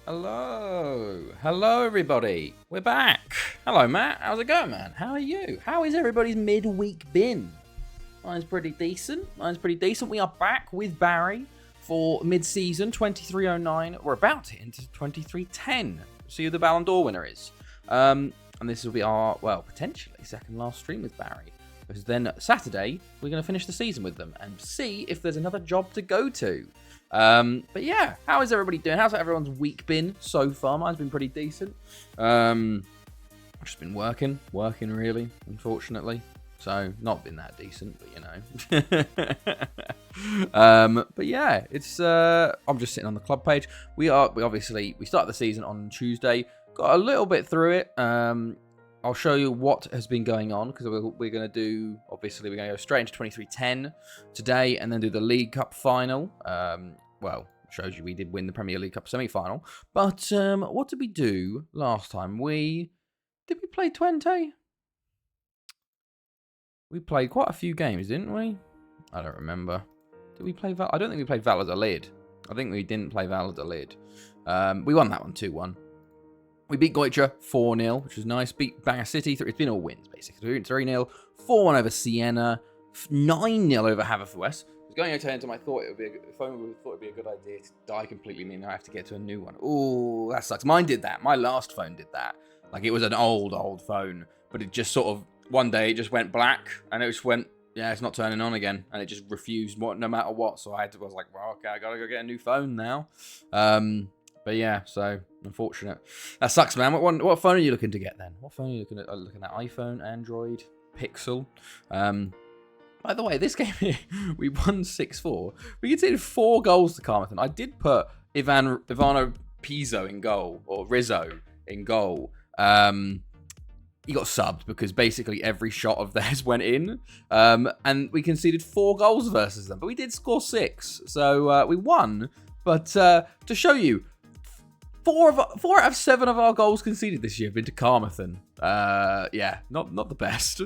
Hello everybody. We're back. Hello Matt, how's it going, man? How are you? How is everybody's midweek been? Mine's pretty decent. We are back with Barry for mid-season 2309. We're about to enter 2310. See who the Ballon d'Or winner is. And this will be our, well, potentially second last stream with Barry. Because then Saturday, we're going to finish the season with them and see if there's another job to go to. But yeah, how is everybody doing? How's everyone's week been so far? Mine's been pretty decent. I've just been working really, unfortunately. So, not been that decent, but you know. But yeah, it's, I'm just sitting on the club page. We started the season on Tuesday, got a little bit through it. I'll show you what has been going on, because we're going to do, obviously, we're going to go straight into 2310 today, and then do the League Cup final. Well, shows you we did win the Premier League Cup semi-final. But what did we do last time? Did we play Twente? We played quite a few games, didn't we? I don't remember. Did we play I don't think we played Valladolid. I think we didn't play Valladolid. We won that one 2-1. We beat Goitre 4-0, which was nice. Beat Bangor City. It's been all wins, basically. 3-0. 4-1 over Siena. 9-0 over Haverfordwest. I was going to into I thought it would be a good idea to die completely, meaning I have to get to a new one. Ooh, that sucks. Mine did that. My last phone did that. Like, it was an old phone, but it just sort of, one day, it just went black, and it just went, yeah, it's not turning on again, and it just refused no matter what, so I was like, well, okay, I gotta go get a new phone now. But yeah, so unfortunate. That sucks, man. What phone are you looking to get then? What phone are you looking at? Looking at iPhone, Android, Pixel? By the way, this game here, we won 6-4. We conceded 4 goals to Carmarthen. I did put Ivano Pizzo in goal, or Rizzo in goal. He got subbed because basically every shot of theirs went in. And we conceded 4 goals versus them. But we did score 6. So we won. But to show you, 4 out of 7 of our goals conceded this year have been to Carmarthen. Yeah, not the best.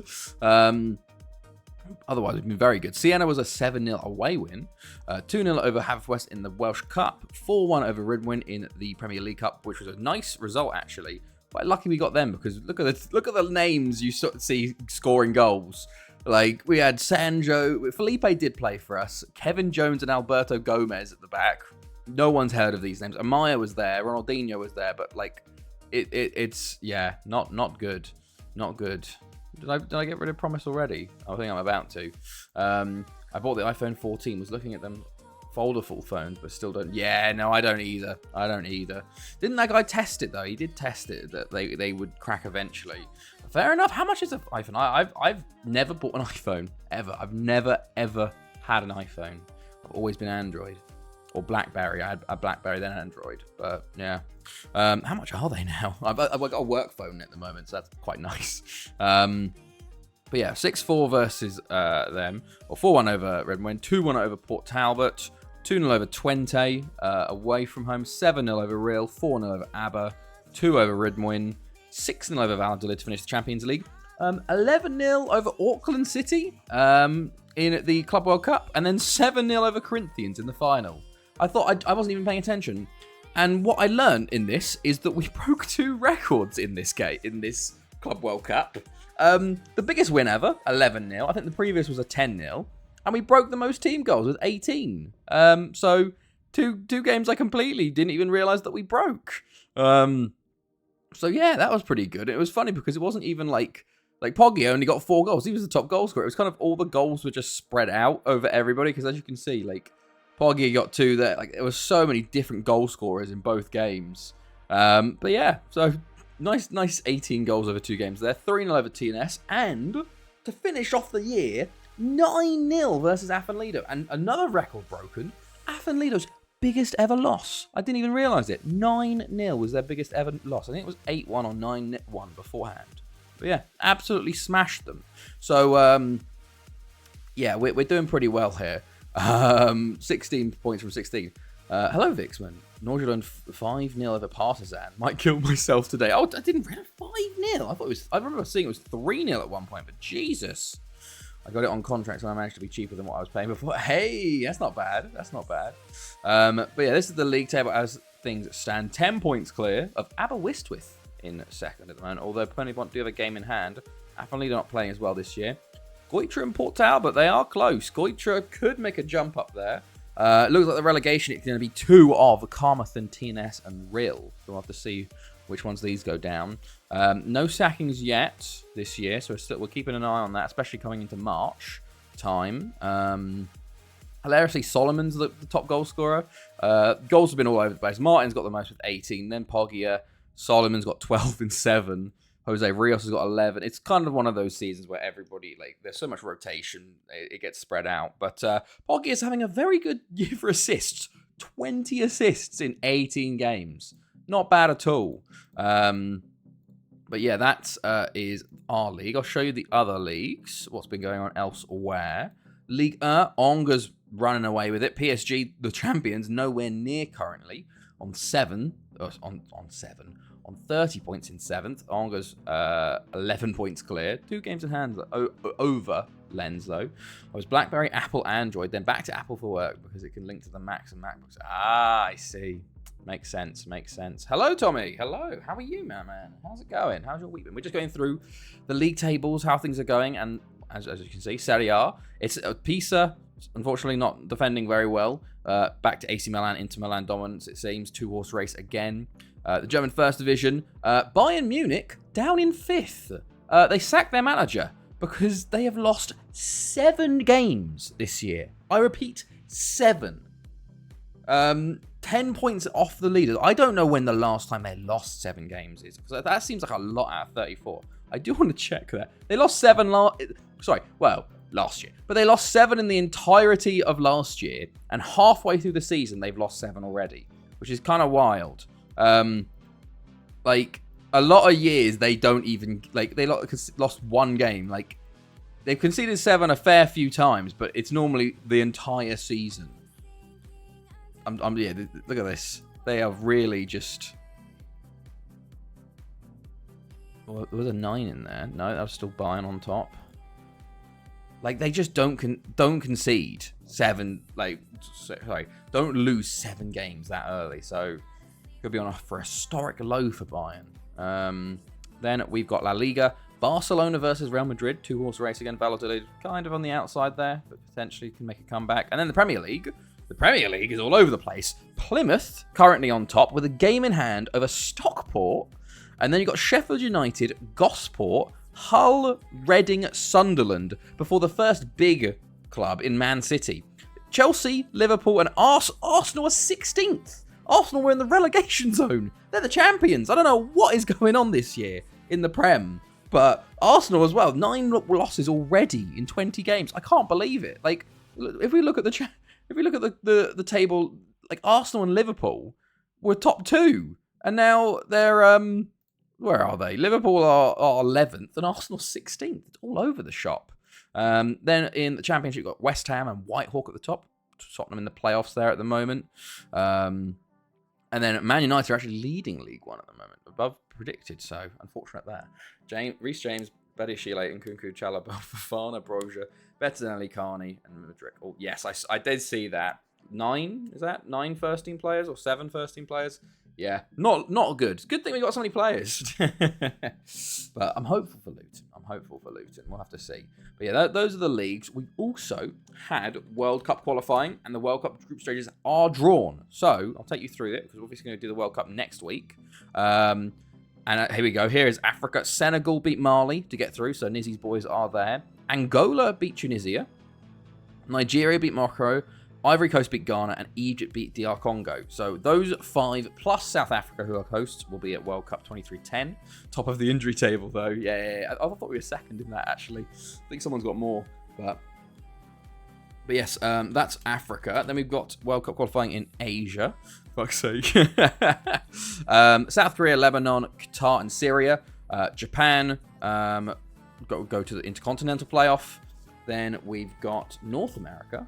Otherwise, we've been very good. Siena was a 7-0 away win. 2-0 over Haverfordwest in the Welsh Cup. 4-1 over Ridwin in the Premier League Cup, which was a nice result, actually. Quite lucky we got them, because look at the names you sort of see scoring goals. Like, we had Sanjo. Felipe did play for us. Kevin Jones and Alberto Gomez at the back. No one's heard of these names. Amaya was there. Ronaldinho was there. But, like, it's yeah, not good. Not good. Did I get rid of Promise already? I think I'm about to. I bought the iPhone 14. Was looking at them folderful phones, but still don't. Yeah, no, I don't either. Didn't that guy test it though? He did test it that they would crack eventually. Fair enough. How much is an iPhone? I've never bought an iPhone ever. I've never ever had an iPhone. I've always been Android or BlackBerry. I had a BlackBerry then Android. But yeah, how much are they now? I've got a work phone at the moment, so that's quite nice. But yeah, 6-4 versus them, or 4-1 over Redmond, 2-1 over Port Talbot, 2-0 over Twente, away from home, 7-0 over Real, 4-0 over ABBA, 2 over Ridmoin, 6-0 over Valladolid to finish the Champions League, 11-0 over Auckland City in the Club World Cup, and then 7-0 over Corinthians in the final. I thought I wasn't even paying attention. And what I learned in this is that we broke 2 records in this game, in this Club World Cup. The biggest win ever, 11-0. I think the previous was a 10-0. And we broke the most team goals with 18. So two games I completely didn't even realise that we broke. So yeah, that was pretty good. It was funny because it wasn't even like Poggi only got 4 goals. He was the top goal scorer. It was kind of all the goals were just spread out over everybody. Because as you can see, like, Poggi got 2 there. Like, there was so many different goal scorers in both games. But yeah, so nice 18 goals over 2 games there. 3-0 over TNS. And to finish off the year, 9-0 versus Afenlido. And another record broken. Afenlido's biggest ever loss. I didn't even realise it. 9-0 was their biggest ever loss. I think it was 8-1 or 9-1 beforehand. But yeah, absolutely smashed them. So, yeah, we're doing pretty well here. 16 points from 16. Hello, Vixman. Nordirland 5-0 over Partizan. Might kill myself today. Oh, I didn't realize 5-0. I remember seeing it was 3-0 at one point, but Jesus. I got it on contract, so I managed to be cheaper than what I was paying before. Hey, that's not bad. But yeah, this is the league table as things stand, 10 points clear of Aberystwyth in second at the moment, although plenty do have a game in hand. Avonlea not playing as well this year. Goitra and Port Talbot, they are close. Goitra could make a jump up there. It looks like the relegation is going to be 2 of Carmarthen, TNS, and Rill. So we'll have to see which ones these go down. No sackings yet this year, so we're keeping an eye on that, especially coming into March time. Hilariously, Solomon's the top goal scorer. Goals have been all over the place. Martin's got the most with 18, then Poggia. Solomon's got 12 and 7. Jose Rios has got 11. It's kind of one of those seasons where everybody, like, there's so much rotation, it gets spread out. But Poggia is having a very good year for assists. 20 assists in 18 games. Not bad at all. But yeah, that is our league. I'll show you the other leagues, what's been going on elsewhere. Ligue 1, Angers running away with it. PSG, the champions, nowhere near currently on 30 points in 7th. Angers 11 points clear. 2 games in hand over Lens, though. I was BlackBerry, Apple, Android, then back to Apple for work because it can link to the Macs and MacBooks. Ah, I see. Makes sense, makes sense. Hello, Tommy. Hello. How are you, man? How's it going? How's your week been? We're just going through the league tables, how things are going, and as you can see, Serie A. It's Pisa, unfortunately, not defending very well. Back to AC Milan, Inter Milan dominance, it seems. 2-horse race again. The German First Division, Bayern Munich down in 5th. They sacked their manager because they have lost 7 games this year. I repeat, 7. 10 points off the leaders. I don't know when the last time they lost 7 games is, because that seems like a lot out of 34. I do want to check that. They lost 7 last year. But they lost 7 in the entirety of last year, and halfway through the season, they've lost 7 already, which is kind of wild. Like, a lot of years, they don't even, like, they lost 1 game. Like, they've conceded 7 a fair few times, but it's normally the entire season. Yeah, look at this. They are really just... Well, there was a 9 in there. No, that was still Bayern on top. Like, they just don't concede 7, like, sorry, don't lose 7 games that early. So, could be on for a historic low for Bayern. Then we've got La Liga. Barcelona versus Real Madrid. 2-horse race again. Valladolid kind of on the outside there, but potentially can make a comeback. And then the Premier League. The Premier League is all over the place. Plymouth currently on top with a game in hand over Stockport. And then you've got Sheffield United, Gosport, Hull, Reading, Sunderland before the first big club in Man City. Chelsea, Liverpool, and Arsenal are 16th. Arsenal were in the relegation zone. They're the champions. I don't know what is going on this year in the Prem. But Arsenal as well, 9 losses already in 20 games. I can't believe it. Like, if we look at the table, like Arsenal and Liverpool were top 2, and now they're where are they? Liverpool are 11th and Arsenal 16th. It's all over the shop. Then in the Championship, you've got West Ham and Whitehawk at the top. Tottenham in the playoffs there at the moment. And then Man United are actually leading League One at the moment, above predicted. So unfortunate there. Reece James, Badiashile, and Nkunku, Chalobah, Fofana, Broja, Bettinelli, Carney, and Madrid. Oh yes, I did see that. 9 is that 9 first team players or 7 first team players? Yeah, not good. Good thing we got so many players. But I'm hopeful for Luton. We'll have to see. But yeah, those are the leagues. We also had World Cup qualifying, and the World Cup group stages are drawn. So I'll take you through it because we're obviously going to do the World Cup next week. And here we go. Here is Africa. Senegal beat Mali to get through, so Nizzy's boys are there. Angola beat Tunisia. Nigeria beat Morocco. Ivory Coast beat Ghana, and Egypt beat DR Congo. So those 5, plus South Africa, who are hosts, will be at World Cup 23-10. Top of the injury table, though. Yeah. I thought we were second in that, actually. I think someone's got more. But yes, that's Africa. Then we've got World Cup qualifying in Asia. Fuck's sake. South Korea, Lebanon, Qatar, and Syria. Japan go to the Intercontinental Playoff. Then we've got North America.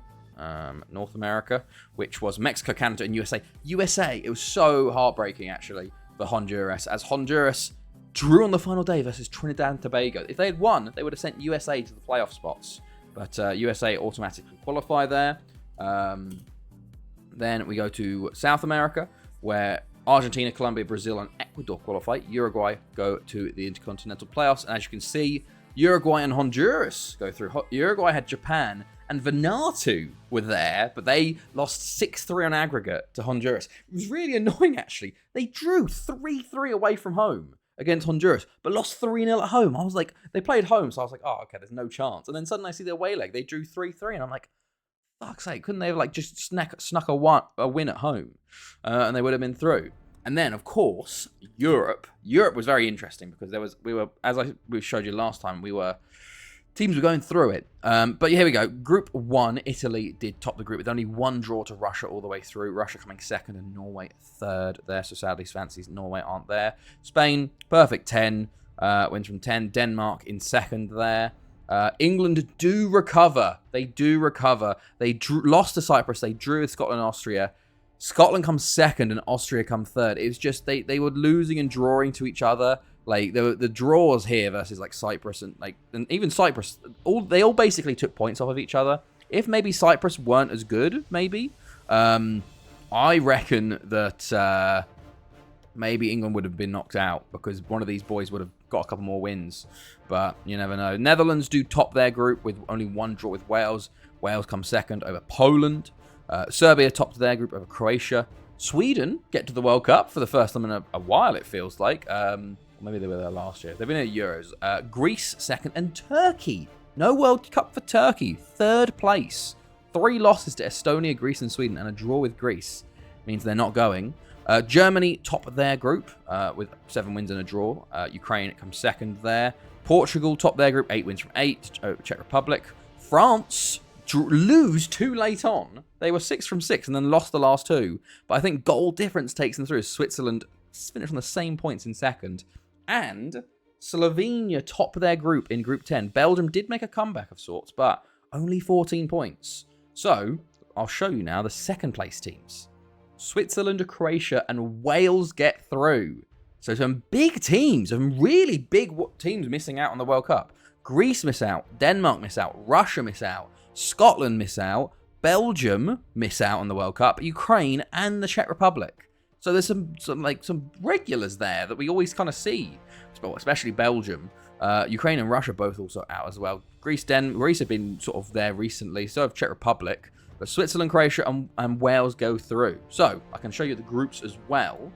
Which was Mexico, Canada, and USA. USA, it was so heartbreaking, actually, for Honduras, as Honduras drew on the final day versus Trinidad and Tobago. If they had won, they would have sent USA to the playoff spots. But USA automatically qualify there. Then we go to South America, where Argentina, Colombia, Brazil, and Ecuador qualify. Uruguay go to the Intercontinental Playoffs. And as you can see, Uruguay and Honduras go through. Uruguay had Japan and Vanuatu were there, but they lost 6-3 on aggregate to Honduras. It was really annoying, actually. They drew 3-3 away from home against Honduras, but lost 3-0 at home. I was like, they played home, so I was like, oh, okay, there's no chance. And then suddenly I see their away leg. They drew 3-3, and I'm like, fuck's sake, couldn't they have like just snuck a win at home? And they would have been through. And then, of course, Europe. Europe was very interesting because we showed you last time, teams were going through it. But here we go. Group 1, Italy did top the group with only one draw to Russia all the way through. Russia coming second and Norway third there. So sadly, fancies Norway aren't there. Spain, perfect 10. Wins from 10. Denmark in second there. England do recover. They do recover. They lost to Cyprus. They drew with Scotland and Austria. Scotland comes second and Austria come third. It was just they were losing and drawing to each other. Like the draws here versus like Cyprus and even Cyprus, they all basically took points off of each other. If maybe Cyprus weren't as good, maybe I reckon that maybe England would have been knocked out because one of these boys would have got a couple more wins. But you never know. Netherlands do top their group with only one draw with Wales. Wales come second over Poland. Serbia topped their group over Croatia. Sweden get to the World Cup for the first time in a while, it feels like. Maybe they were there last year. They've been at Euros. Greece second, and Turkey. No World Cup for Turkey. Third place. 3 losses to Estonia, Greece, and Sweden, and a draw with Greece. Means they're not going. Germany top their group with 7 wins and a draw. Ukraine comes second there. Portugal top their group, 8 wins from 8. Czech Republic. France lose too late on. They were 6 from 6 and then lost the last 2. But I think goal difference takes them through. Switzerland finished on the same points in second. And Slovenia top their group in Group 10. Belgium did make a comeback of sorts, but only 14 points. So, I'll show you now the second place teams. Switzerland, Croatia, and Wales get through. So some big teams, some really big teams missing out on the World Cup. Greece miss out, Denmark miss out, Russia miss out, Scotland miss out, Belgium miss out on the World Cup, Ukraine, and the Czech Republic. So there's some regulars there that we always kind of see, especially Belgium. Ukraine and Russia both also out as well. Greece have been sort of there recently, so have Czech Republic. But Switzerland, Croatia, and Wales go through. So I can show you the groups as well.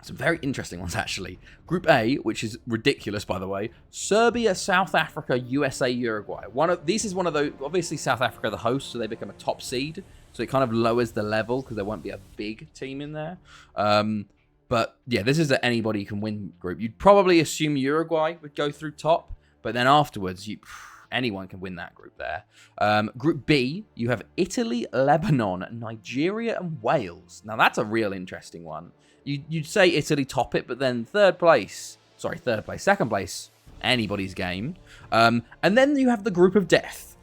Some very interesting ones, actually. Group A, which is ridiculous, by the way. Serbia, South Africa, USA, Uruguay. This is one of those... Obviously, South Africa are the host, so they become a top seed. So it kind of lowers the level because there won't be a big team in there. But, yeah, this is an anybody-can-win group. You'd probably assume Uruguay would go through top. But then afterwards, anyone can win that group there. Group B, you have Italy, Lebanon, Nigeria, and Wales. Now, that's a real interesting one. You'd say Italy top it, but then second place, anybody's game. And then you have the group of death.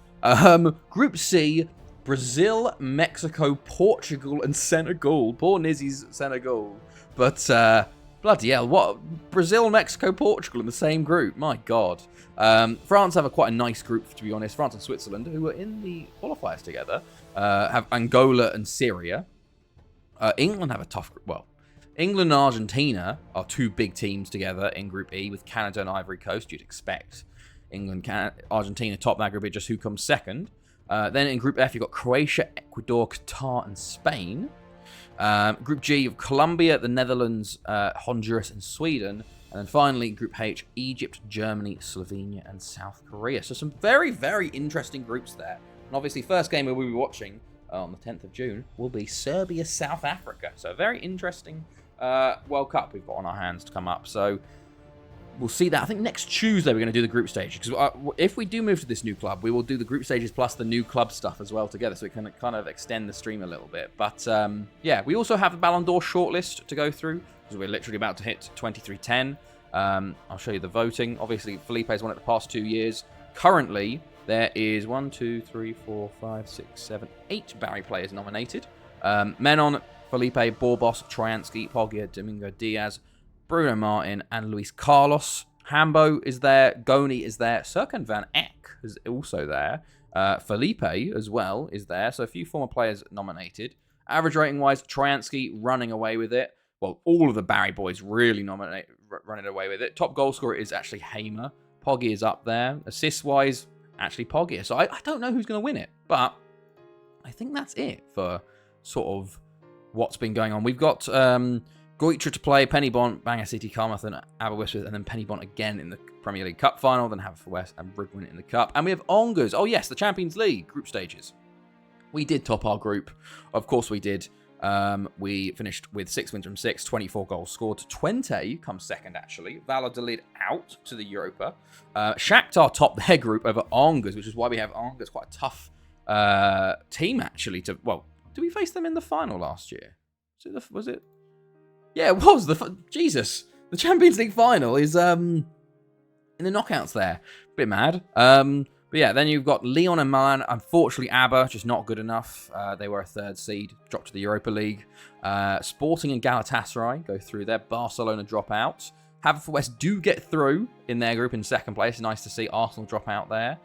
Group C, Brazil, Mexico, Portugal, and Senegal. Poor Nizzy's Senegal. But, bloody hell, what? Brazil, Mexico, Portugal in the same group. My God. France have quite a nice group, to be honest. France and Switzerland, who were in the qualifiers together, have Angola and Syria. England have a tough group. Well, England and Argentina are 2 big teams together in Group E with Canada and Ivory Coast. You'd expect Argentina top that group, just who comes second. Then in Group F, you've got Croatia, Ecuador, Qatar, and Spain. Group G, you have Colombia, the Netherlands, Honduras, and Sweden. And then finally, Group H, Egypt, Germany, Slovenia, and South Korea. So some very, very interesting groups there. And obviously, first game we'll be watching on the 10th of June will be Serbia, South Africa. So a very interesting World Cup we've got on our hands to come up. So we'll see that. I think next Tuesday we're going to do the group stage. Because if we do move to this new club, we will do the group stages plus the new club stuff as well together. So we can kind of extend the stream a little bit. But yeah, we also have a Ballon d'Or shortlist to go through. Because we're literally about to hit 23-10. I'll show you the voting. Obviously, Felipe's won it the past 2 years. Currently, there is 1, 2, 3, 4, 5, 6, 7, 8 Barry players nominated. Menon, Felipe, Borbos, Trojansky, Poggia, Domingo Diaz, Bruno Martin, and Luis Carlos. Hambo is there. Goni is there. Serkan Van Eck is also there. Felipe as well is there. So a few former players nominated. Average rating-wise, Troyansky running away with it. Well, all of the Barry boys really running away with it. Top goal scorer is actually Hamer. Poggy is up there. Assist-wise, actually Poggy. So I don't know who's going to win it, but I think that's it for sort of what's been going on. We've got Goitra to play, Penny Bont, Bangor City, Carmarthen, Aberystwyth, and then Penny Bont again in the Premier League Cup final, then Haverfordwest and Ridwin in the Cup. And we have Ongas. Oh, yes, the Champions League group stages. We did top our group. Of course we did. We finished with 6 wins from 6, 24 goals scored. Twente comes second, actually. Valladolid out to the Europa. Shakhtar topped their group over Ongas, which is why we have Ongas. Quite a tough team, actually. Well, did we face them in the final last year? Was it? Yeah, it was. Jesus. The Champions League final is in the knockouts there. Bit mad. But yeah, then you've got Lyon and Milan. Unfortunately, ABBA, just not good enough. They were a 3rd seed, dropped to the Europa League. Sporting and Galatasaray go through there. Barcelona drop out. Haverfordwest do get through in their group in 2nd place. Nice to see Arsenal drop out there.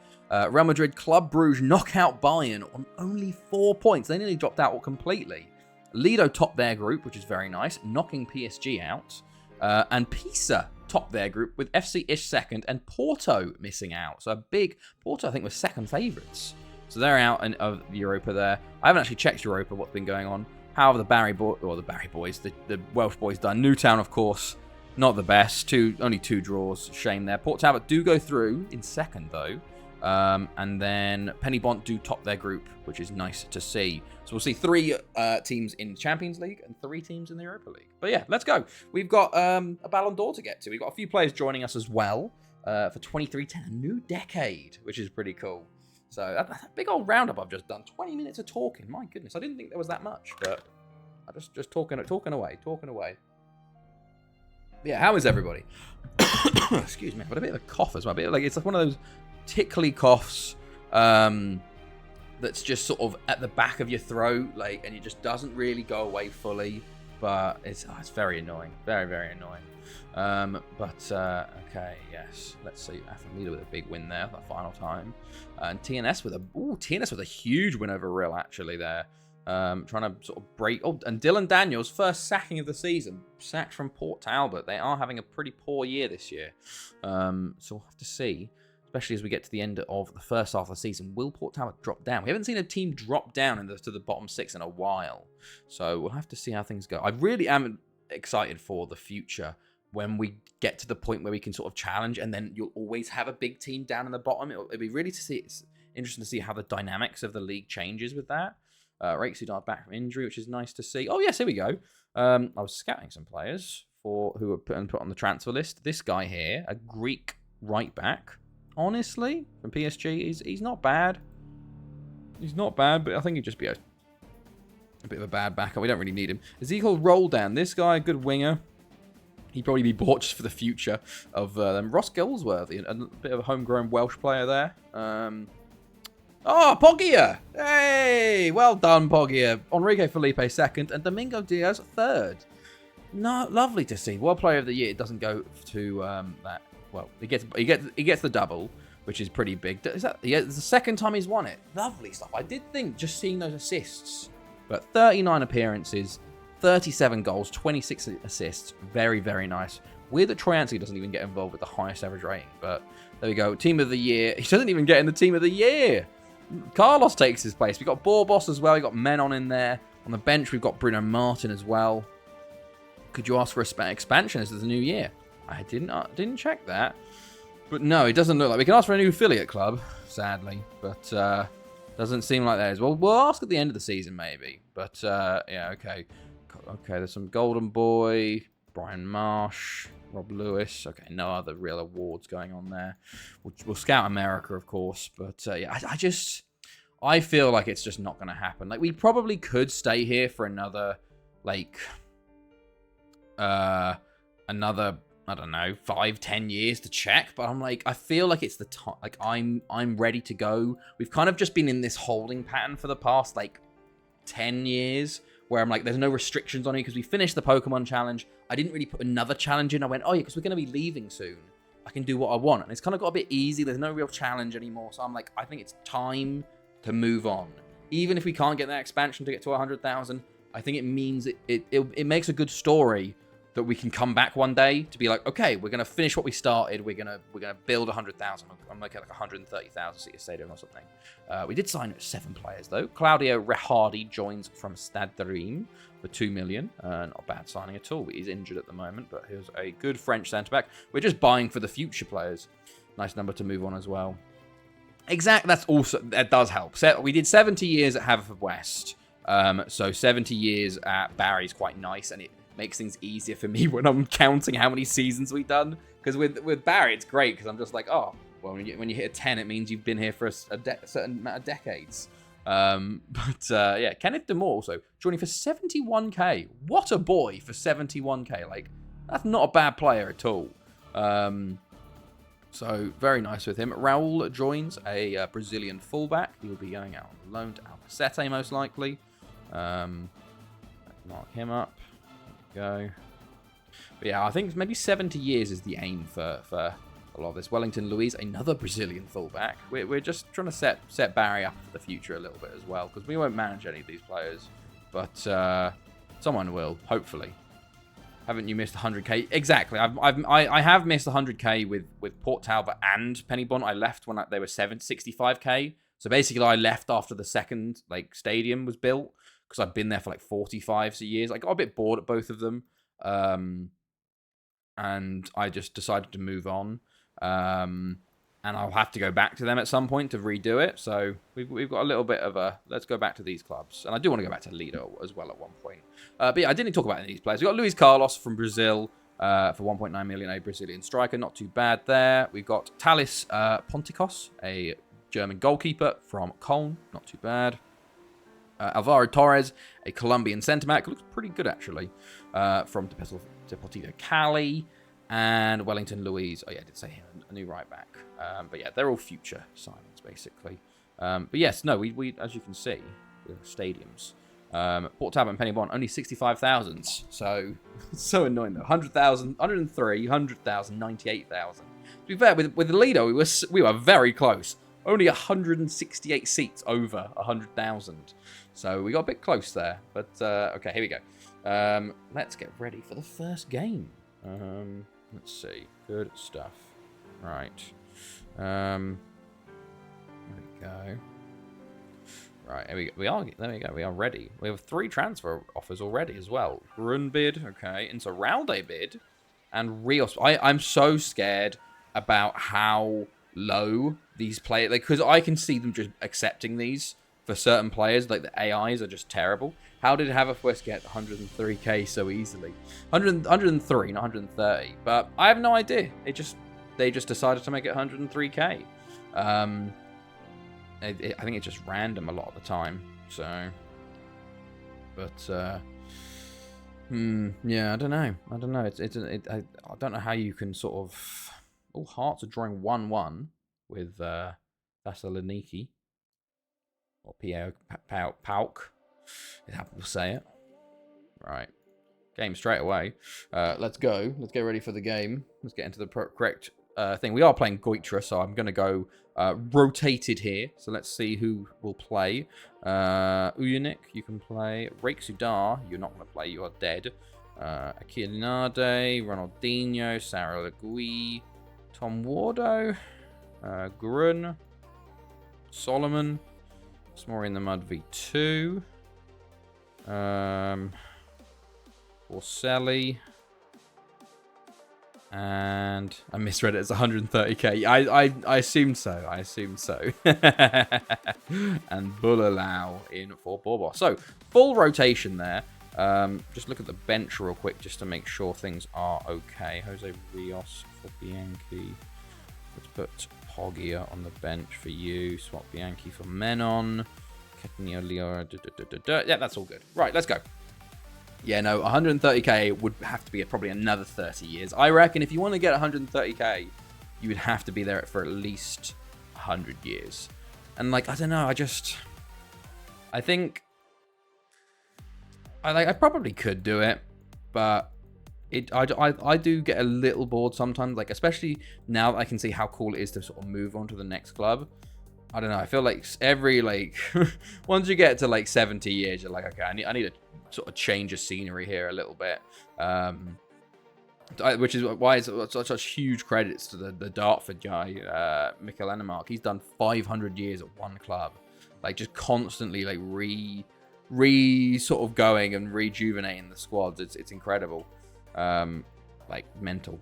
Real Madrid, Club Brugge knock out Bayern on only 4 points. They nearly dropped out completely. Lido topped their group, which is very nice, knocking PSG out. And Pisa topped their group with FC Ish 2nd and Porto missing out. So a big Porto, I think, was 2nd favourites. So they're out of Europa there. I haven't actually checked Europa, what's been going on. How have the Barry boys, the Welsh boys done? Newtown, of course, not the best. Only 2 draws. Shame there. Port Talbot do go through in 2nd, though. And then Penny Bont do top their group, which is nice to see. So we'll see 3 teams in the Champions League and 3 teams in the Europa League. But yeah, let's go. We've got a Ballon d'Or to get to. We've got a few players joining us as well for 23-10, a new decade, which is pretty cool. So that's a big old roundup I've just done. 20 minutes of talking. My goodness, I didn't think there was that much, but I just talking away. Yeah, how is everybody? Excuse me, I've got a bit of a cough as well. It's like one of those tickly coughs that's just sort of at the back of your throat, and it just doesn't really go away fully, but it's very annoying, very, very annoying. Okay, yes, let's see. Athleta with a big win there, that final time, and TNS with a huge win over Real, actually, there. Trying to sort of break. Oh, and Dylan Daniels, first sacking of the season, sacked from Port Talbot. They are having a pretty poor year this year, so we'll have to see. Especially as we get to the end of the first half of the season. Will Port Talbot drop down? We haven't seen a team drop down to the bottom 6 in a while. So we'll have to see how things go. I really am excited for the future when we get to the point where we can sort of challenge, and then you'll always have a big team down in the bottom. It'll be really interesting to see how the dynamics of the league changes with that. Rakesy died back from injury, which is nice to see. Oh, yes, here we go. I was scouting some players who were put on the transfer list. This guy here, a Greek right back. Honestly, from PSG, he's not bad. He's not bad, but I think he'd just be a bit of a bad backer. We don't really need him. Ezekiel Roldan, this guy, a good winger. He'd probably be bought just for the future of them. Ross Gillsworthy, a bit of a homegrown Welsh player there. Poggia! Hey, well done, Poggia. Enrique Felipe 2nd and Domingo Diaz 3rd. No, lovely to see. World Player of the Year doesn't go to that. Well, he gets the double, which is pretty big. It's the 2nd time he's won it. Lovely stuff. I did think just seeing those assists, but 39 appearances, 37 goals, 26 assists. Very, very nice. Weird that Troyansky doesn't even get involved with the highest average rating, but there we go. Team of the Year. He doesn't even get in the Team of the Year. Carlos takes his place. We've got Borbos as well. We've got Menon in there. On the bench, we've got Bruno Martin as well. Could you ask for a expansion as the new year? I didn't check that. But no, it doesn't look like. We can ask for a new affiliate club, sadly. But doesn't seem like that is. Well, we'll ask at the end of the season, maybe. But yeah, okay. Okay, there's some Golden Boy, Brian Marsh, Rob Lewis. Okay, no other real awards going on there. We'll scout America, of course. But yeah, I feel like it's just not going to happen. Like, we probably could stay here for another, I don't know, 5-10 years to check, but I'm like, I feel like it's the time. Like, I'm ready to go. We've kind of just been in this holding pattern for the past 10 years, where I'm like, there's no restrictions on it because we finished the Pokemon challenge. I didn't really put another challenge in. I went, oh yeah, because we're going to be leaving soon. I can do what I want, and it's kind of got a bit easy. There's no real challenge anymore, so I'm like, I think it's time to move on. Even if we can't get that expansion to get to 100,000, I think it means it makes a good story that we can come back one day to be like, okay, we're gonna finish what we started. We're gonna build 100,000. I'm like 130,000 seat stadium or something. We did sign 7 players though. Claudio Rehardi joins from Stade de Reims for 2 million. Not a bad signing at all. He's injured at the moment, but he's a good French centre back. We're just buying for the future players. Nice number to move on as well. Exactly. That does help. We did 70 years at Haverfordwest. So 70 years at Barry's quite nice, and it makes things easier for me when I'm counting how many seasons we've done. Because with Barry, it's great because I'm just like, oh, well, when you hit a 10, it means you've been here for a certain amount of decades. Yeah, Kenneth Demore also joining for 71k. What a boy for 71k. Like, that's not a bad player at all. So very nice with him. Raul joins, a Brazilian fullback. He will be going out on loan to Albacete most likely. Mark him up. Go. But yeah, I think maybe 70 years is the aim for a lot of this. Wellington Luiz, another Brazilian fullback. We're just trying to set Barry up for the future a little bit as well, because we won't manage any of these players, but someone will, hopefully. Haven't you missed 100k? Exactly. I have missed 100k with Port Talbot and Pennybont. I left when they were 65k. So basically, I left after the second stadium was built, because I've been there for 45 years. I got a bit bored at both of them, and I just decided to move on. And I'll have to go back to them at some point to redo it. So we've got a little bit of a let's go back to these clubs, and I do want to go back to Lido as well at one point. But yeah, I didn't talk about any of these players. We got Luis Carlos from Brazil for 1.9 million, a Brazilian striker, not too bad there. We've got Thales Ponticos, a German goalkeeper from Köln, not too bad. Alvaro Torres, a Colombian centre-back, looks pretty good actually, from Deportivo Cali, and Wellington Luiz. Oh yeah, I did say him, a new right back. But yeah, they're all future signings basically. But yes, no, we as you can see, the stadiums. Port Talbot and Pennybont only 65,000. So it's so annoying though. 100,000, 103, 100,000, 98,000. To be fair, with Lido, we were very close. Only 168 seats over 100,000. So we got a bit close there. But, okay, here we go. Let's get ready for the first game. Let's see. Good stuff. Right. There we go. Right, there we go. We are ready. We have 3 transfer offers already as well. Grun bid, okay. Insaurralde bid. And Rios. I'm so scared about how low these players, because I can see them just accepting these for certain players. Like the AIs are just terrible. How did Haverfordwest get 103k so easily? 103, not 130. But I have no idea. They just decided to make it 103k. I think it's just random a lot of the time. So, but yeah, I don't know. I don't know how you can sort of. Oh, Hearts are drawing 1-1 with Thessaloniki. Or Pauk. Is how people say it. Right. Game straight away. Let's go. Let's get ready for the game. Let's get into the correct thing. We are playing Goitra, so I'm going to go rotated here. So let's see who will play. Uyanik, you can play. Rake Sudar, you're not going to play. You are dead. Aquilinade, Ronaldinho, Sarah Legui, Tom Wardo, Grun, Solomon, Smori in the Mud V2, Borselli, and I misread it as 130k. I assumed so. And Bulalau in for Borbos. So, full rotation there. Just look at the bench real quick just to make sure things are okay. Jose Rios for Bianchi. Let's put Poggia on the bench for you. Swap Bianchi for Menon. Yeah, that's all good. Right, let's go. Yeah, no, 130k would have to be probably another 30 years. I reckon if you want to get 130k, you would have to be there for at least 100 years. And I don't know, I think I probably could do it, but I do get a little bored sometimes, especially now that I can see how cool it is to sort of move on to the next club. I don't know, I feel like every once you get to 70 years, you're like, okay, I need to sort of change of scenery here a little bit. Which is why it's such huge credits to the Dartford guy, Mikel Enemark. He's done 500 years at one club, like just constantly like sort of going and rejuvenating the squads. It's incredible, like mental.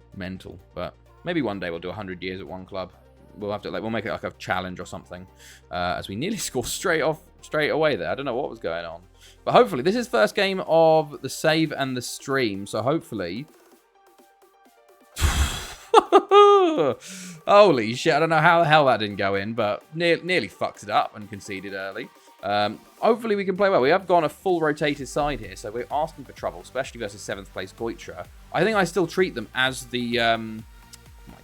But maybe one day we'll do 100 years at one club. We'll have to we'll make it like a challenge or something, as we nearly score straight away there. I don't know what was going on, but hopefully this is first game of the save and the stream. So hopefully. Holy shit, I don't know how the hell that didn't go in, but nearly fucked it up and conceded early. Hopefully we can play well. We have gone a full rotated side here, so we're asking for trouble, especially versus 7th place Goitra. I think I still treat them as the... oh my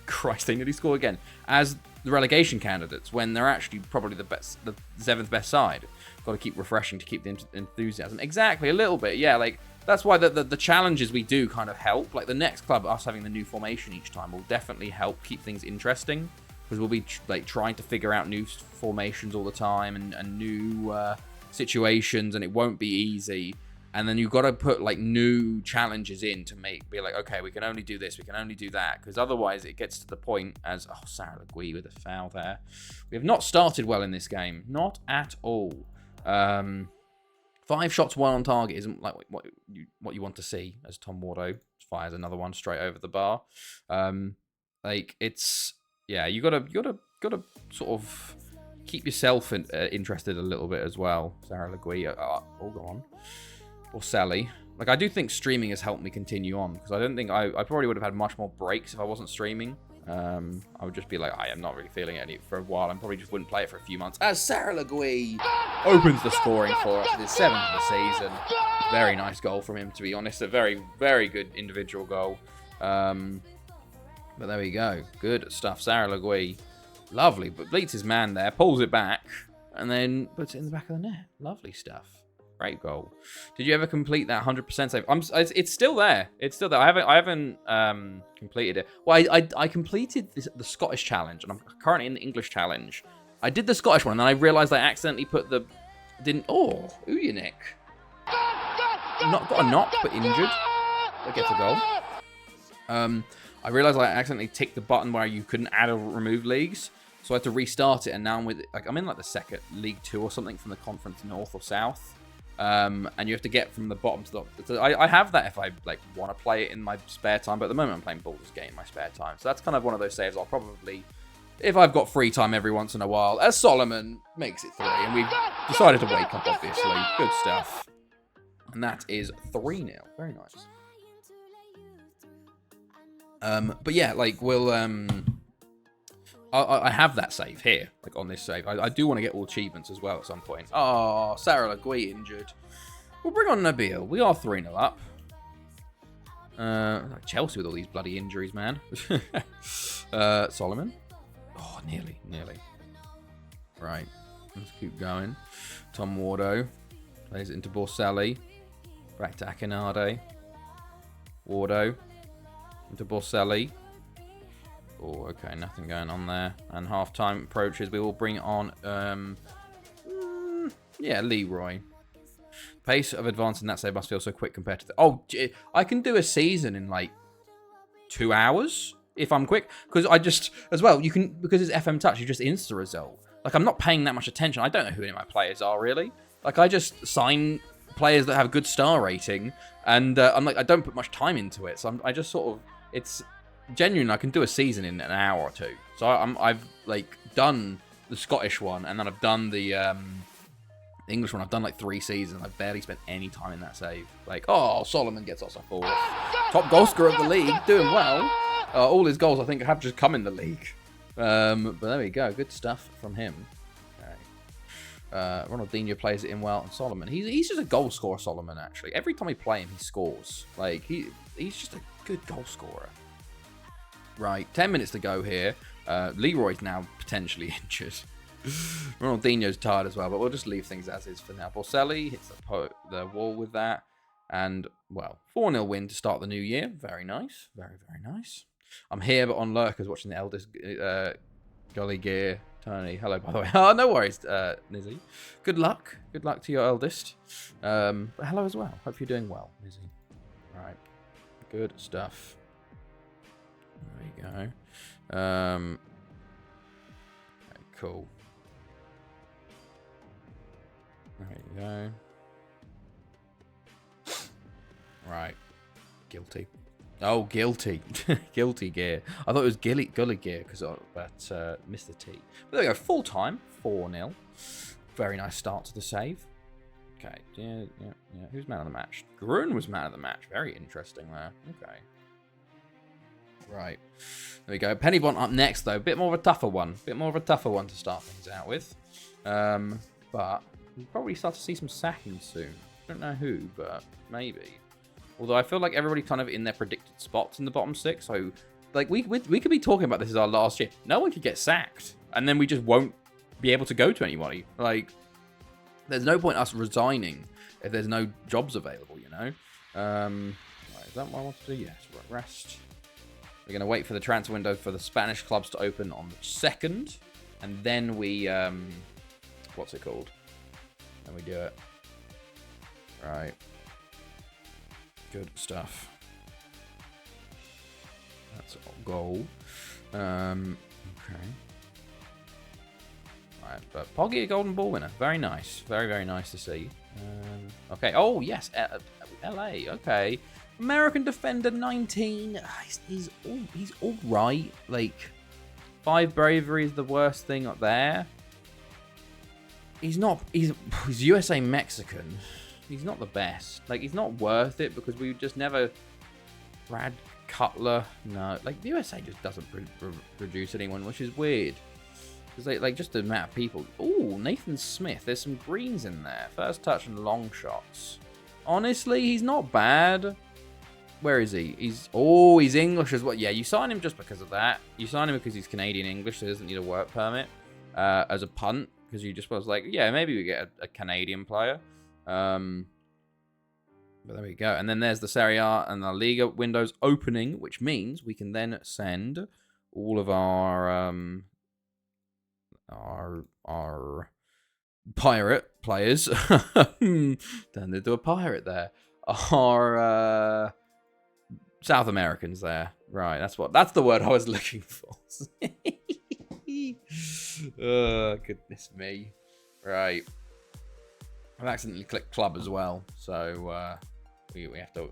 Christ, they nearly score again. As the relegation candidates, when they're actually probably the 7th best side. Got to keep refreshing to keep the enthusiasm. Exactly, a little bit, yeah, like... That's why the challenges we do kind of help. Like the next club, us having the new formation each time will definitely help keep things interesting. Because we'll be like trying to figure out new formations all the time and new situations, and it won't be easy. And then you've got to put like new challenges in to be like, okay, we can only do this, we can only do that. Because otherwise it gets to the point as, oh, Sarah Legui with a foul there. We have not started well in this game. Not at all. 5 shots, 1 on target isn't like what you want to see, as Tom Wardo fires another one straight over the bar. Like it's you gotta sort of keep yourself interested a little bit as well. Sarah Legui, all gone, or Sally. Like I do think streaming has helped me continue on, because I don't think I probably would have had much more breaks if I wasn't streaming. I would just be like, I am not really feeling it for a while. I probably just wouldn't play it for a few months. As Sarah Legui opens the scoring for us. It's 7th of the season. Very nice goal from him, to be honest. A very, very good individual goal. But there we go. Good stuff. Sarah Legui. Lovely. But bleeds his man there. Pulls it back. And then puts it in the back of the net. Lovely stuff. Great goal. Did you ever complete that 100% save? It's still there. It's still there. I haven't completed it. Well, I completed the Scottish challenge, and I'm currently in the English challenge. I did the Scottish one, and then I realised I accidentally put the... Oh, Uyanik. Not got a knock, but injured. That gets a goal. I realised I accidentally ticked the button where you couldn't add or remove leagues. So I had to restart it, and now I'm in like the second League 2 or something from the Conference North or South. And you have to get from the bottom to the... I have that if I like want to play it in my spare time, but at the moment I'm playing Baldur's Gate in my spare time. So that's kind of one of those saves I'll probably, if I've got free time every once in a while, as Solomon makes it 3, and we've decided to wake up, obviously. Good stuff. And that is 3-0. Very nice. But yeah, like we'll... I have that save here, like on this save. I do want to get all achievements as well at some point. Oh, Sarah Legui injured. We'll bring on Nabil. We are 3-0 up. Like Chelsea with all these bloody injuries, man. Solomon. Oh, nearly. Right. Let's keep going. Tom Wardo plays it into Borselli. Back to Akinade. Wardo into Borselli. Oh, okay, nothing going on there. And half-time approaches. We will bring on, Leroy. Pace of advancing that save must feel so quick compared to the... Oh, I can do a season in, like, 2 hours if I'm quick. Because I just... As well, you can... Because it's FM Touch, you just insta-result. Like, I'm not paying that much attention. I don't know who any of my players are, really. Like, I just sign players that have a good star rating. And I'm like, I don't put much time into it. So I just sort of... It's... Genuinely, I can do a season in an hour or 2. So I've like done the Scottish one, and then I've done the English one. I've done like 3 seasons. I've barely spent any time in that save. Like, oh, Solomon gets us a 4. Top goal scorer of the league, doing well. All his goals, I think, have just come in the league. But there we go. Good stuff from him. Okay. Ronaldinho plays it in well, and Solomon. He's just a goal scorer, Solomon. Actually, every time we play him, he scores. Like he's just a good goal scorer. Right, 10 minutes to go here. Leroy's now potentially injured. Ronaldinho's tired as well, but we'll just leave things as is for now. Borselli hits the wall with that. And, well, 4-0 win to start the new year. Very nice. Very, very nice. I'm here, but on lurkers watching the eldest Gully Gear paternity. Hello, by the way. Oh, no worries, Nizzy. Good luck. Good luck to your eldest. But hello as well. Hope you're doing well, Nizzy. Right. Good stuff. There you go. Okay, cool. There you go. Right. Guilty. Oh, guilty. Guilty gear. I thought it was Gully gear, but missed the T. But there we go. Full time. 4-0. Very nice start to the save. Okay. Yeah. Who's man of the match? Grun was man of the match. Very interesting there. Okay. Right. There we go. Penny Bond up next, though. Bit more of a tougher one. Bit more of a tougher one to start things out with. But we'll probably start to see some sacking soon. Don't know who, but maybe. Although I feel like everybody kind of in their predicted spots in the bottom 6. So, like, we could be talking about this as our last year. No one could get sacked. And then we just won't be able to go to anybody. Like, there's no point us resigning if there's no jobs available, you know? Right, is that what I want to do? Yes. Rest. We're going to wait for the transfer window for the Spanish clubs to open on the 2nd. And then we, what's it called? Then we do it. Right. Good stuff. That's a goal. Okay. Right, but Poggy, a golden ball winner. Very nice. Very, very nice to see. Okay. Oh, yes. LA. Okay. American defender 19. He's all right. Like, 5 bravery is the worst thing up there. He's USA Mexican. He's not the best. Like, he's not worth it because we just never... Brad Cutler. No. Like, the USA just doesn't produce anyone, which is weird. Because, like, just the amount of people... Ooh, Nathan Smith. There's some greens in there. First touch and long shots. Honestly, he's not bad. Where is he? He's English as well. Yeah, you sign him just because of that. You sign him because he's Canadian English, so he doesn't need a work permit. As a punt, because you just was like, yeah, maybe we get a Canadian player. But there we go. And then there's the Serie A and the Liga windows opening, which means we can then send all of our pirate players. Turned into a pirate there. Our South Americans there. Right, that's the word I was looking for. Oh, goodness me. Right. I've accidentally clicked club as well, so we have to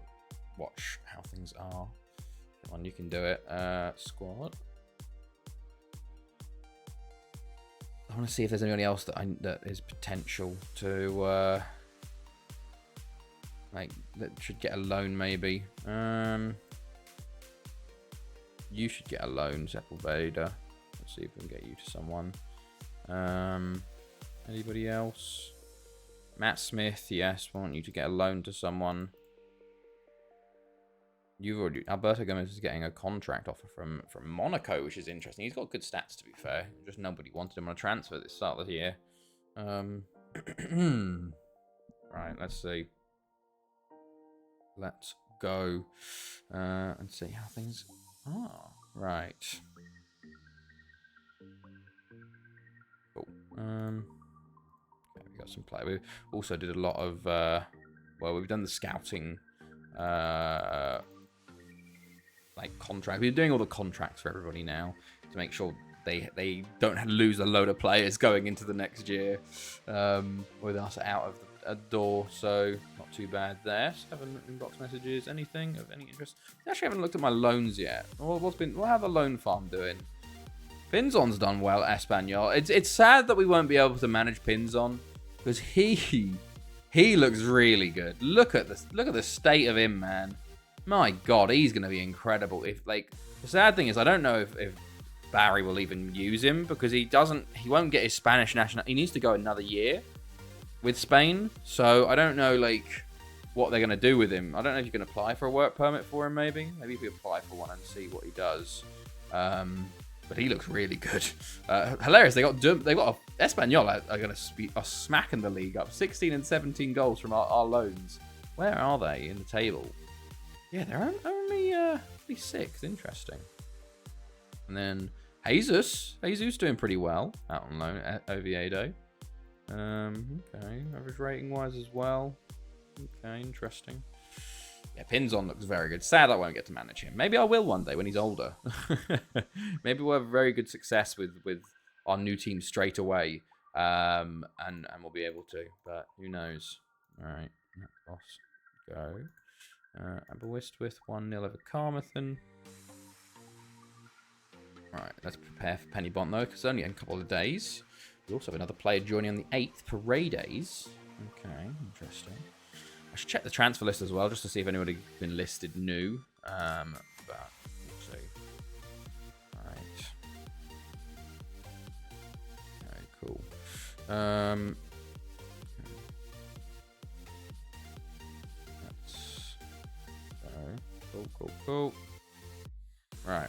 watch how things are. Come on, you can do it. Squad. I want to see if there's anybody else that is potential to that should get a loan maybe. You should get a loan, Sepulveda. Let's see if we can get you to someone. Anybody else? Matt Smith, yes. I want you to get a loan to someone. Alberto Gomez is getting a contract offer from Monaco, which is interesting. He's got good stats, to be fair. Just nobody wanted him on a transfer at the start of the year. Right, let's see. Let's go and see how things are. Right. Cool. Okay, we got some play. We also did a lot of well, we've done the scouting like contract. We're doing all the contracts for everybody now to make sure they don't lose a load of players going into the next year with us out of a door, so not too bad there. Just haven't inbox messages, anything of any interest. I actually haven't looked at my loans yet. What have the loan farm doing? Pinzon's done well at Espanyol. It's sad that we won't be able to manage Pinzon because he looks really good. Look at the state of him, man. My God, he's gonna be incredible. If the sad thing is, I don't know if Barry will even use him because he won't get his Spanish national. He needs to go another year with Spain, so I don't know what they're gonna do with him. I don't know if you can apply for a work permit for him. Maybe if we apply for one and see what he does. But he looks really good. Hilarious. They got Espanyol are gonna are smacking the league up. 16 and 17 goals from our loans. Where are they in the table? Yeah, they're only 6th. Interesting. And then Jesus doing pretty well out on loan at Oviedo. Okay, average rating wise as well. Okay, interesting. Yeah, Pinzon looks very good. Sad I won't get to manage him. Maybe I will one day when he's older. Maybe we'll have very good success with our new team straight away. And we'll be able to, but who knows? All right, boss, go. Aberystwyth 1-0 over Carmarthen. All right, let's prepare for Penny Bont though, because it's only in a couple of days. We also have another player joining on the 8th for Ray Days. Okay, interesting. I should check the transfer list as well, just to see if anybody been listed new. But we'll see. All right. Okay, cool. Let's go. Cool. Right.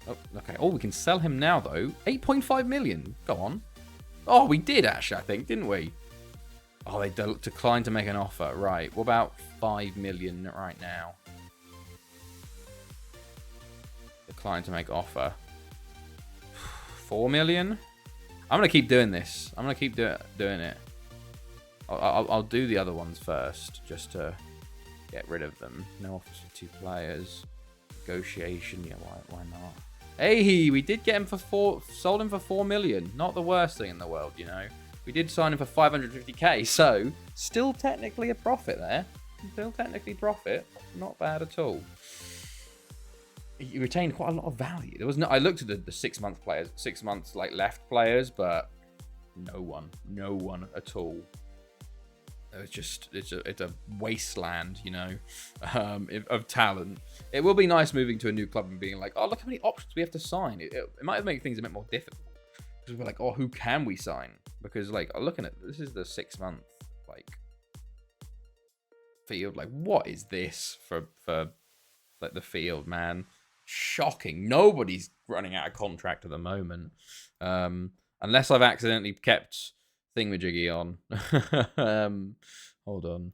Oh, okay. Oh, we can sell him now, though. 8.5 million. Go on. Oh, we did, actually, I think, didn't we? Oh, they declined to make an offer. Right. What about 5 million right now? Declined to make offer. 4 million? I'm going to keep doing this. I'm going to keep doing it. I'll do the other ones first, just to get rid of them. No offers for 2 players. Negotiation. Yeah, why not? Hey, we did get him for sold him for 4 million. Not the worst thing in the world, you know. We did sign him for 550k, so still technically a profit there. Still technically profit. Not bad at all. He retained quite a lot of value. There was no. I looked at the 6 month players, 6 months like left players, but no one at all. It's a wasteland, you know, of talent. It will be nice moving to a new club and being like, oh, look how many options we have to sign. It might make things a bit more difficult. Because we're like, oh, who can we sign? Because like, looking at this is the 6 month like field. Like, what is this for like the field, man? Shocking. Nobody's running out of contract at the moment, unless I've accidentally kept thingamajiggy on. Hold on.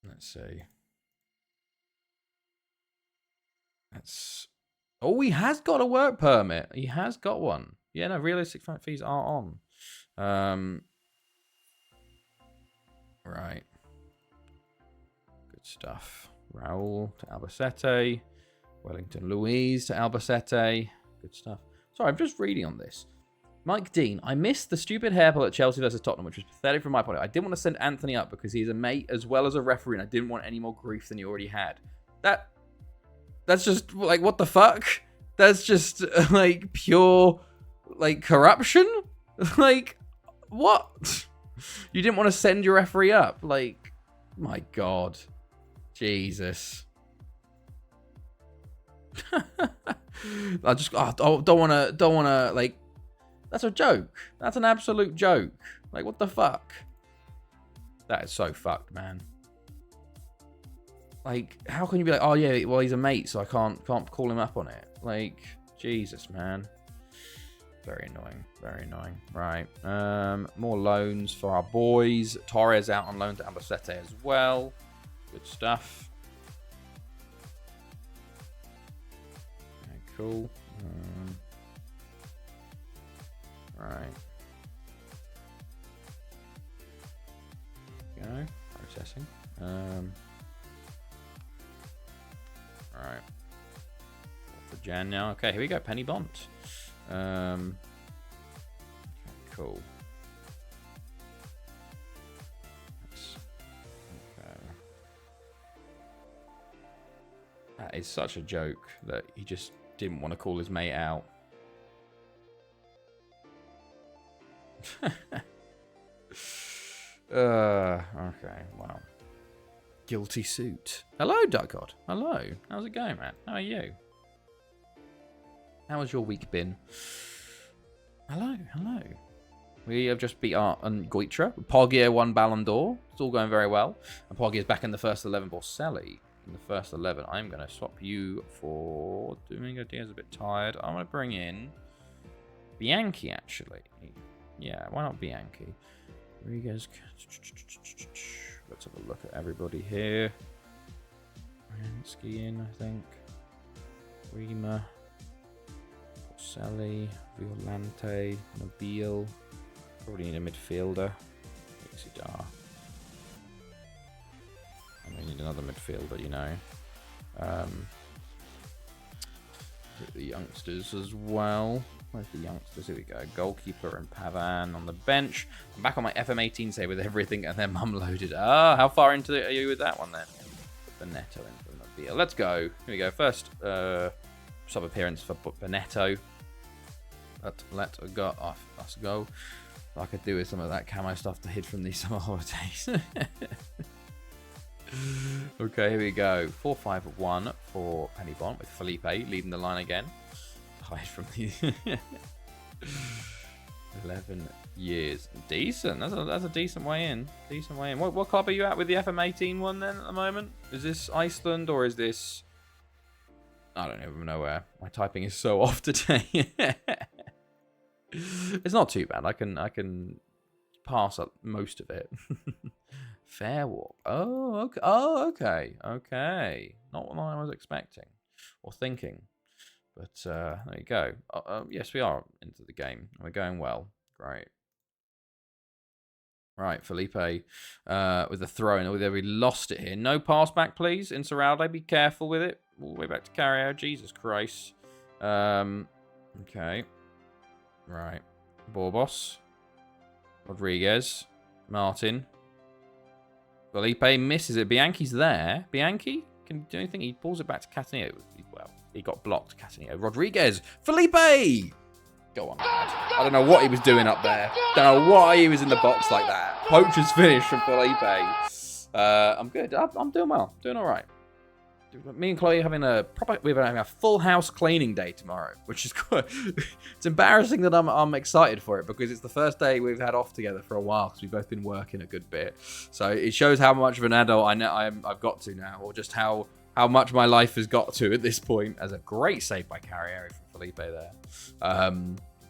Let's see. Oh, he has got a work permit. He has got one. Yeah, no, realistic fees are on. Right. Good stuff. Raul to Albacete. Wellington Louise to Albacete. Good stuff. Sorry, I'm just reading on this. Mike Dean, I missed the stupid hair pull at Chelsea versus Tottenham, which was pathetic from my point of view. I didn't want to send Anthony up because he's a mate as well as a referee, and I didn't want any more grief than he already had. That's just, like, what the fuck? That's just, like, pure, like, corruption? Like, what? You didn't want to send your referee up? Like, my God. Jesus. I just, don't want to, like, that's a joke. That's an absolute joke. Like, what the fuck? That is so fucked, man. Like, how can you be like, oh yeah, well he's a mate, so I can't call him up on it. Like, Jesus, man. Very annoying. Very annoying. Right. More loans for our boys. Torres out on loan to Albacete as well. Good stuff. Okay, cool. Right. Go. Processing. Alright. For Jan now. Okay, here we go. Penny Bont. Okay, cool. Okay. That is such a joke that he just didn't want to call his mate out. Okay, wow. Guilty suit. Hello, Duckgod. Hello. How's it going, man? How are you? How has your week been? Hello. We have just beat our Goitra. Poggier won Ballon d'Or. It's all going very well. And Poggier is back in the first 11. Borselli in the first 11. I'm going to swap you for Domingo Diaz. A bit tired. I'm going to bring in Bianchi, actually. Yeah, why not Bianchi? Rodriguez. Let's have a look at everybody here. Skiing, I think. Rima, Porcelli, Violante, Nabil. Probably need a midfielder. Exidar. And we need another midfielder, you know. The youngsters as well. Where's the youngsters? Here we go. Goalkeeper and Pavan on the bench. I'm back on my FM18 save with everything and then mum loaded. Ah, how far into it are you with that one then? Benetto into the Let's go. Here we go. First sub appearance for Benetto. Let's go. Let's go. I could do with some of that camo stuff to hid from these summer holidays. Okay, here we go. 4-5-1 for Penny-Bont with Felipe leading the line again. Hide from the 11 years. Decent. That's a decent way in. Decent way in. What club are you at with the FM18 one then at the moment? Is this Iceland or is this? I don't even know where. My typing is so off today. It's not too bad. I can pass up most of it. Fair walk. Oh, okay. Oh, okay. Okay. Not what I was expecting or thinking. But there you go. Yes, we are into the game. We're going well. Great. Right, Felipe with the throw in. Oh, there we lost it here. No pass back, please. Insuralde, be careful with it. All the way back to Carrier. Jesus Christ. Okay. Right. Borbos. Rodriguez. Martin. Felipe misses it. Bianchi's there. Bianchi can do anything. He pulls it back to Cataneo. Well, he got blocked. Cataneo. Rodriguez. Felipe! Go on, lad. I don't know what he was doing up there. Don't know why he was in the box like that. Poacher's finish from Felipe. I'm good. I'm doing well. Doing all right. Me and Chloe are having we're having a full house cleaning day tomorrow, which is quite. It's embarrassing that I'm excited for it because it's the first day we've had off together for a while because we've both been working a good bit. So it shows how much of an adult I've got to now, or just how much my life has got to at this point. As a great save by Carriere from Felipe there.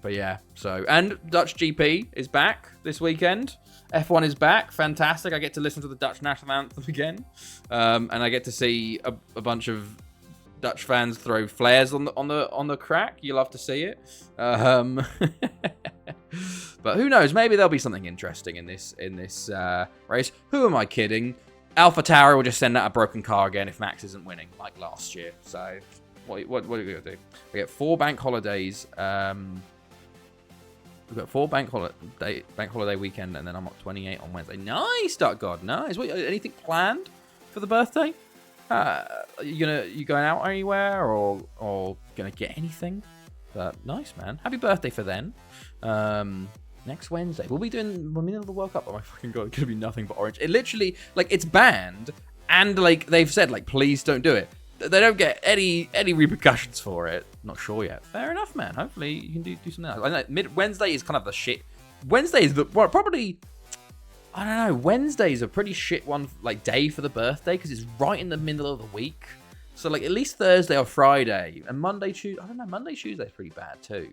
But yeah, so and Dutch GP is back this weekend. F1 is back. Fantastic. I get to listen to the Dutch national anthem again. And I get to see a bunch of Dutch fans throw flares on the crack. You love to see it. But who knows? Maybe there'll be something interesting in this race. Who am I kidding? AlphaTauri will just send out a broken car again if Max isn't winning like last year. So what are we gonna do? We get 4 bank holidays. We've got 4 bank holiday weekend, and then I'm up 28 on Wednesday. Nice, Duck God, nice. What, anything planned for the birthday? You going out anywhere or gonna get anything? But nice, man. Happy birthday for then. Next Wednesday we'll be doing the middle of the World Cup. Oh my fucking god, it's gonna be nothing but orange. It literally it's banned, and they've said please don't do it. They don't get any repercussions for it. Not sure yet. Fair enough, man. Hopefully you can do something else. I know Wednesday is kind of the shit. Wednesday is probably. I don't know. Wednesday's a pretty shit one day for the birthday because it's right in the middle of the week. So at least Thursday or Friday and Monday, Tuesday. I don't know. Monday, Tuesday's pretty bad too.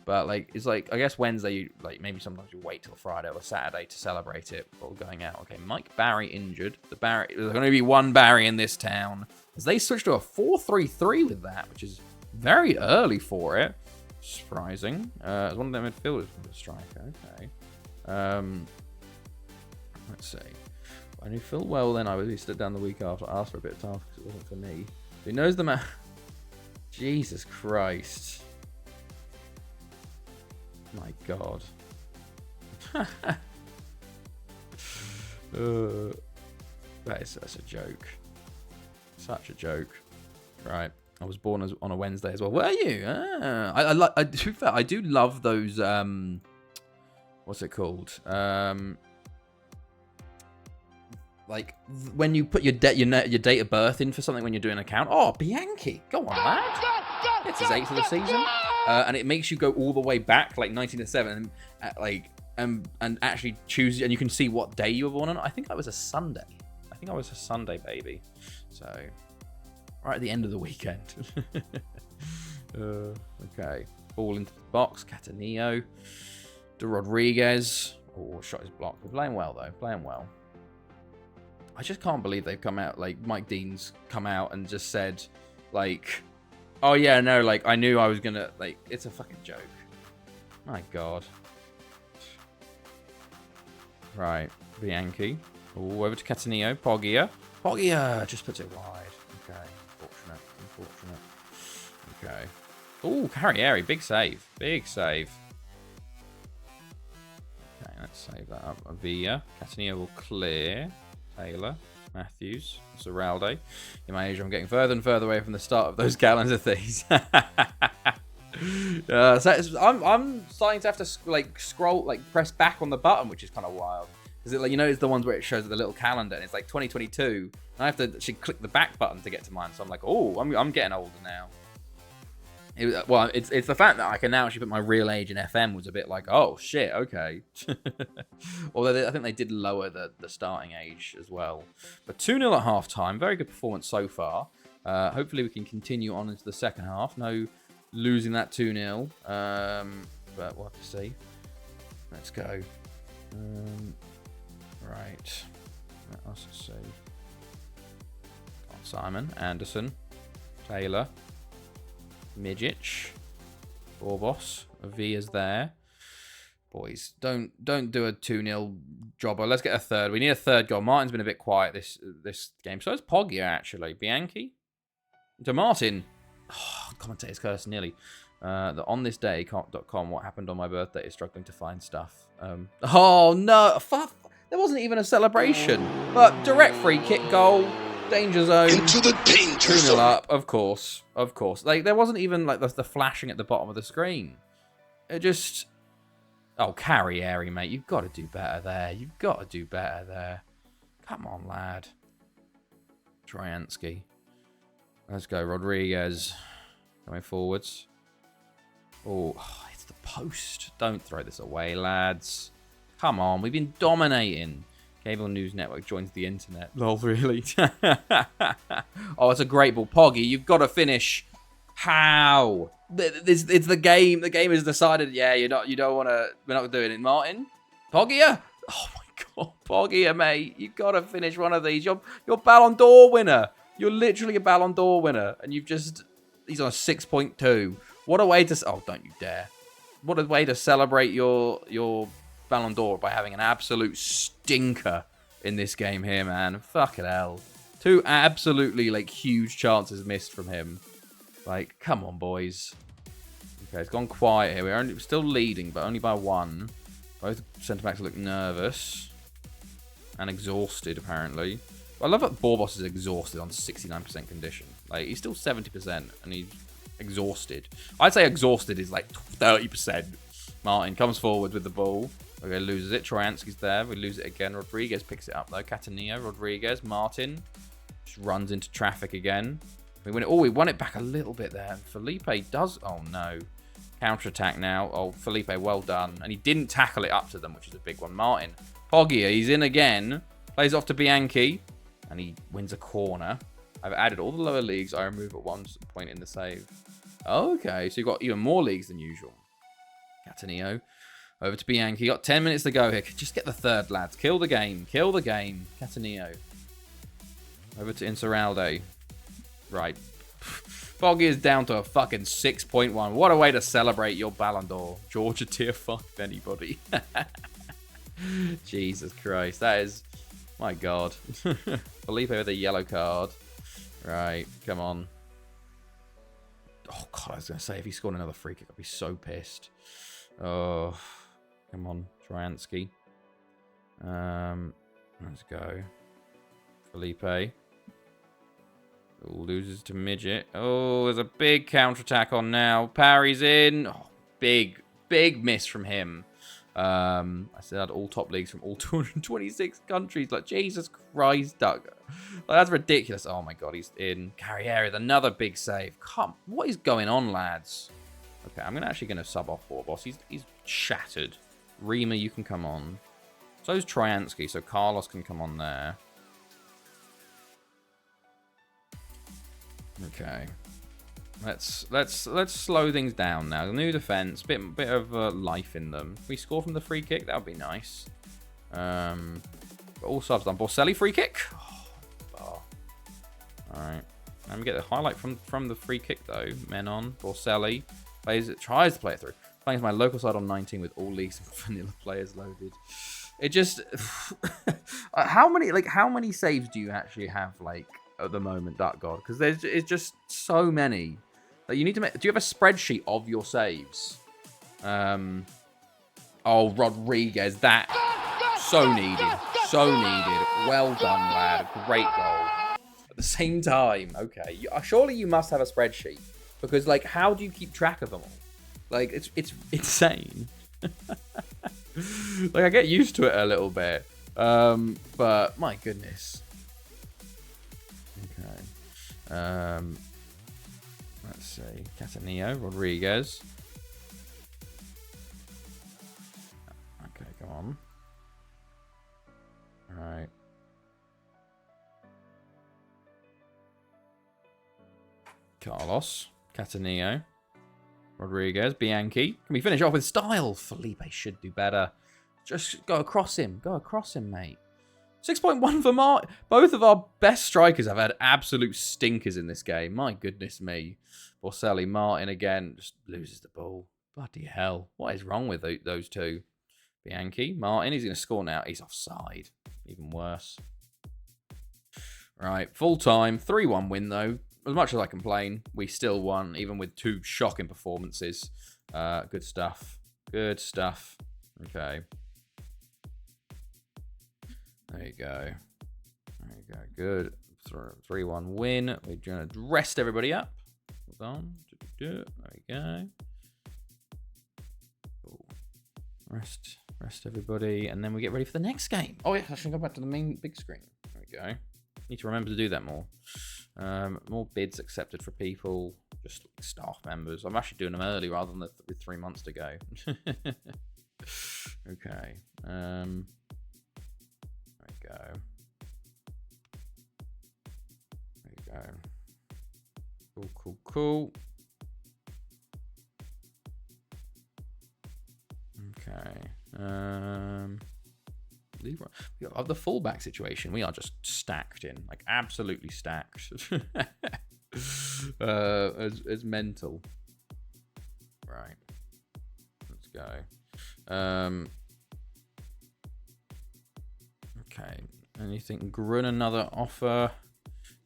But it's I guess Wednesday. Maybe sometimes you wait till Friday or Saturday to celebrate it before going out. Okay, Mike Barry injured. There's going to be one Barry in this town. As they switched to a 4-3-3 with that, which is very early for it. Surprising. As one of their midfielders from the striker. Okay. Let's see. I knew full well then I would be stood down the week after. I asked for a bit of time because it wasn't for me. He knows the man. Jesus Christ. My God. That's a joke. Such a joke. Right. I was born on a Wednesday as well. Were you? To be fair, I do love those. What's it called? When you put your date of birth in for something when you're doing an account. Oh, Bianchi. Go on, lad. It's his 8th of the season. And it makes you go all the way back, 1907, and actually choose, and you can see what day you were born on. I think I was a Sunday. I was a Sunday baby. So, right at the end of the weekend. Okay. Ball into the box. Cataneo. De Rodriguez. Oh, shot his block. We're playing well, though. Playing well. I just can't believe they've come out, Mike Dean's come out and just said, Oh, yeah, no, like, I knew I was gonna, like, it's a fucking joke. My God. Right, Bianchi. Oh, over to Cataneo. Poggia. Poggia just puts it wide. Okay, unfortunate. Okay. Oh, Carrieri, big save. Big save. Okay, let's save that up. Villa. Cataneo will clear. Taylor. Matthews. Zaralde. In my age, I'm getting further and further away from the start of those calendar things. So I'm starting to have to like scroll, like press back on the button, which is kind of wild. Because like, you know, it's the ones where it shows the little calendar, and it's like 2022. And I have to actually click the back button to get to mine. So I'm like, oh, I'm getting older now. It's the fact that I can now actually put my real age in FM was a bit like, oh shit, okay. Although I think they did lower the starting age as well. But 2-0 at half time. Very good performance so far. Hopefully we can continue on into the second half. No losing that 2-0. But we'll have to see. Let's go. Right. Let us see. Simon, Anderson, Taylor, Midgic, Borbos, Villa's there. Boys, don't do a 2-0 jobber. Let's get a third. We need a third goal. Martin's been a bit quiet this game. So is Poggia, actually. Bianchi. To Martin. Oh, commentator's curse, nearly. The onthisday.com, what happened on my birthday, is struggling to find stuff. Oh, no. Fuck. There wasn't even a celebration. But direct free kick goal. Danger zone. Into the danger zone. 2-0 up, of course. Of course. Like, there wasn't even like the flashing at the bottom of the screen. It just... Oh, Carrieri, mate. You've got to do better there. You've got to do better there. Come on, lad. Trojansky. Let's go. Rodriguez. Going forwards. Oh, it's the post. Don't throw this away, lads. Come on. We've been dominating. Cable News Network joins the internet. Lol, really? Oh, it's a great ball. Poggy, you've got to finish. How? It's the game. The game is decided. Yeah, you don't want to. We're not doing it. Martin? Poggia? Oh, my God. Poggia, mate. You've got to finish one of these. You're Ballon d'Or winner. You're literally a Ballon d'Or winner. And you've just... He's on a 6.2. What a way to... Oh, don't you dare. What a way to celebrate your Ballon d'Or by having an absolute stinker in this game here, man. Fucking hell. 2 absolutely, like, huge chances missed from him. Like, come on, boys. Okay, it's gone quiet here. We're still leading, but only by 1. Both centre-backs look nervous. And exhausted, apparently. I love that Borbos is exhausted on 69% condition. Like, he's still 70%, and he's exhausted. I'd say exhausted is, like, 30%. Martin comes forward with the ball. Okay, loses it. Trojansky's there. We lose it again. Rodriguez picks it up, though. Cataneo, Rodriguez, Martin. Just runs into traffic again. We win it. Oh, we won it back a little bit there. Felipe does... Oh, no. Counter-attack now. Oh, Felipe, well done. And he didn't tackle it up to them, which is a big one. Martin. Poggia, he's in again. Plays off to Bianchi. And he wins a corner. I've added all the lower leagues. I remove at one point in the save. Okay, so you've got even more leagues than usual. Cataneo. Over to Bianchi. Got 10 minutes to go here. Just get the third, lads. Kill the game. Kill the game. Cataneo. Over to Insuralde. Right. Poggy is down to a fucking 6.1. What a way to celebrate your Ballon d'Or. Georgia tier 5, anybody. Jesus Christ. That is... My God. Felipe with a yellow card. Right. Come on. Oh, God. I was going to say, if he scored another free kick, I'd be so pissed. Oh... Come on, Trojansky. Let's go. Felipe. Ooh, loses to Midget. Oh, there's a big counterattack on now. Parry's in. Oh, big miss from him. I said I had all top leagues from all 226 countries. Like, Jesus Christ, Doug. Like, that's ridiculous. Oh, my God, he's in. Carrieri with another big save. What is going on, lads? Okay, I'm actually going to sub off Borbos. He's shattered. Rima, you can come on. So is Trojansky, so Carlos can come on there. Okay. Let's slow things down now. The new defense, bit of life in them. If we score from the free kick, that would be nice. But all subs done. Borselli free kick. Oh. All right. And we get the highlight from the free kick, though. Menon, Borselli, tries to play it through. Playing as my local side on 19 with all leagues and vanilla players loaded. It just... how many saves do you actually have, like, at the moment, Dark God? Because it's just so many. Like, you need to make... Do you have a spreadsheet of your saves? Oh, Rodriguez. That... So needed. So needed. Well done, lad. Great goal. At the same time, okay. Surely you must have a spreadsheet. Because, like, how do you keep track of them all? Like, it's insane. Like, I get used to it a little bit. But, my goodness. Okay. Let's see. Catanillo, Rodriguez. Okay, go on. Alright. Carlos, Catanillo, Rodriguez, Bianchi. Can we finish off with style? Felipe should do better. Just go across him. Go across him, mate. 6.1 for Martin. Both of our best strikers have had absolute stinkers in this game. My goodness me. Borselli, Martin again. Just loses the ball. Bloody hell. What is wrong with those two? Bianchi, Martin. He's going to score now. He's offside. Even worse. Right. Full time. 3-1 win, though. As much as I complain, we still won, even with 2 shocking performances. Good stuff. Good stuff. Okay. There you go. There you go. Good. 3-1 win. We're going to rest everybody up. Hold on. There we go. Cool. Rest everybody. And then we get ready for the next game. Oh, yeah. I should go back to the main big screen. There we go. Need to remember to do that more. More bids accepted for people, just like staff members. I'm actually doing them early rather than with 3 months to go. Okay. There we go. There you go. Cool. Okay. Of the fullback situation, we are just stacked in, like absolutely stacked. It's mental. Right, let's go. Okay, anything? Grun another offer.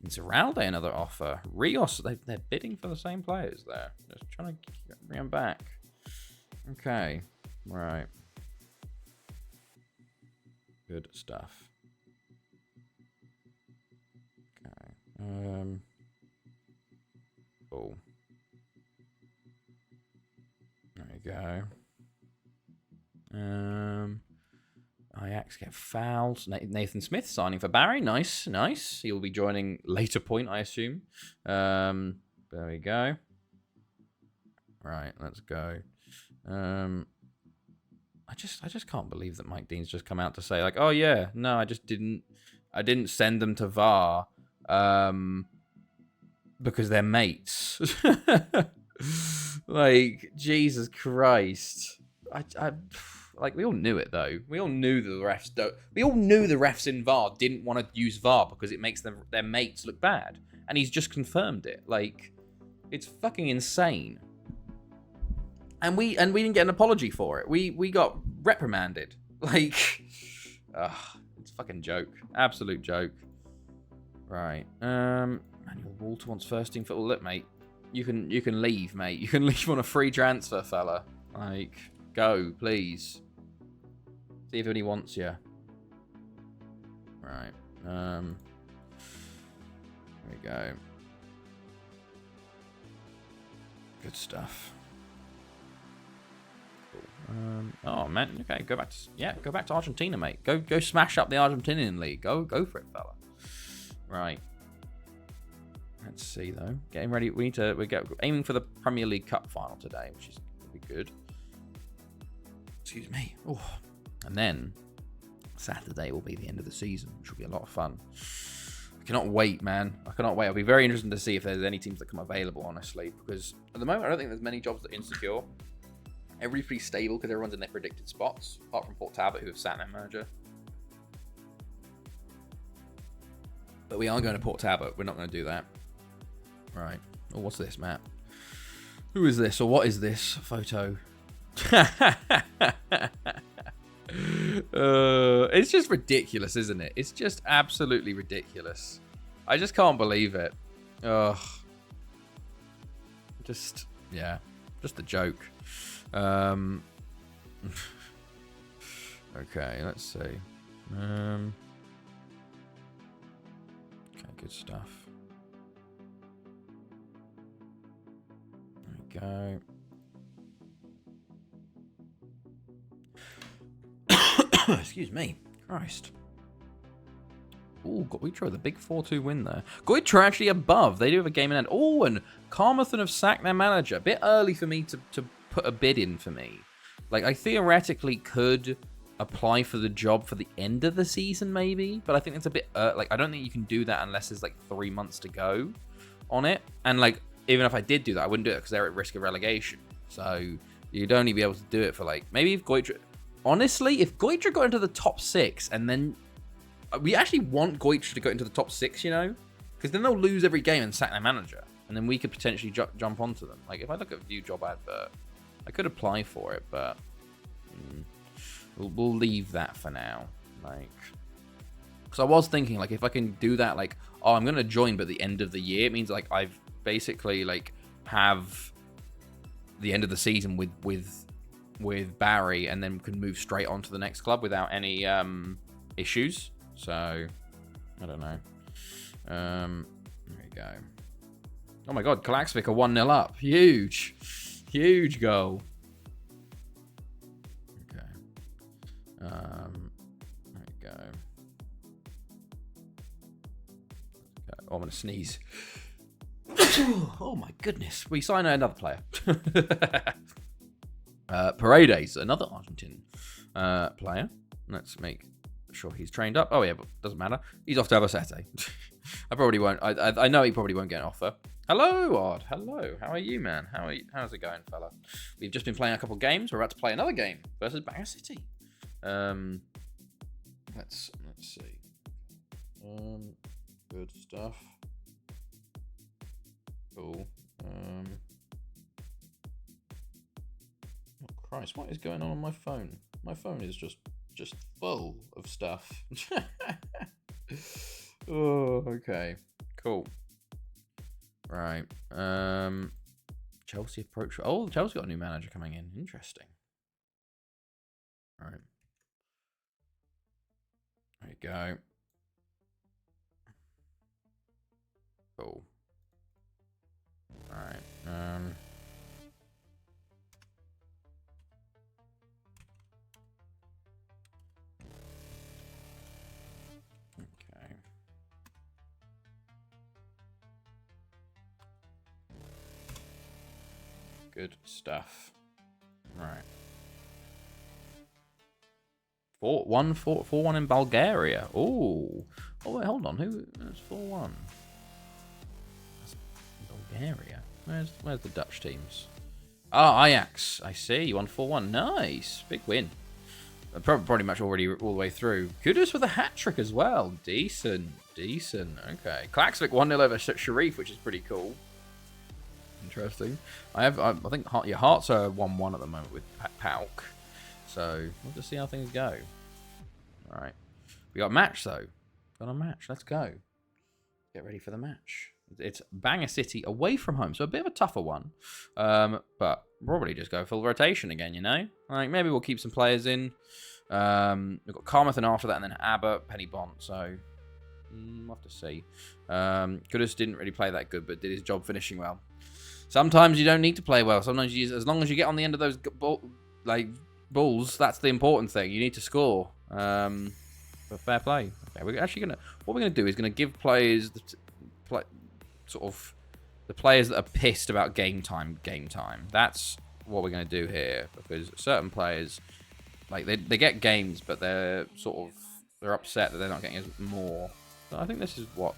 Inzaralde another offer. Rios, they're bidding for the same players there. Just trying to bring them back. Okay, right. Good stuff. Okay. Cool. There you go. Ajax get fouled. Nathan Smith signing for Barry. Nice. He'll be joining later point, I assume. There we go. Right, let's go. I just can't believe that Mike Dean's just come out to say, like, oh yeah, no, I didn't send them to VAR because they're mates. Like, Jesus Christ. Like, we all knew it though. We all knew the refs in VAR didn't want to use VAR because it makes their mates look bad. And he's just confirmed it. Like, it's fucking insane. And we didn't get an apology for it. We got reprimanded. Like, it's a fucking joke. Absolute joke. Right. Manuel Walter wants first team football. Look, mate, you can leave, mate. You can leave on a free transfer, fella. Like, go, please. See if anybody wants you. Right. There we go. Good stuff. Oh man, okay, go back to Argentina, mate. Go smash up the Argentinian league. Go for it, fella. Right. Let's see though. Getting ready. We're aiming for the Premier League Cup final today, which is gonna be good. Excuse me. Oh. And then Saturday will be the end of the season, which will be a lot of fun. I cannot wait, man. I cannot wait. I'll be very interested to see if there's any teams that come available, honestly, because at the moment I don't think there's many jobs that are insecure. Everybody's pretty stable because everyone's in their predicted spots, apart from Port Talbot, who have sat their manager. But we are going to Port Talbot. We're not going to do that. Right. Oh, what's this map? Who is this, or what is this photo? It's just ridiculous, isn't it? It's just absolutely ridiculous. I just can't believe it. Ugh. Just, yeah. Just a joke. Okay, let's see. Okay, good stuff. There we go. Excuse me. Christ. Ooh, Goitra with a big 4-2 win there. Goitra actually above. They do have a game in hand. Oh, and Carmarthen have sacked their manager. A bit early for me to put a bid in for me. Like, I theoretically could apply for the job for the end of the season, maybe. But I think it's a bit, like, I don't think you can do that unless there's, like, 3 months to go on it. And, like, even if I did do that, I wouldn't do it because they're at risk of relegation. So, you'd only be able to do it for, like, maybe if Goitra... Honestly, if Goitra got into the top 6 and then... We actually want Goitra to go into the top 6, you know? Because then they'll lose every game and sack their manager. And then we could potentially jump onto them. Like, if I look at view job advert, I could apply for it, but... We'll leave that for now. Like... Because I was thinking, like, if I can do that, like... Oh, I'm going to join, but at the end of the year, it means, like, I've basically, like, have the end of the season with Barry, and then can move straight on to the next club without any issues. So, I don't know. There we go. Oh my god, Klaxvik are 1-0 up. Huge. Huge goal. Okay. There we go. Oh, I'm going to sneeze. Oh my goodness. We sign another player. Paredes, another Argentine player. Let's make sure he's trained up. Oh yeah, but doesn't matter. He's off to Albacete. I probably won't. I know he probably won't get an offer. Hello, Ard. Hello. How are you, man? How's it going, fella? We've just been playing a couple games. We're about to play another game versus Bangor City. Let's see. Good stuff. Cool. Oh Christ, what is going on my phone? My phone is just full of stuff. Oh, okay. Cool. Right. Chelsea approach. Oh, Chelsea got a new manager coming in. Interesting. All right. There you go. Cool. All right. Okay. Good stuff. All right. 4-1 in Bulgaria. Oh, wait, hold on. Who? That's 4-1. Bulgaria. Where's the Dutch teams? Ah, Ajax. I see. You won 4-1. Nice. Big win. Pretty much already all the way through. Kudus with a hat-trick as well. Decent. Okay. Klaxvik 1-0 over Sharif, which is pretty cool. Interesting. I think your Hearts are 1-1 at the moment with Pauk. So, we'll just see how things go. Alright. We got a match, though. Got a match. Let's go. Get ready for the match. It's Bangor City away from home, so a bit of a tougher one. But probably just go full rotation again, you know? Like, maybe we'll keep some players in. We've got Carmarthen after that, and then Abbott, Penny Bont, so we'll have to see. Kudus didn't really play that good, but did his job finishing well. Sometimes you don't need to play well. Sometimes as long as you get on the end of those balls, that's the important thing. You need to score. But fair play. Okay, we're actually what we're gonna do is gonna give players the players that are pissed about game time. That's what we're going to do here, because certain players, like, they get games, but they're upset that they're not getting as more. So I think this is what,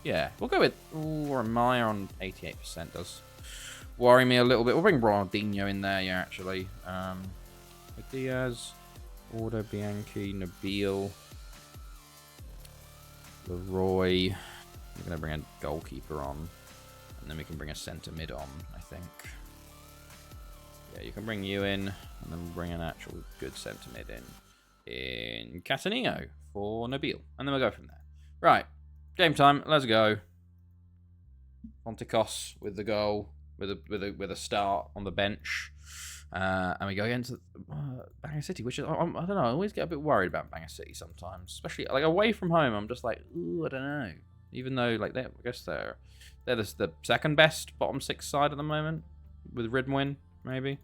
yeah, we'll go with Meyer on 88%. Does worry me a little bit. We'll bring Ronaldinho in there, yeah, actually. With Diaz, Order, Bianchi, Nabil, Leroy. I'm going to bring a goalkeeper on. And then we can bring a centre mid on, I think. Yeah, you can bring you in, and then bring an actual good centre mid in Cataneo for Nabil. And then we'll go from there. Right, game time, let's go. Fonticos with the goal, with a start on the bench. And we go against Bangor City, which is, I don't know, I always get a bit worried about Bangor City sometimes. Especially, like, away from home, I'm just like, ooh, I don't know. Even though, like, I guess they're the second best bottom six side at the moment, with Ridwin, maybe.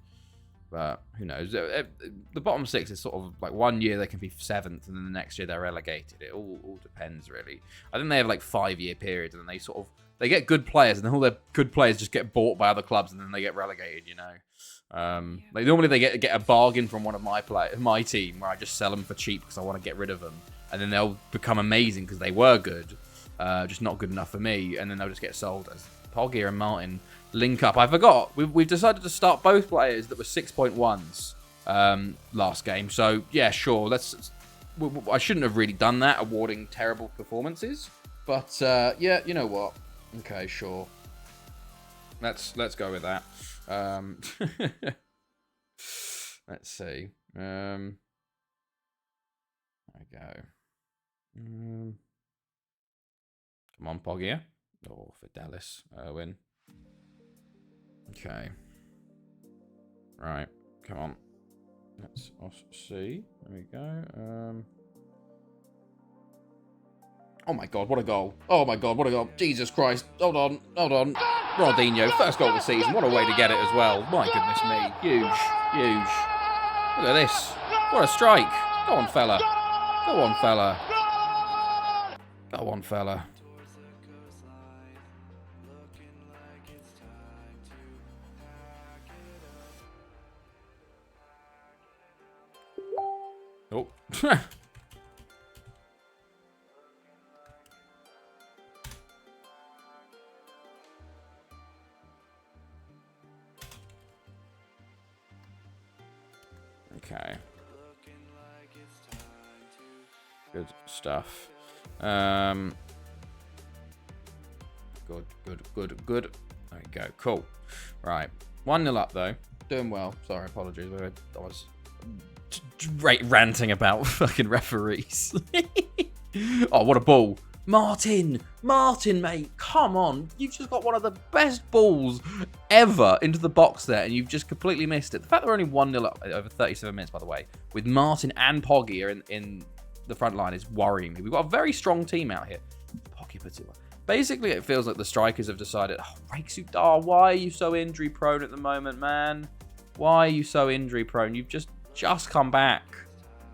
But who knows? The bottom six is sort of like 1 year they can be 7th, and then the next year they're relegated. It all depends, really. I think they have like 5-year periods, and then they get good players, and then all their good players just get bought by other clubs, and then they get relegated. You know, like normally they get a bargain from one of my team, where I just sell them for cheap because I want to get rid of them, and then they'll become amazing because they were good, just not good enough for me, and then they'll just get sold as Poggy and Martin link up. I forgot. We've decided to start both players that were 6.1s last game. So yeah, sure. I shouldn't have really done that, awarding terrible performances. But yeah, you know what? Okay, sure. Let's go with that. Let's see. There we go. Come on, Poggia. Oh, Fidelis. Win. Okay. Right. Come on. Let's see. There we go. Oh my god, what a goal. Oh my god, what a goal. Jesus Christ. Hold on. Ronaldinho, first goal of the season. What a way to get it as well. My goodness me. Huge. Look at this. What a strike. Go on, fella. Oh. Okay. Good stuff. Good. There we go. Cool. Right. 1-0 up, though. Doing well. Sorry, apologies. I was ranting about fucking referees. Oh, what a ball. Martin, mate, come on. You've just got one of the best balls ever into the box there, and you've just completely missed it. The fact that we're only 1-0 up over 37 minutes, by the way, with Martin and Poggy in the front line is worrying me. We've got a very strong team out here. Poggy puts it. Basically, it feels like the strikers have decided, oh, Raikesudar, why are you so injury prone at the moment, man? Why are you so injury prone? You've just come back.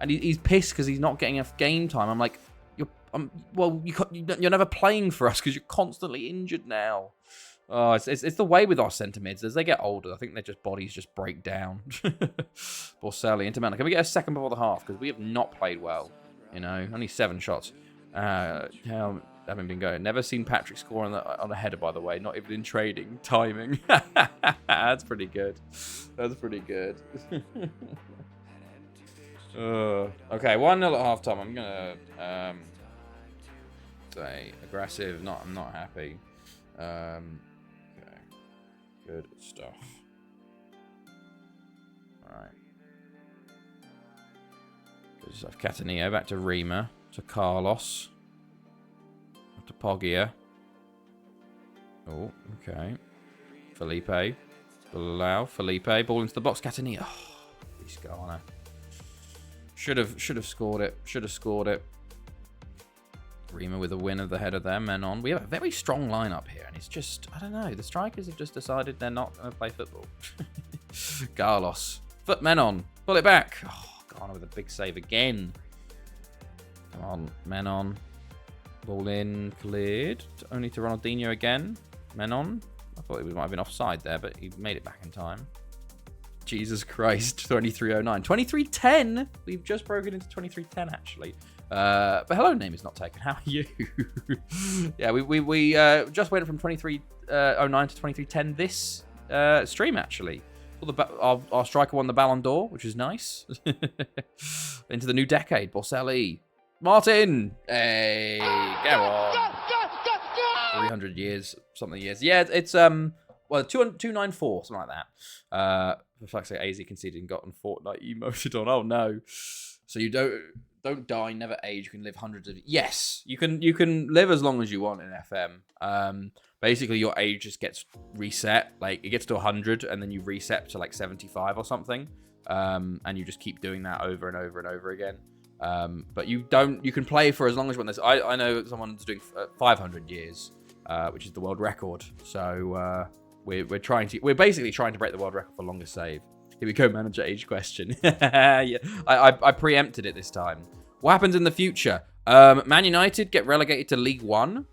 And he's pissed because he's not getting enough game time. I'm like, you're never playing for us because you're constantly injured now. Oh, it's the way with our centre mids. As they get older, I think their bodies just break down. Borselli, Inter Milan. Can we get a second before the half? Because we have not played well. You know, only 7 shots. Haven't been going. Never seen Patrick score on a header, by the way. Not even in trading. Timing. That's pretty good. Okay, 1-0 at half time. I'm gonna say aggressive. I'm not happy. Okay, good stuff. All right, good stuff. Cataneo back to Rima, to Carlos, to Poggia. Oh, okay. Felipe, Bilal, Felipe, ball into the box. Cataneo. Oh, he's gone. Should have scored it. Rima with a win of the header there. Men on. We have a very strong lineup here, and it's just, I don't know. The strikers have just decided they're not going to play football. Carlos. Men on. Pull it back. Oh, Ghana with a big save again. Come on. Men on. Ball in. Cleared. Only to Ronaldinho again. Men on. I thought he might have been offside there, but he made it back in time. Jesus Christ, 2309. 2310? We've just broken into 2310, actually. But hello, name is not taken. How are you? Yeah, we just went from 2309 to 2310 this stream, actually. Our striker won the Ballon d'Or, which is nice. Into the new decade. Borselli. Martin! Hey, go on. 300 years, something years. Yeah, it's well, 294, something like that. For fuck's sake, AZ conceded and got on Fortnite emoted on. Oh no. So you don't die, never age. You can live hundreds of. Yes, you can live as long as you want in FM. Basically, your age just gets reset. Like it gets to 100, and then you reset to like 75 or something. And you just keep doing that over and over and over again. But you can play for as long as you want. I know someone's doing 500 years, which is the world record. So we're basically trying to break the world record for longest save. Here we go, manager age question. Yeah, I preempted it this time. What happens in the future? Man United get relegated to League One.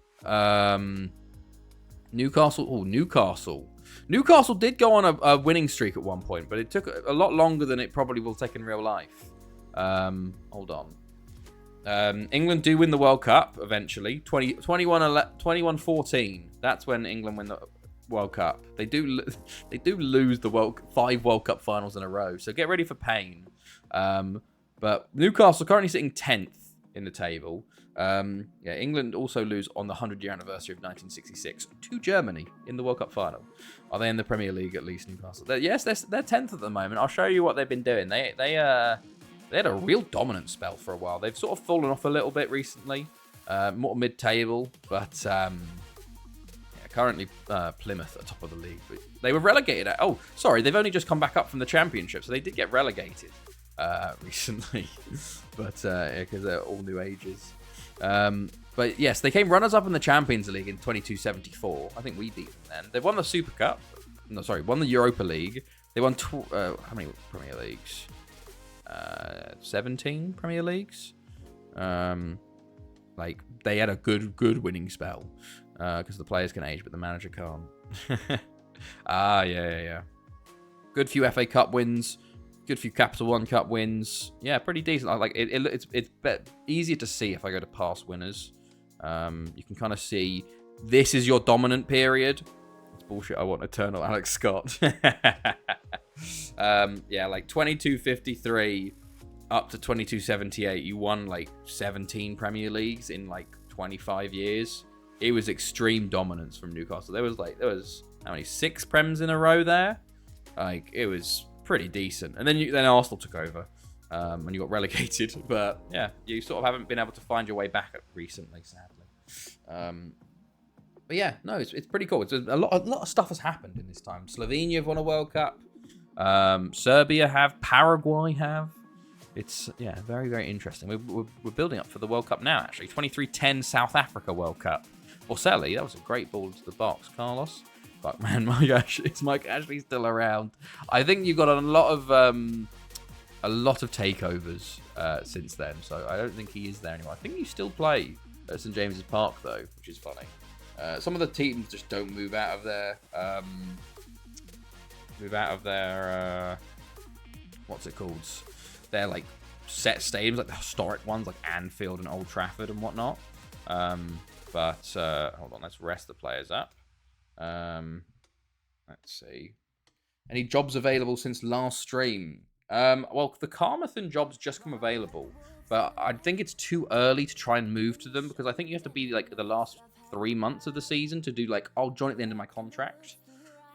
Newcastle. Newcastle did go on a winning streak at one point, but it took a lot longer than it probably will take in real life. Hold on. England do win the World Cup eventually. 21-14. That's when England win the World Cup. They do lose the 5 World Cup finals in a row. So get ready for pain. But Newcastle currently sitting 10th in the table. Yeah, England also lose on the 100-year anniversary of 1966 to Germany in the World Cup final. Are they in the Premier League at least, Newcastle? Yes, they're 10th at the moment. I'll show you what they've been doing. They had a real dominant spell for a while. They've sort of fallen off a little bit recently, more mid-table, but yeah, currently Plymouth at top of the league. But they were relegated. They've only just come back up from the Championship, so they did get relegated recently, but because they're all new ages. But yes, they came runners-up in the Champions League in 22-74. I think we beat them then. They won the Super Cup. No, sorry, won the Europa League. They won how many Premier Leagues? 17 Premier Leagues. Like they had a good winning spell because the players can age, but the manager can't. Yeah. Good few FA Cup wins. Good few Capital One Cup wins. Yeah, pretty decent. It's easier to see if I go to past winners. You can kind of see this is your dominant period. It's bullshit. I want Eternal Alex Scott. Yeah, like 22-53 up to 22-78. You won like 17 Premier Leagues in like 25 years. It was extreme dominance from Newcastle. There was how many 6 Prems in a row there? Like it was pretty decent. And then Arsenal took over and you got relegated. But yeah, you sort of haven't been able to find your way back recently, sadly. But yeah, no, it's pretty cool. It's a lot of stuff has happened in this time. Slovenia have won a World Cup. Serbia have. Paraguay have. It's, yeah, very, very interesting. We're building up for the World Cup now, actually. 23-10 South Africa World Cup. Borselli, that was a great ball into the box. Carlos. Fuck, man, is Mike Ashley still around? I think you've got a lot of takeovers since then, so I don't think he is there anymore. I think you still play at St James's Park though, which is funny. Some of the teams just don't move out of their what's it called? They're like set stadiums, like the historic ones, like Anfield and Old Trafford and whatnot. But hold on, let's rest the players up. Let's see. Any jobs available since last stream? Well, the Carmarthen jobs just come available, but I think it's too early to try and move to them because I think you have to be like the last 3 months of the season to do like, I'll join at the end of my contract.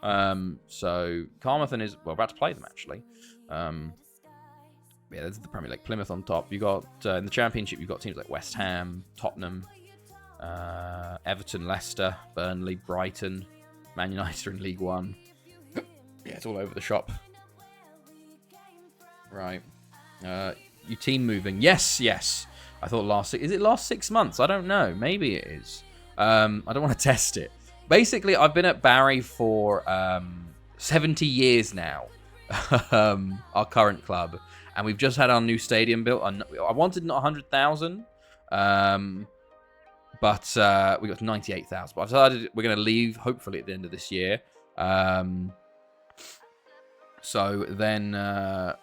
So Carmarthen is, well, about to play them actually. Yeah, there's the Premier League. Plymouth on top. You got in the Championship, you've got teams like West Ham, Tottenham, Everton, Leicester, Burnley, Brighton, Man United in League One. Yeah, it's all over the shop. Right. You team moving? Yes. I thought is it last 6 months? I don't know. Maybe it is. I don't want to test it. Basically, I've been at Barry for 70 years now. Our current club, and we've just had our new stadium built. I wanted not 100,000. But we got to 98,000. But I've decided we're going to leave, hopefully, at the end of this year. So then,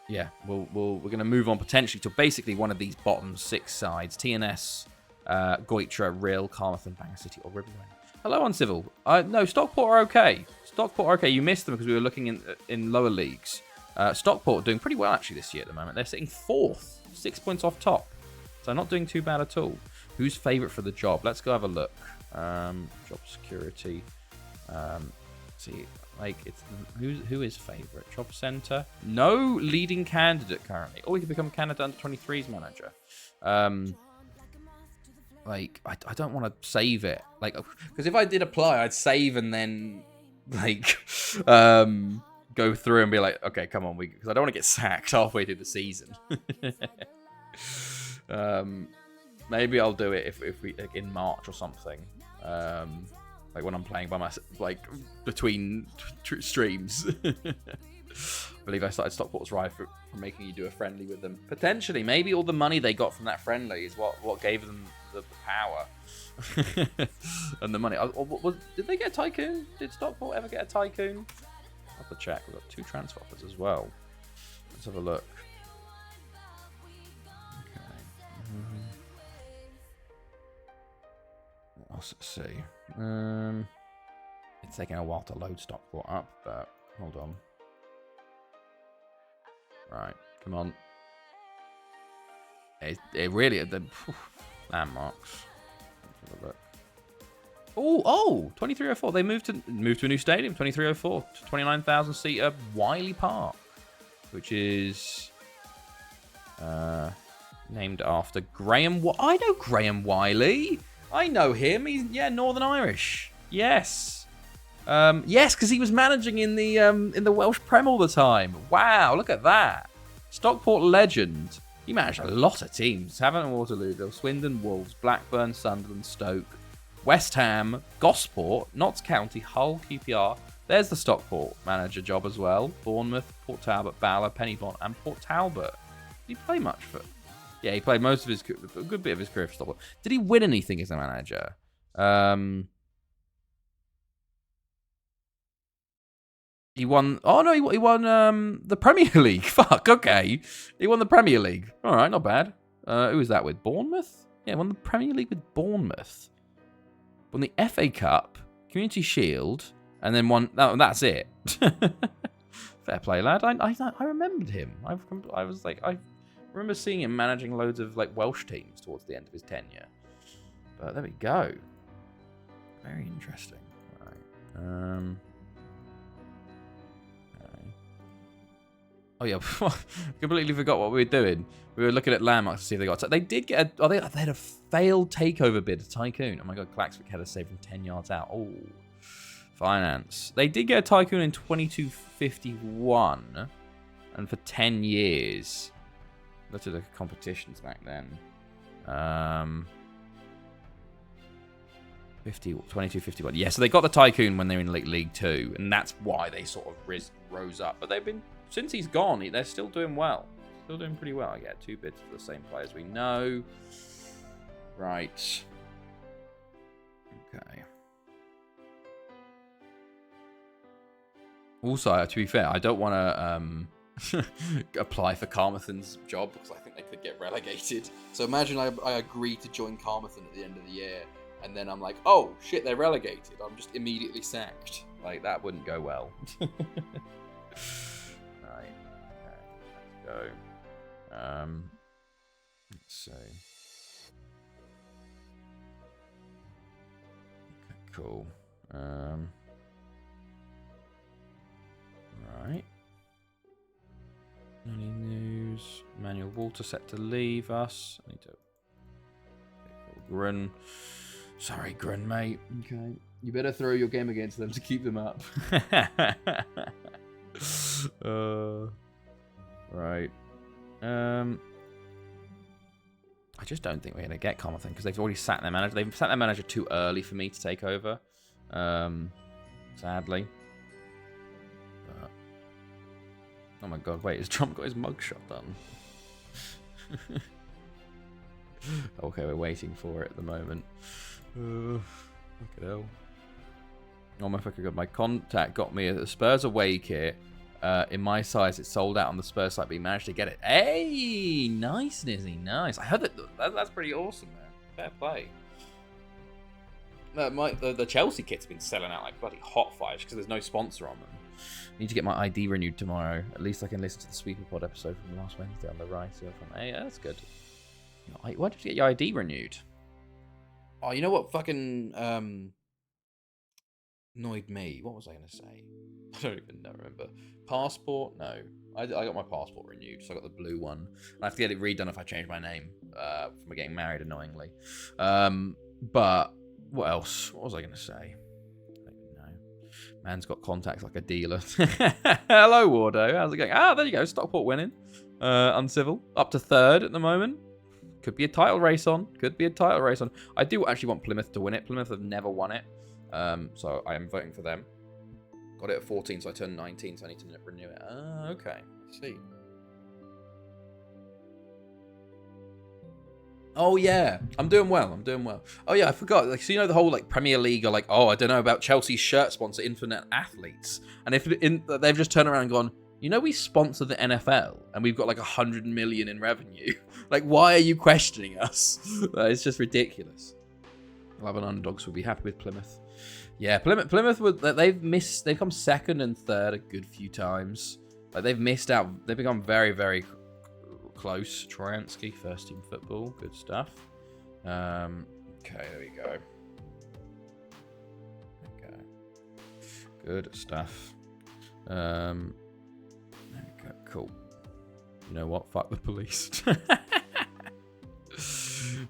yeah, we're going to move on potentially to basically one of these bottom 6 sides. TNS, Goitra, Real, Carmarthen, Bangor City, or Riverline. Hello, Uncivil. No, Stockport are okay. Stockport are okay. You missed them because we were looking in lower leagues. Stockport are doing pretty well, actually, this year at the moment. They're sitting 4th, 6 points off top. So not doing too bad at all. Who's favourite for the job? Let's go have a look. Job security. See, like, it's who is favourite? Job centre? No leading candidate currently. Or we could become candidate under 23's manager. Like, I don't want to save it. Like, because if I did apply, I'd save and then, like, go through and be like, okay, come on, because I don't want to get sacked halfway through the season. Maybe I'll do it if we like, in March or something. Like when I'm playing by myself, like between streams. I believe I started Stockport's Ride for making you do a friendly with them. Potentially, maybe all the money they got from that friendly is what gave them the power and the money. Did they get a tycoon? Did Stockport ever get a tycoon? I'll have to check. We've got 2 transfer offers as well. Let's have a look. Okay. Let's see. It's taking a while to load Stockport up, but hold on. Right, come on. It really the landmarks. Let's have a look. Oh, 2304. They moved to a new stadium. 2304, 29,000 seater Wiley Park, which is named after Graham. I know Graham Wiley. I know him. He's Northern Irish. Yes. Yes, because he was managing in the Welsh Prem all the time. Wow, look at that. Stockport legend. He managed a lot of teams. Havant and Waterloo, Swindon, Wolves, Blackburn, Sunderland, Stoke, West Ham, Gosport, Notts County, Hull, QPR. There's the Stockport manager job as well. Bournemouth, Port Talbot, Bala, Pennybont, and Port Talbot. Did he play much for? Yeah, he played most of a good bit of his career for Stockport. Did he win anything as a manager? He won. Oh no, he won the Premier League. Fuck. Okay, he won the Premier League. All right, not bad. Who was that with? Bournemouth. Yeah, won the Premier League with Bournemouth. Won the FA Cup, Community Shield, and then won. Oh, that's it. Fair play, lad. I remembered him. I was like, I remember seeing him managing loads of like Welsh teams towards the end of his tenure. But there we go. Very interesting. All right. Oh yeah, completely forgot what we were doing. We were looking at landmarks to see if they got. They did get. They had a failed takeover bid, a tycoon. Oh my god, Klaxvik had a save from 10 yards out. Oh, finance. They did get a tycoon in 2251, and for 10 years. Looked at the competitions back then. 2251. Yeah, so they got the tycoon when they were in League 2, and that's why they sort of rose up. But they've been. Since he's gone, they're still doing well. Still doing pretty well. I get 2 bids for the same players we know. Right. Okay. Also, to be fair, I don't want to apply for Carmarthen's job because I think they could get relegated. So imagine I agree to join Carmarthen at the end of the year, and then I'm like, oh shit, they're relegated. I'm just immediately sacked. Like, that wouldn't go well. Go. Let's see. Okay, cool. Right. Any news? Manuel Walter set to leave us. I need to. Grun. Sorry, Grun, mate. Okay. You better throw your game against them to keep them up. Right. I just don't think we're going to get Carmarthen because they've already sat their manager. They've sat their manager too early for me to take over. Sadly. But... Oh my god, wait, has Trump got his mugshot done? Okay, we're waiting for it at the moment. Look at hell. Oh my fucking god, my contact got me a Spurs away kit. In my size, it's sold out on the Spurs site, but he managed to get it. Hey, nice, Nizzy, nice. I heard that's pretty awesome, man. Fair play. The Chelsea kit's been selling out like bloody hot fires because there's no sponsor on them. I need to get my ID renewed tomorrow. At least I can listen to the Sweeper Pod episode from last Wednesday on the right. Hey, that's good. Why did you get your ID renewed? Oh, you know what fucking annoyed me? What was I going to say? I don't even remember. Passport? No. I got my passport renewed, so I got the blue one. I have to get it redone if I change my name from getting married, annoyingly. But what else? What was I going to say? I don't know. Man's got contacts like a dealer. Hello, Wardo. How's it going? Ah, there you go. Stockport winning. Uncivil. Up to 3rd at the moment. Could be a title race on. Could be a title race on. I do actually want Plymouth to win it. Plymouth have never won it. So I am voting for them. Got it at 14, so I turned 19, so I need to renew it. Ah, okay. I see. Oh, yeah. I'm doing well. I'm doing well. Oh, yeah, I forgot. Like, so you know the whole, like, Premier League are like, oh, I don't know about Chelsea's shirt sponsor, Infinite Athletes. And if they've just turned around and gone, you know, we sponsor the NFL and we've got like 100 million in revenue. Like, why are you questioning us? It's just ridiculous. 11 underdogs will be happy with Plymouth. Yeah, Plymouth they've come 2nd and 3rd a good few times. Like, they've missed out. They've become very, very close. Troyansky, first team football, good stuff. Okay, there we go. Okay, good stuff. There we go. Cool. You know what? Fuck the police.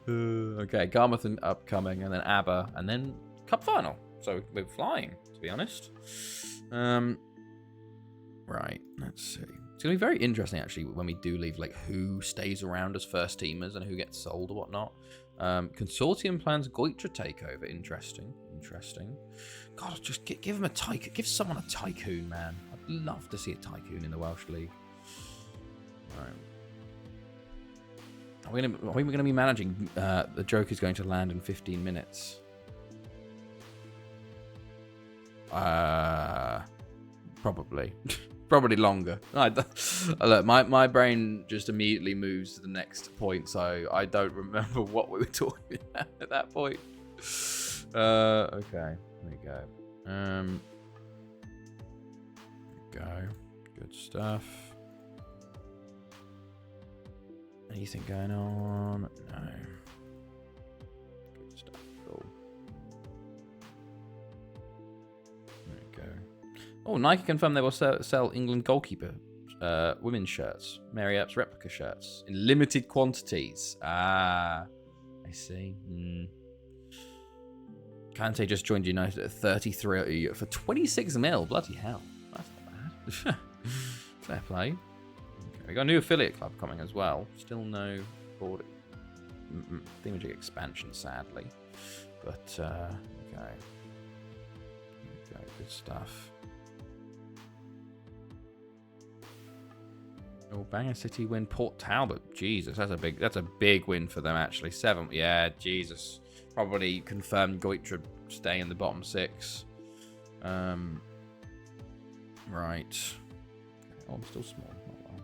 Okay, Garmouth upcoming, and then ABBA, and then Cup final. So we're flying, to be honest. Right, let's see. It's going to be very interesting, actually, when we do leave, like, who stays around as first teamers and who gets sold or whatnot. Consortium plans Goitra takeover. Interesting. God, just give him a tycoon. Give someone a tycoon, man. I'd love to see a tycoon in the Welsh League. All right. Are we going to be managing? The joke is going to land in 15 minutes. Probably. Probably longer. Look, my brain just immediately moves to the next point, so I don't remember what we were talking about at that point. Okay, there we go. Good stuff. Anything going on? No. Good stuff. Cool. There we go. Oh, Nike confirmed they will sell England goalkeeper women's shirts, Mary Earp's replica shirts, in limited quantities. Ah, I see. Kante just joined United at 33 for 26 mil. Bloody hell. That's not bad. Fair play. Okay, we got a new affiliate club coming as well. Still no board thingamajig expansion, sadly. But, okay. Good stuff. Oh, Bangor City win Port Talbot. Jesus, that's a big win for them, actually. 7. Yeah, Jesus. Probably confirmed Goitra staying in the bottom 6. Right. Oh, I'm still small. Oh, well.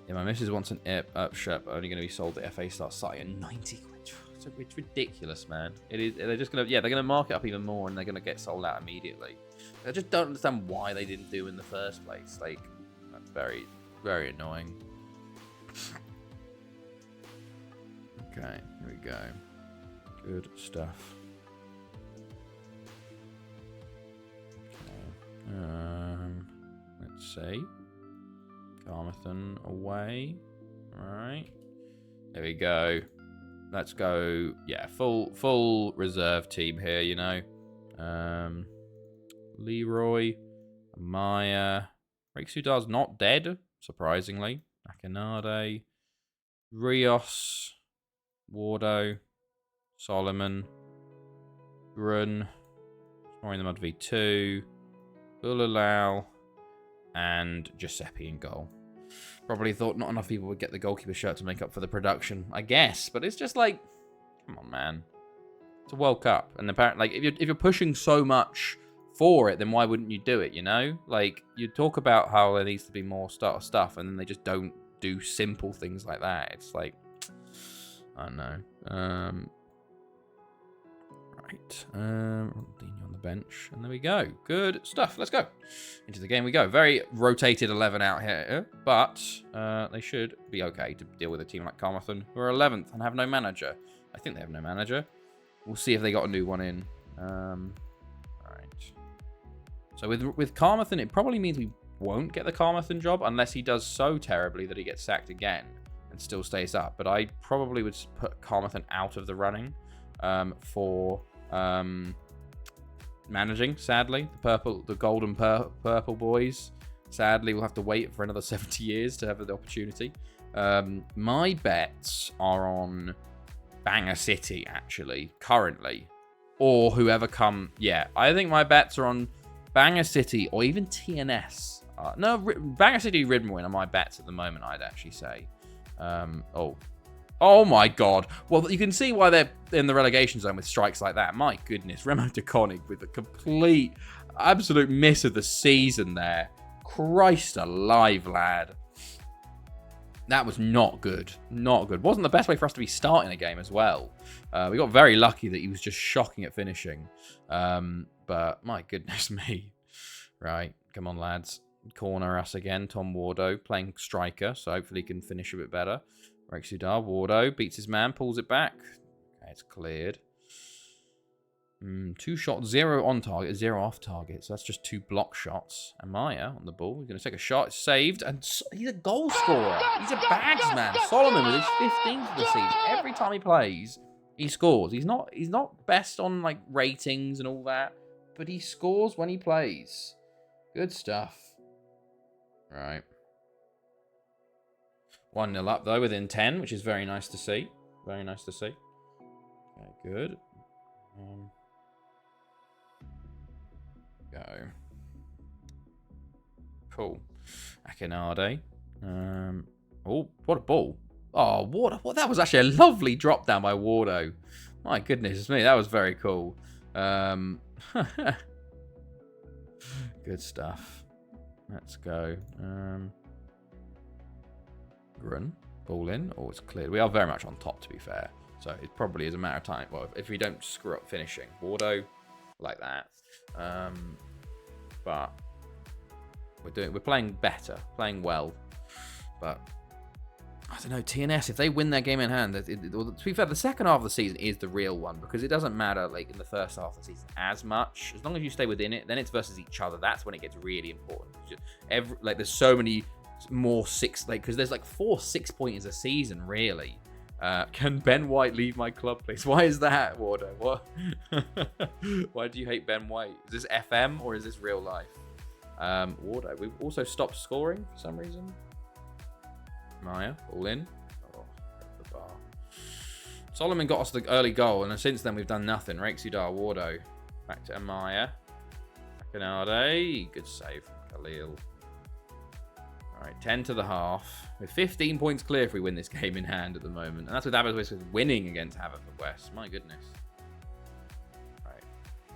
Yeah, my missus wants an up shirt, but only going to be sold at FA Start starting at 90 quid. It's ridiculous, man. It is. They're just going to, they're going to mark it up even more, and they're going to get sold out immediately. I just don't understand why they didn't do in the first place. Like, that's very, very annoying. Okay, here we go. Good stuff. Okay. Let's see. Carmarthen away. Alright. There we go. Let's go. Yeah, full reserve team here, you know. Leroy. Maya. Rexudar's not dead, surprisingly. Akinade. Rios. Wardo. Solomon. Grun. Scoring the Mud V2. Bulalau. And Giuseppe in goal. Probably thought not enough people would get the goalkeeper shirt to make up for the production, I guess. But it's just like, come on, man. It's a World Cup. And apparently, like, if you're pushing so much for it, then why wouldn't you do it, you know? Like, you talk about how there needs to be more stuff, and then they just don't do simple things like that. It's like, I don't know. Right. Ronaldinho on the bench. And there we go. Good stuff. Let's go. Into the game we go. Very rotated 11 out here, but they should be okay to deal with a team like Carmarthen, who are 11th and have no manager. I think they have no manager. We'll see if they got a new one in. All right. So with Carmarthen, it probably means we won't get the Carmarthen job unless he does so terribly that he gets sacked again and still stays up. But I probably would put Carmarthen out of the running for managing, sadly. The golden purple boys. Sadly, we'll have to wait for another 70 years to have the opportunity. My bets are on Bangor City, actually, currently. Or whoever come... Yeah, I think my bets are on Bangor City or even TNS. No, Bangor City, Riddenwin are my bets at the moment, I'd actually say. Oh my god. Well, you can see why they're in the relegation zone with strikes like that. My goodness, Remo DeConnick with a complete, absolute miss of the season there. Christ alive, lad. That was not good. Not good. Wasn't the best way for us to be starting a game as well. We got very lucky that he was just shocking at finishing. But my goodness me. Right, come on, lads. Corner us again. Tom Wardo playing striker, so hopefully he can finish a bit better. Rex Udar, Wardo beats his man, pulls it back. Okay, it's cleared. 2 shots, 0 on target, 0 off target. So that's just 2 block shots. Amaya on the ball. He's going to take a shot. It's saved. And he's a goal scorer. He's a bags man. Solomon with his 15th of the season. Every time he plays, he scores. He's not best on like ratings and all that, but he scores when he plays. Good stuff. Right. 1-0 up, though, within 10, which is very nice to see. Very nice to see. Okay, good. Go. Cool. Akinade. Oh, what a ball. Oh, what? That was actually a lovely drop down by Wardo. My goodness me, that was very cool. Good stuff. Let's go. Grun. Ball in. Oh, it's cleared. We are very much on top, to be fair. So it probably is a matter of time. Well, if we don't screw up finishing. Wardo, like that. But we're playing better, playing well. But I don't know, TNS, if they win their game in hand, to be fair, the second half of the season is the real one, because it doesn't matter like in the first half of the season as much. As long as you stay within it, then it's versus each other. That's when it gets really important. There's so many more because there's like 4 6-pointers a season, really. Can Ben White leave my club, please? Why is that, Wardo? What? Why do you hate Ben White? Is this FM or is this real life? Wardo, we've also stopped scoring for some reason. Maya, all in. Oh, the bar. Solomon got us the early goal, and since then we've done nothing. Rexudar, Wardo. Back to Amaya. Akinade. Good save. Khalil. Alright, 10 to the half. With 15 points clear if we win this game in hand at the moment. And that's with Haverford winning against Haverfordwest. My goodness. Alright.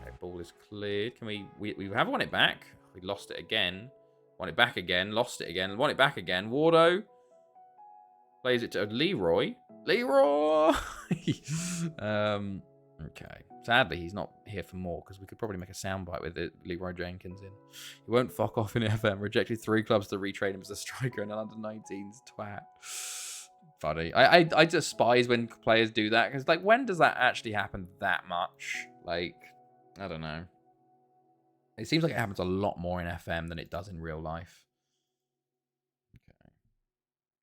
Okay, ball is cleared. Can we have won it back? We lost it again. Won it back again. Lost it again. Won it back again. Wardo. Plays it to Leroy. Leroy! Okay. Sadly, he's not here for more, because we could probably make a soundbite with it. Leroy Jenkins in. He won't fuck off in FM. Rejected 3 clubs to retrain him as a striker and an under-19s twat. Funny. I despise when players do that, because, like, when does that actually happen that much? Like, I don't know. It seems like it happens a lot more in FM than it does in real life. Okay.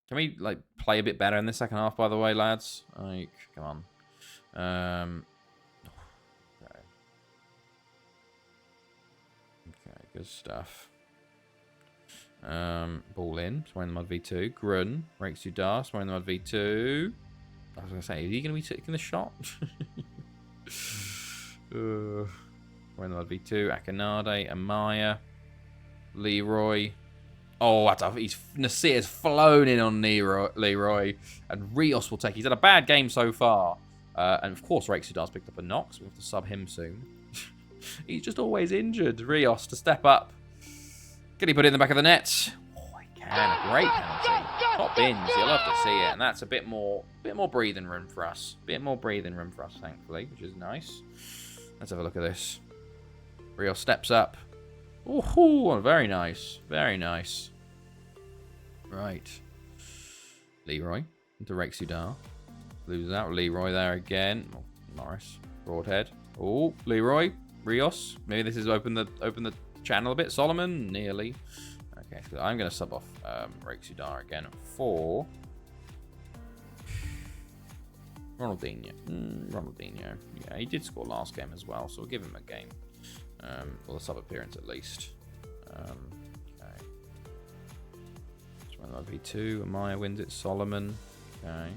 Can we, like, play a bit better in the second half, by the way, lads? Like, come on. Okay, good stuff. Ball in. Swearing the Mud V2. Grun. Rakes Udar. Swearing the Mud V2. I was going to say, is he going to be taking the shot? Swearing the Mud V2. Akinade. Amaya. Leroy. Oh, Nasir's flown in on Leroy. And Rios will take. He's had a bad game so far. And of course, Rakes Udar's picked up a knock, so we have to sub him soon. He's just always injured. Rios to step up. Can he put it in the back of the net? Oh, he can. A great penalty. Top bins. You'll love to see it. And that's a bit more breathing room for us. Thankfully, which is nice. Let's have a look at this. Rios steps up. Oh, very nice. Very nice. Right. Leroy into Rakes Udar. Loses out. Leroy there again. Oh, Morris. Broadhead. Oh, Leroy. Rios. Maybe this is open the channel a bit. Solomon. Nearly. Okay, so I'm going to sub off Rexudar again for Ronaldinho. Ronaldinho. Yeah, he did score last game as well, so we'll give him a game. Or a sub appearance at least. Okay. Let's run that V2. Amaya wins it. Solomon. Okay.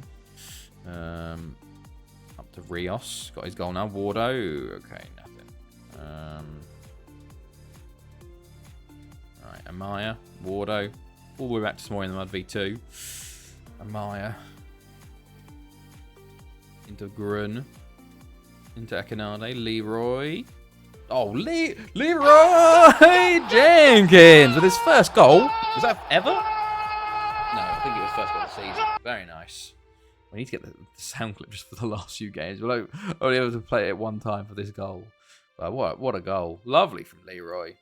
Up to Rios. Got his goal now. Wardo. Okay, nothing. Alright, Amaya. Wardo. All the way back to Small in the Mud V2. Amaya. Into Grun. Into Akinade. Leroy. Oh, Leroy Jenkins with his first goal. Was that ever? No, I think it was first goal of the season. Very nice. We need to get the sound clip just for the last few games. We're only able to play it one time for this goal. But what a goal. Lovely from Leroy.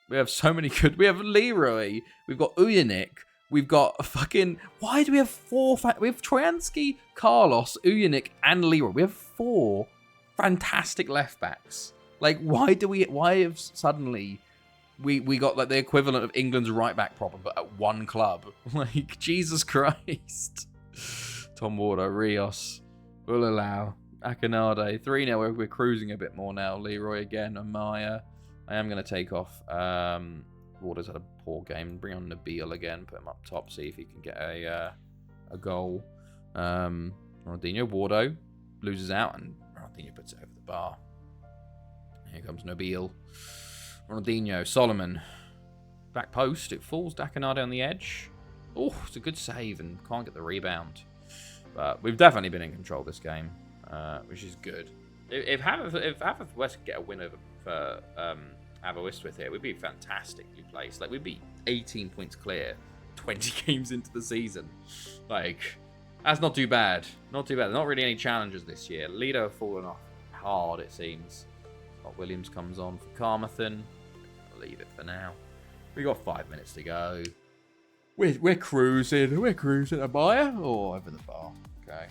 We have so many good... We have Leroy. We've got Uyanik. We've got fucking... Why do we have four... We have Troyansky, Carlos, Uyanik, and Leroy. We have 4 fantastic left backs. Like, why have suddenly we got like the equivalent of England's right back problem, but at one club? Like, Jesus Christ. Tom Warder, Rios, will allow Akinade, 3-0. We're cruising a bit more now. Leroy again, Amaya. I am going to take off. Warder's had a poor game. Bring on Nabil again. Put him up top. See if he can get a goal. Ronaldinho, Wardo loses out, and Ronaldinho puts it over the bar. Here comes Nabil. Ronaldinho, Solomon. Back post. It falls. Akinade on the edge. Oh, it's a good save and can't get the rebound. But we've definitely been in control this game, which is good. If Haverfordwest could get a win over Aberystwyth here, we'd be fantastically placed. Like, we'd be 18 points clear, 20 games into the season. Like, that's not too bad. Not too bad. Not really any challenges this year. Lido have fallen off hard, it seems. Scott Williams comes on for Carmarthen. I'll leave it for now. We got 5 minutes to go. We're cruising. We're cruising. A buyer or over the bar? Okay.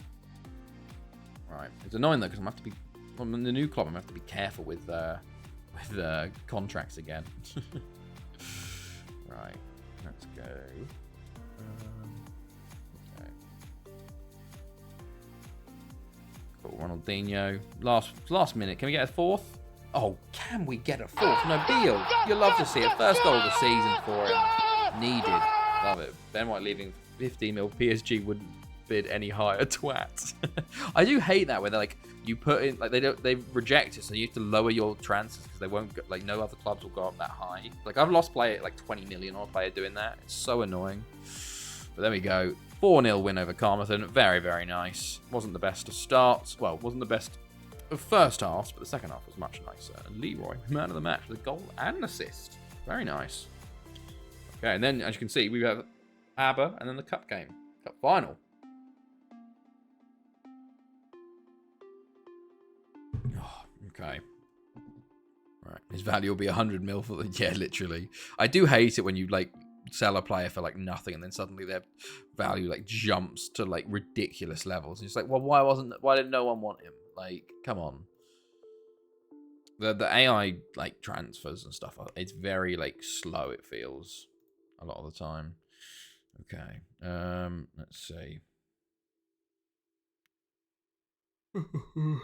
Right. It's annoying though because I'm gonna have to be on the new club. I'm gonna have to be careful with contracts again. Right. Let's go. Okay. Cool. Ronaldinho. Last minute. Can we get a 4th? Oh, can we get a 4th? Nabil. You'll love to see it. First goal of the season for him. Needed. Love it. Ben White leaving 15 mil. PSG wouldn't bid any higher. Twat. I do hate that where they're like, you put in, like, they reject it, so you have to lower your transfers because they won't go, like, no other clubs will go up that high. Like, I've lost play at like 20 million on a player doing that. It's so annoying. But there we go. 4-0 win over Carmarthen. Very, very nice. Wasn't the best of starts. Well, wasn't the best of first halves, but the second half was much nicer. And Leroy, man of the match, with a goal and an assist. Very nice. Okay, and then, as you can see, we have Aber and then the cup game. Cup final. Oh, okay. Right. His value will be 100 mil for the... Yeah, literally. I do hate it when you, like, sell a player for, like, nothing and then suddenly their value, like, jumps to, like, ridiculous levels. And it's like, well, why did no one want him? Like, come on. The AI, like, transfers and stuff, it's very, like, slow, it feels. A lot of the time. Okay. Let's see.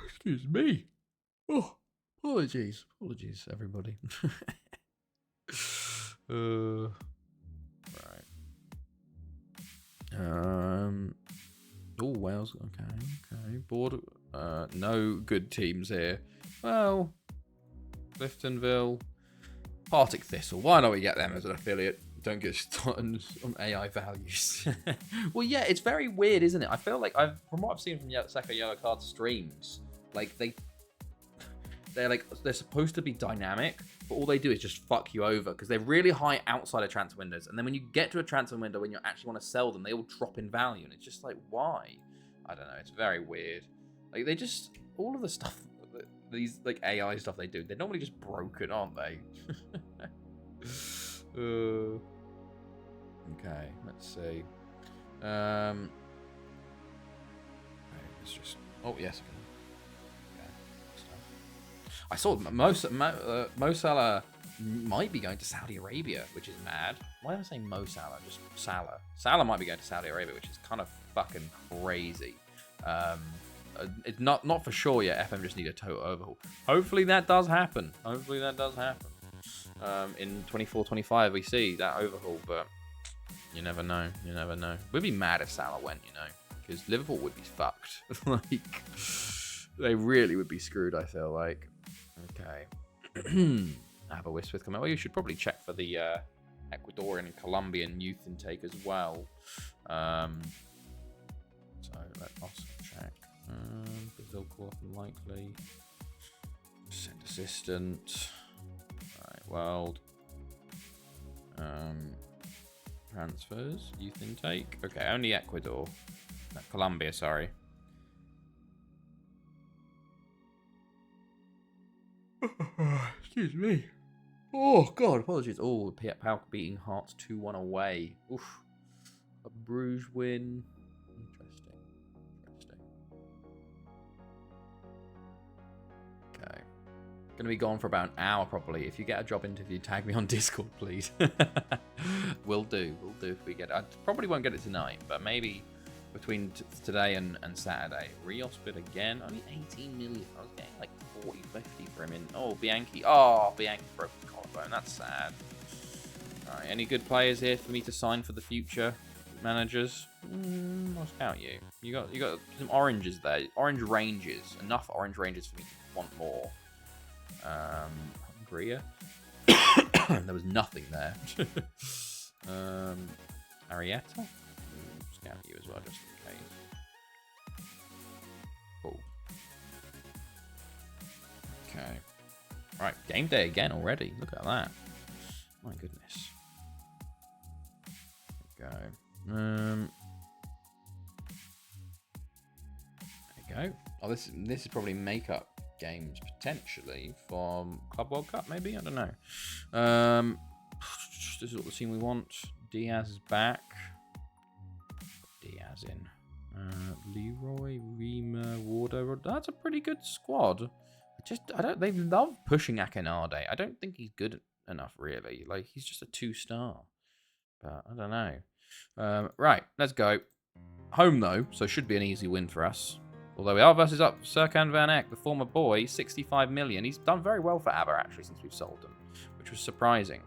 Excuse me. Oh, apologies, everybody. Right. Oh, Wales. Okay. Board. No good teams here. Well, Cliftonville, Partick Thistle. Why don't we get them as an affiliate? Don't get started on AI values. Well, yeah, it's very weird, isn't it? I feel like from what I've seen from Seko Yellow Card streams, like they're supposed to be dynamic, but all they do is just fuck you over because they're really high outside of transfer windows, and then when you get to a transfer window when you actually want to sell them, they all drop in value, and it's just like, why? I don't know. It's very weird. Like, they just, all of the stuff, these like AI stuff they do, they're normally just broken, aren't they? Okay, let's see. Okay, let's just. Oh yes. Okay. I saw Mo Salah might be going to Saudi Arabia, which is mad. Why am I saying Mo Salah? Just Salah. Salah might be going to Saudi Arabia, which is kind of fucking crazy. It's not for sure yet. FM just need a total overhaul. Hopefully that does happen. In 24-25 we see that overhaul, but you never know. We'd be mad if Salah went, because Liverpool would be fucked. Like, they really would be screwed, I feel like. Okay. Aberystwyth with comment. Well, you should probably check for the Ecuadorian and Colombian youth intake as well. So let us check. Brazil call unlikely. Send assistant. Alright, world. Transfers, youth intake. Okay, only Ecuador. No, Colombia, sorry. Excuse me. Oh, God, apologies. Oh, PAOK beating Hearts 2-1 away. Oof. A Bruges win. Interesting. Okay. Gonna be gone for about an hour, probably. If you get a job interview, tag me on Discord, please. We'll do if we get it. I probably won't get it tonight, but maybe between today and Saturday. Rios bid again. Only 18 million. I was getting like 40, 50 for him in. Oh, Bianchi. Oh, Bianchi broke his collarbone. That's sad. Alright, any good players here for me to sign for the future? Managers? I'll scout you. You got some oranges there. Orange ranges. Enough orange ranges for me to want more. Hungria. There was nothing there. Arietta? Scout you as well, just in case. Cool. Okay. Right, game day again already. Look at that. My goodness. There we go. There you go. Oh, this is probably makeup games potentially from Club World Cup, maybe? I don't know. This is what the team we want. Diaz is back. Diaz in. Leroy, Rima, Wardo. That's a pretty good squad. They love pushing Akinade. I don't think he's good enough, really. Like, he's just a 2-star. But I don't know. Right, let's go. Home, though, so should be an easy win for us. Although we are versus up Serkan Van Eck, the former boy, 65 million. He's done very well for Aber, actually, since we've sold him, which was surprising.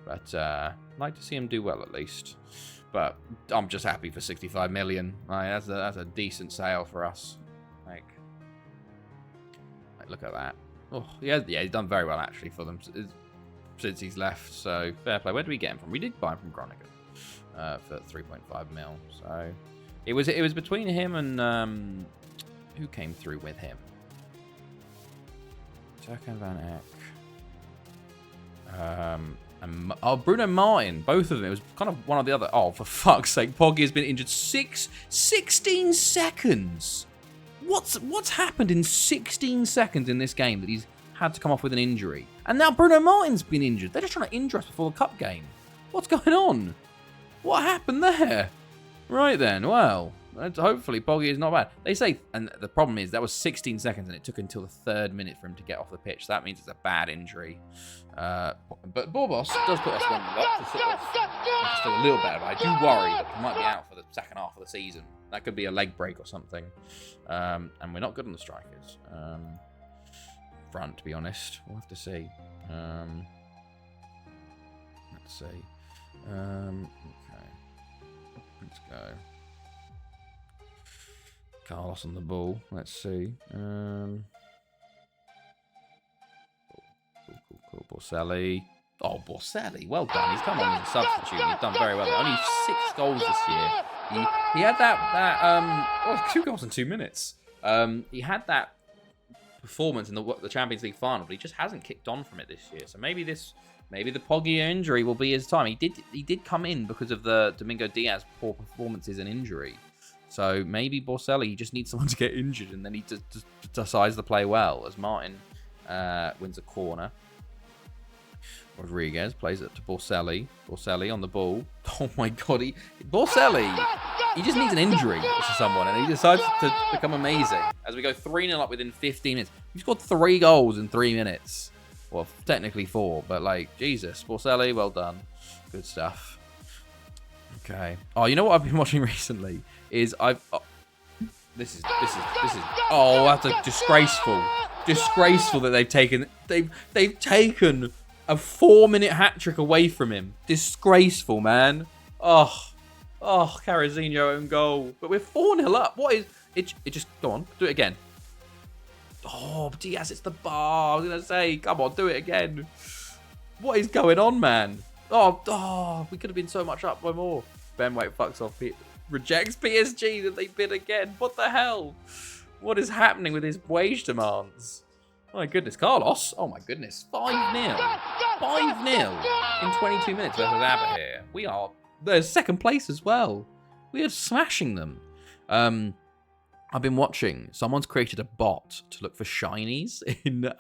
But I'd like to see him do well, at least. But I'm just happy for 65 million. Like, that's a decent sale for us. Like, look at that. Oh, yeah, he's done very well, actually, for them since he's left. So, fair play. Where did we get him from? We did buy him from Groningen for 3.5 mil. So, it was between him and... who came through with him? Serkan Van Eck. Bruno Martin. Both of them. It was kind of one or the other. Oh, for fuck's sake. Poggi has been injured 16 seconds. What's happened in 16 seconds in this game that he's had to come off with an injury? And now Bruno Martin's been injured. They're just trying to injure us before the cup game. What's going on? What happened there? Right then, well... hopefully Poggi is not bad. They say, and the problem is that was 16 seconds and it took until the 3rd minute for him to get off the pitch. So that means it's a bad injury. But Borbos does put us 1 up to sort of feel a little better. But I do worry that he might be out for the second half of the season. That could be a leg break or something. And we're not good on the strikers. Front, to be honest. We'll have to see. Let's see. Okay. Let's go. Carlos on the ball. Let's see. Cool. Borselli. Oh, Borselli. Well done. He's come on as a substitute. He's done very well. Only 6 goals this year. He had that 2 goals in 2 minutes. He had that performance in the Champions League final, but he just hasn't kicked on from it this year. So maybe the Poggi injury will be his time. He did come in because of the Domingo Diaz poor performances and injury. So maybe Borselli just needs someone to get injured and then he decides to play well as Martin wins a corner. Rodriguez plays it to Borselli. Borselli on the ball. Oh my God, Borselli! he just needs an injury to someone, and he decides to become amazing. As we go 3-0 up within 15 minutes. We've scored 3 goals in 3 minutes. Well, technically 4, but like, Jesus. Borselli, well done. Good stuff. Okay. Oh, you know what I've been watching recently? Is this is oh, that's a disgraceful that they've taken a 4-minute hat trick away from him. Disgraceful, man. Oh, Carazinho own goal. But we're 4-0 up. What is it? It just go on, do it again. Oh, Diaz, it's the bar. I was gonna say, come on, do it again. What is going on, man? Oh, we could have been so much up by more. Ben White fucks off. Rejects PSG that they bid again. What the hell? What is happening with his wage demands? Oh my goodness, Carlos. Oh my goodness, 5-0. 5-0 in 22 minutes versus Abba here. We are second place as well. We are smashing them. I've been watching. Someone's created a bot to look for shinies in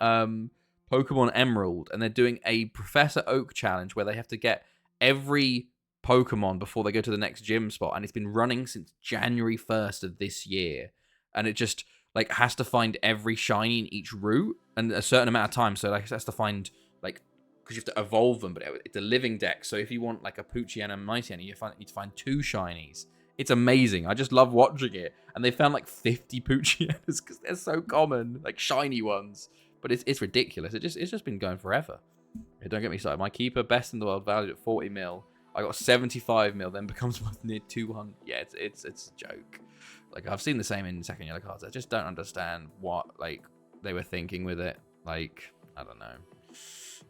Pokemon Emerald, and they're doing a Professor Oak challenge where they have to get every Pokemon before they go to the next gym spot, and it's been running since January 1st of this year, and it just like has to find every shiny in each route and a certain amount of time. So like it has to find like, because you have to evolve them, but it's a living deck. So if you want like a Poochyena and Mightyena, you need to find 2 shinies. It's amazing. I just love watching it. And they found like 50 Poochyenas because they're so common, like shiny ones. But it's ridiculous. It's just been going forever. Yeah, don't get me started. My keeper, best in the world, valued at 40 mil. I got 75 mil, then becomes worth near 200. Yeah, it's a joke. Like, I've seen the same in second yellow cards. I just don't understand what like they were thinking with it. Like, I don't know.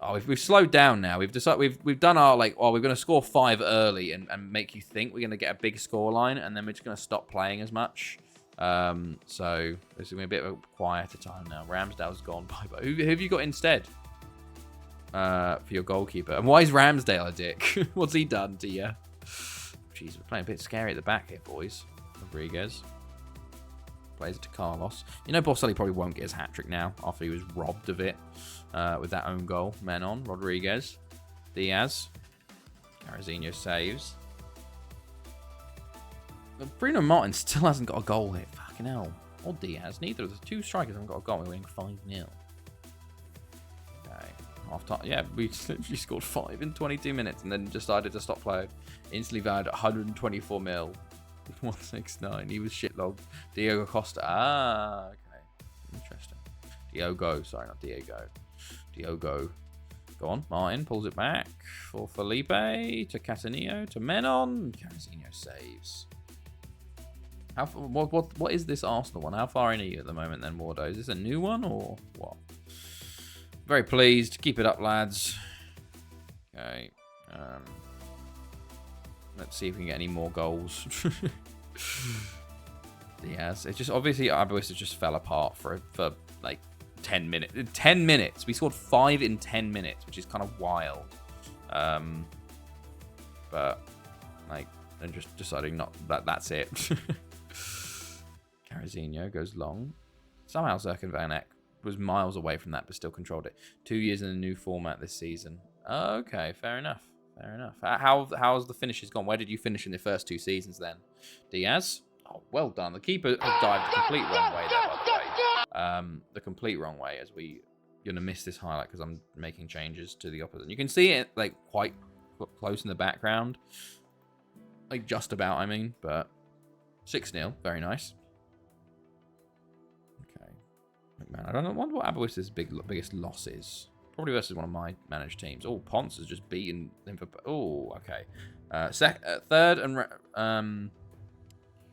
Oh, we've slowed down now. We've decided we've done our like, oh, we're gonna score 5 early and make you think we're gonna get a big score line, and then we're just gonna stop playing as much. So this is gonna be a bit of a quieter time now. Ramsdale's gone. Bye. Who have you got instead? For your goalkeeper. And why is Ramsdale a dick? What's he done to you? Jeez, we're playing a bit scary at the back here, boys. Rodriguez plays it to Carlos. You know, Borselli probably won't get his hat-trick now after he was robbed of it with that own goal. Menon, Rodriguez, Diaz. Carazinho saves. But Bruno Martin still hasn't got a goal here. Fucking hell. Or Diaz. Neither of the 2 strikers haven't got a goal. We're winning 5-0. Okay. Half time. Yeah, we literally scored 5 in 22 minutes and then decided to stop playing. Instantly valued at 124 mil. 169. He was shitlogged. Diego Costa. Ah, okay. Interesting. Diogo. Sorry, not Diego. Diogo. Go on. Martin pulls it back for Felipe to Catanillo to Menon. Carazinho saves. How? What is this Arsenal one? How far in are you at the moment then, Wardo? Is this a new one or what? Very pleased. Keep it up, lads. Okay. Let's see if we can get any more goals. Diaz. It's just obviously Abuisa just fell apart for like 10 minutes. 10 minutes. We scored 5 in 10 minutes, which is kind of wild. But like, I'm just deciding not that's it. Carazinho goes long. Somehow Zirkin Van Eck was miles away from that, but still controlled it. 2 years in a new format this season. Okay, fair enough. Fair enough. How's the finishes gone? Where did you finish in the first 2 seasons then? Diaz? Oh, well done. The keeper has dived the complete wrong way there, by the way. The complete wrong way, as you're going to miss this highlight because I'm making changes to the opposite. You can see it like quite close in the background. Like just about, I mean. But 6-0. Very nice. Okay. Man, I don't know. I wonder what Aboisa's biggest loss is. Probably versus one of my managed teams. Oh, Ponce has just beaten him for... Oh, okay. Third and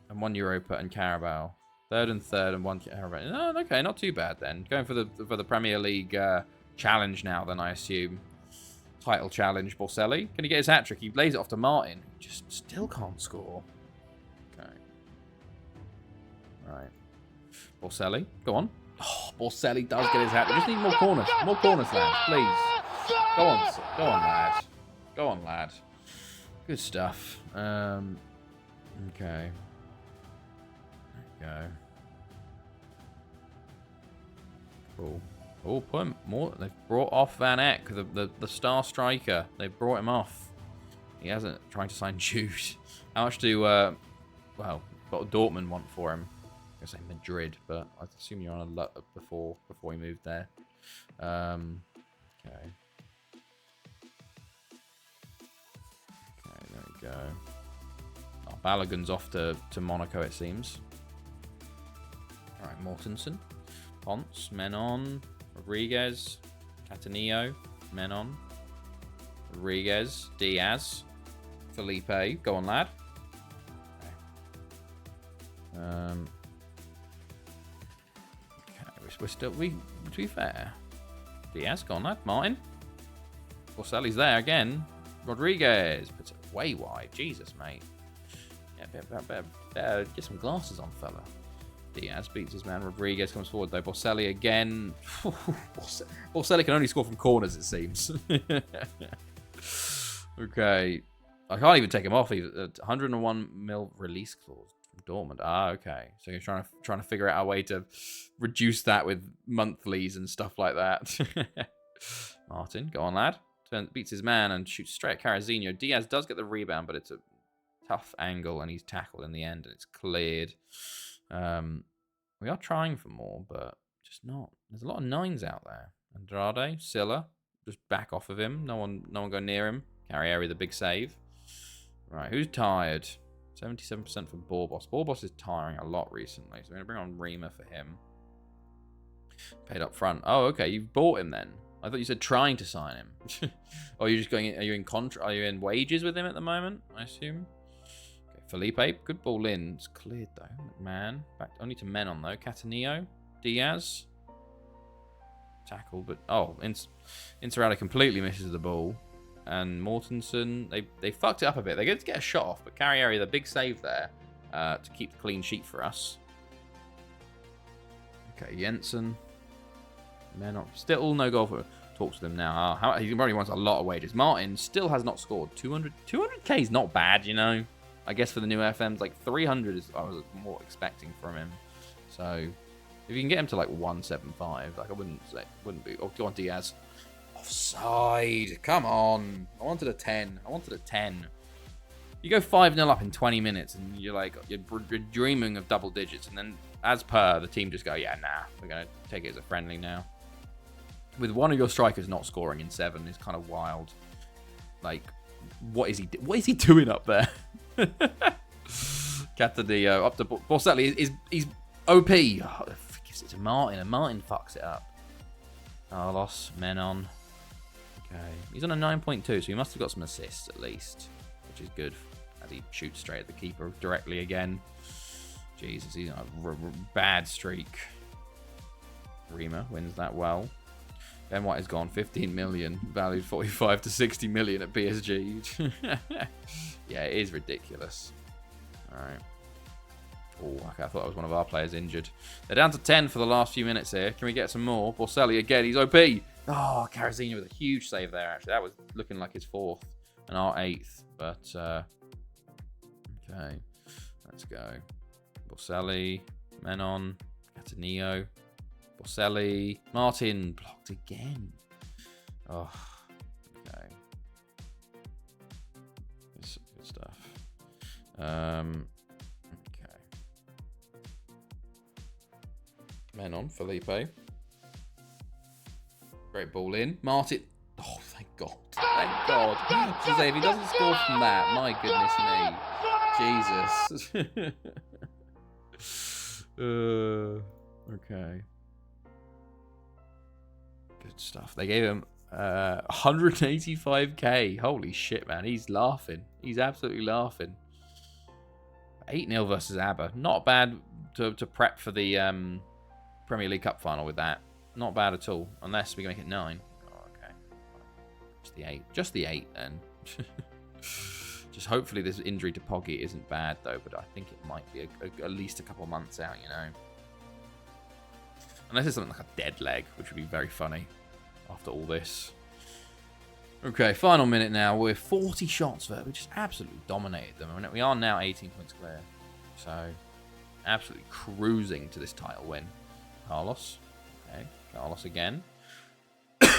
1 Europa and Carabao. Third and 1 Carabao. No, okay, not too bad then. Going for the Premier League challenge now, then I assume. Title challenge, Borselli. Can he get his hat-trick? He lays it off to Martin. Just still can't score. Okay. All right. Borselli, go on. Oh, Borselli does get his hat. We just need more corners. More corners, lad. Please. Go on. Go on, lad. Go on, lad. Good stuff. Okay. There we go. Cool. Oh, put him more. They've brought off Van Eck, the star striker. They've brought him off. He hasn't tried to sign Jude. How much do well, what Dortmund want for him. I was going to say Madrid, but I assume you're on a lot before we moved there. Okay. Okay, there we go. Oh, Balogun's off to Monaco, it seems. All right, Mortensen. Ponce, Menon, Rodriguez, Catanillo, Menon, Rodriguez, Diaz, Felipe. Go on, lad. Okay. We're still, to be fair, Diaz, go on, lad. Martin. Borselli's there again. Rodriguez puts it way wide. Jesus, mate. Yeah, better get some glasses on, fella. Diaz beats his man. Rodriguez comes forward, though. Borselli again. Borselli can only score from corners, it seems. Okay. I can't even take him off. 101 mil release clause from Dortmund. Ah, okay. So you're trying to figure out a way to reduce that with monthlies and stuff like that. Martin, go on, lad. Beats his man and shoots straight at Carazinho. Diaz does get the rebound, but it's a tough angle, and he's tackled in the end, and it's cleared. We are trying for more, but just not. There's a lot of 9s out there. Andrade, Silla, just back off of him. No one go near him. Carrieri, the big save. Right, who's tired? 77% for Borbos. Borbos is tiring a lot recently, so we're gonna bring on Rima for him. Paid up front. Oh, okay, you've bought him then. I thought you said trying to sign him. Or you're just going in, are you in wages with him at the moment, I assume? Felipe, good ball in. It's cleared though. McMahon, back only to Menon though. Catanillo, Diaz, tackle, but oh, Inserrada completely misses the ball, and Mortensen they fucked it up a bit. They get to get a shot off, but Carrieri, the big save there to keep the clean sheet for us. Okay, Jensen, Menon, still no goal for. Talks to them now. He probably wants a lot of wages. Martin still has not scored. 200k is not bad, you know. I guess for the new FMs, like 300 is I was more expecting from him. So if you can get him to like 175, like I wouldn't be. Oh, go on, Diaz. Offside. Come on. I wanted a 10. You go 5-0 up in 20 minutes, and you're dreaming of double digits, and then as per the team just go, yeah, nah, we're gonna take it as a friendly now. With one of your strikers not scoring in 7 is kind of wild. Like, what is he doing up there? Catanillo up to Borselli. He's OP. Oh, gives it to Martin, and Martin fucks it up. Carlos, Menon. Okay. He's on a 9.2, so he must have got some assists at least, which is good. As he shoots straight at the keeper directly again. Jesus, he's on a bad streak. Rima wins that well. Ben White has gone 15 million, valued 45 to 60 million at PSG. Yeah, it is ridiculous. All right. Oh, okay, I thought it was one of our players injured. They're down to 10 for the last few minutes here. Can we get some more? Borselli again, he's OP. Oh, Carazinho with a huge save there, actually. That was looking like his 4th and our 8th. But, okay. Let's go. Borselli, Menon, Catanillo. Borselli, Martin blocked again. Oh, okay. This is good stuff. Okay. Menon, Felipe. Great ball in. Martin. Oh, thank God. Thank God. Jose, if he doesn't score from that, my goodness me. Jesus. Okay. Good stuff. They gave him 185k. Holy shit, man. He's laughing. He's absolutely laughing. 8-0 versus ABBA. Not bad to prep for the Premier League Cup final with that. Not bad at all. Unless we can make it 9. Oh, okay. Just the 8. Just the 8, then. Just hopefully this injury to Poggi isn't bad, though. But I think it might be at least a couple months out, you know. Unless it's something like a dead leg, which would be very funny after all this. Okay, final minute now. We're 40 shots there. We just absolutely dominated them. I mean, we are now 18 points clear. So, absolutely cruising to this title win. Carlos. Okay, Carlos again.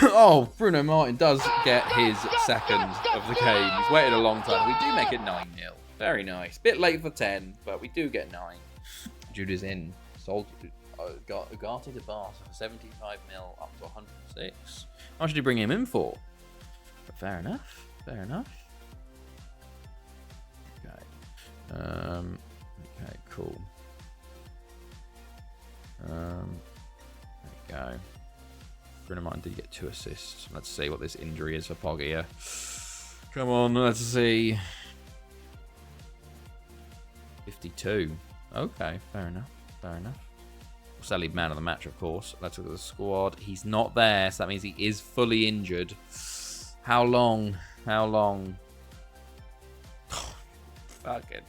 Oh, Bruno Martin does get his 2nd of the game. He's waited a long time. We do make it 9-0. Very nice. Bit late for 10, but we do get 9. Jude is in. Sold. Ugarte de Barca for 75 mil up to 106. How much did you bring him in for? But fair enough. Fair enough. Okay. Okay, cool. There we go. Bruno Martin did get 2 assists. Let's see what this injury is for Poggia. Come on, let's see. 52. Okay, fair enough. Fair enough. Sally man of the match, of course. Let's look at the squad. He's not there, so that means he is fully injured. How long? How long? Fucking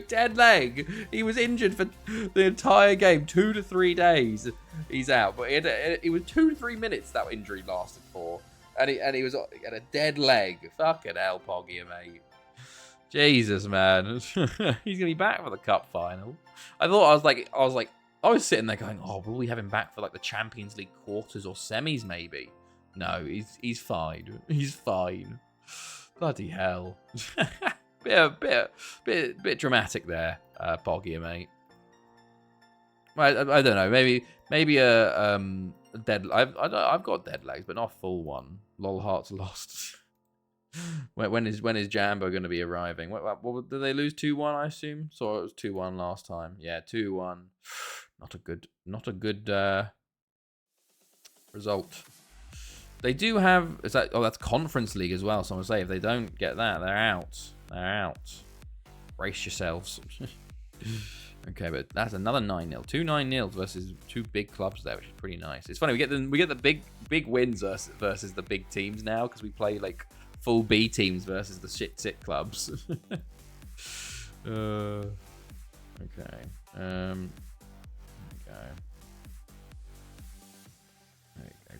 dead leg. He was injured for the entire game, 2 to 3 days. He's out, but it was 2 to 3 minutes that injury lasted for, and he was at a dead leg. Fucking hell, Poggia, mate. Jesus, man. He's gonna be back for the cup final. I was sitting there going, oh, will we have him back for like the Champions League quarters or semis, maybe? No, he's fine. He's fine. Bloody hell. bit dramatic there, Poggia, mate. I don't know. Maybe a dead. I've got dead legs, but not a full one. Lol, hearts lost. when is Jambo going to be arriving? What did they lose 2-1? I assume. So it was 2-1 last time. Yeah, 2-1. Not a good result. They do have. That's Conference League as well. So I'm gonna say if they don't get that, they're out. They're out. Brace yourselves. Okay, but that's another 9-0. 2 9-0s versus 2 big clubs there, which is pretty nice. It's funny we get the big wins versus the big teams now because we play like full B teams versus the sit clubs. Okay. There we go.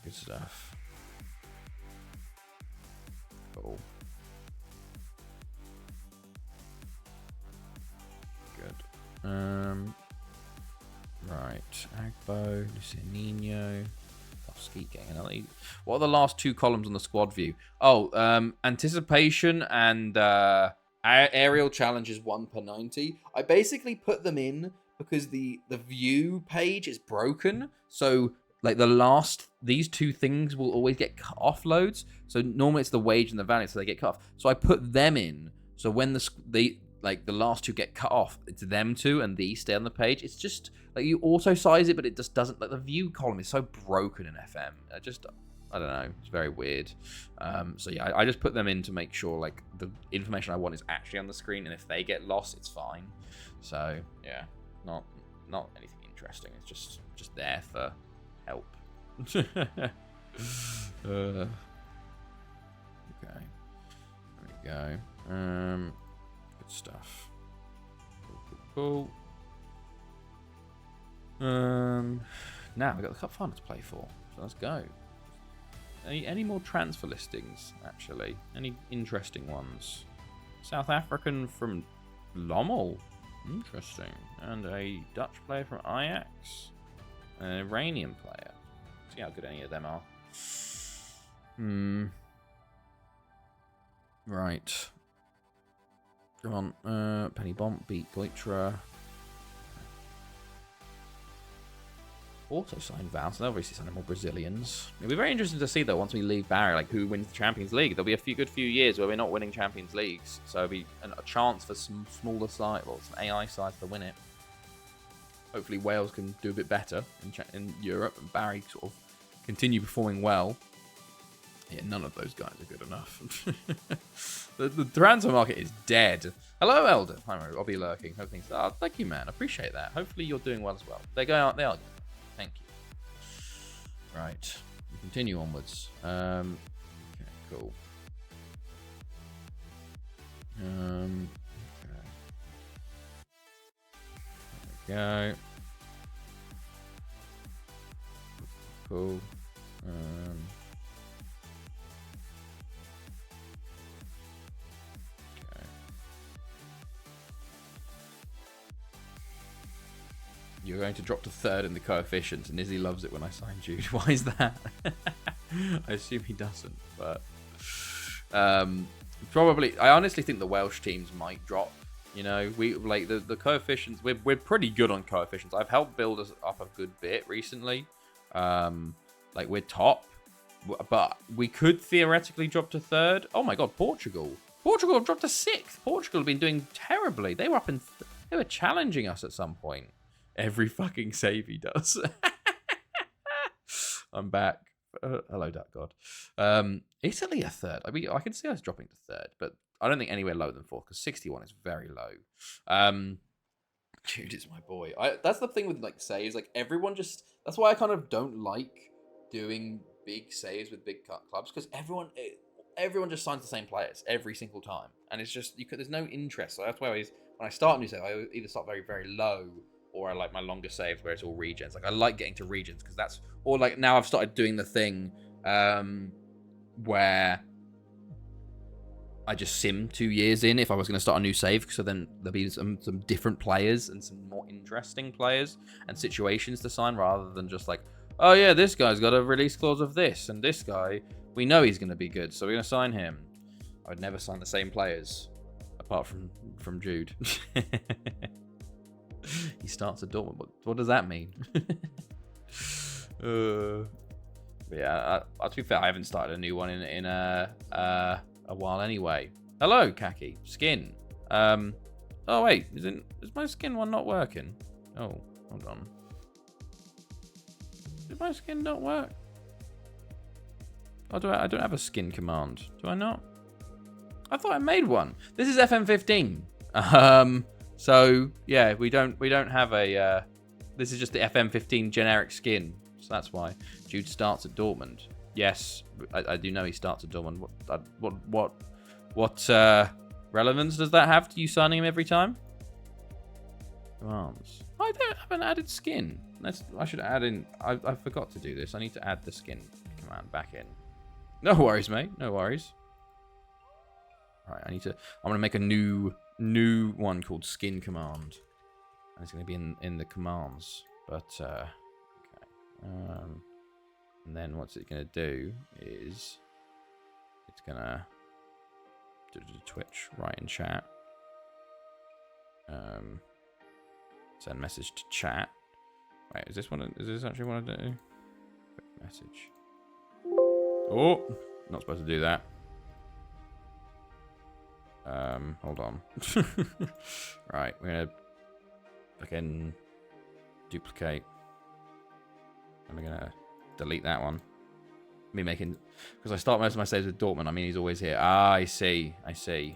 Good stuff. Cool. Good. Right. Agbo, Lucianino, Skeet getting another. What are the last 2 columns on the squad view? Oh, anticipation and aerial challenges 1 per 90. I basically put them in because the view page is broken. So like these 2 things will always get cut off loads. So normally it's the wage and the value, so they get cut off. So I put them in. So when the last 2 get cut off, it's them 2 and these stay on the page. It's just like you auto size it, but it just doesn't. Like the view column is so broken in FM. I don't know. It's very weird. So yeah, I just put them in to make sure like the information I want is actually on the screen, and if they get lost, it's fine. So yeah, not anything interesting. It's just there for help. Okay. There we go. Good stuff. Cool. Now we've got the cup final to play for, so let's go. Any more transfer listings, actually? Any interesting ones? South African from Lommel. Interesting. And a Dutch player from Ajax. An Iranian player. See how good any of them are. Right. Come on. Penny Bomb beat Goitra. Also signed Val, so they'll obviously sign more Brazilians. It'll be very interesting to see, though, once we leave Barry, like who wins the Champions League. There'll be a good few years where we're not winning Champions Leagues, so it'll be a chance for some smaller side, well, some AI sides to win it. Hopefully Wales can do a bit better in Europe, and Barry sort of continue performing well. Yeah, none of those guys are good enough. the transfer market is dead. Hello, Elder. Hi, I'll be lurking. Hoping. Oh, thank you, man. Appreciate that. Hopefully you're doing well as well. They are good. Thank you. Right. We continue onwards. Okay, cool. Okay. There we go. Cool. You're going to drop to 3rd in the coefficients, and Izzy loves it when I sign Jude. Why is that? I assume he doesn't, but probably. I honestly think the Welsh teams might drop You know, we like the coefficients. We're pretty good on coefficients. I've helped build us up a good bit recently. Like we're top, but we could theoretically drop to third. Oh my god, Portugal! Portugal have dropped to sixth. Portugal have been doing terribly. They were up in. They were challenging us at some point. Every fucking save he does. I'm back. Hello, Duck God. Italy a third. I mean, I can see us dropping to third, but I don't think anywhere lower than fourth because 61 is very low. Jude is my boy. That's the thing with like saves. Like everyone just. That's why I kind of don't like doing big saves with big clubs because everyone just signs the same players every single time, and it's just there's no interest. So that's why when I start a new save, I either start very very low or I like my longer saves where it's all regens. Like I like getting to regens because that's or like now I've started doing the thing where I just sim 2 years in if I was going to start a new save, so then there'll be some different players and some more interesting players and situations to sign rather than just like, oh yeah, this guy's got a release clause of this, and this guy, we know he's going to be good, so we're going to sign him. I would never sign the same players, apart from Jude. He starts at Dortmund. What does that mean? Yeah, to be fair, I haven't started a new one in a while anyway. Hello, Kaki. Skin. Oh wait, is my skin one not working? Oh, hold on. Did my skin not work? Oh, I don't have a skin command. Do I not? I thought I made one. This is FM15. So yeah, we don't have a. This is just the FM15 generic skin, so that's why Jude starts at Dortmund. Yes, I do know he starts at Dortmund. What relevance does that have to you signing him every time? Commands. I haven't added skin. I should add in. I forgot to do this. I need to add the skin command back in. No worries, mate. No worries. All right, I'm gonna make a new one called skin command, and it's gonna be in the commands. But okay. And then what's it gonna do is it's gonna do Twitch right in chat. Send message to chat. Wait, is this actually what I do? Quick message. Oh, not supposed to do that. Hold on. Right, we're gonna again duplicate. And we're gonna delete that one. Me making because I start most of my saves with Dortmund. I mean, he's always here. Ah, I see. Edit,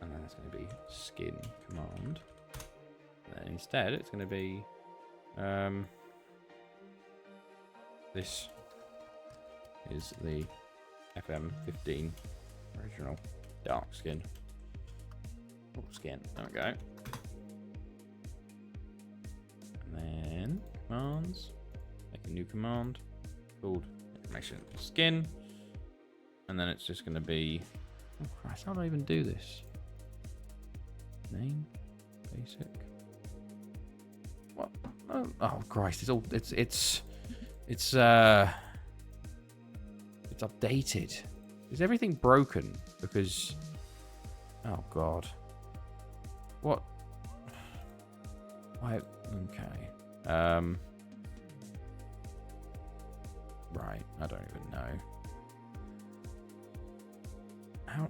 and then it's gonna be skin command. And then instead, it's gonna be this is the FM15 original dark skin. Oh, skin. There we go. And then commands. Make a new command called information skin. And then it's just going to be. Oh Christ! How do I even do this? Name, basic. What? Oh Christ! It's updated. Is everything broken? Because, oh god, what? Why? Okay. Right. I don't even know. How?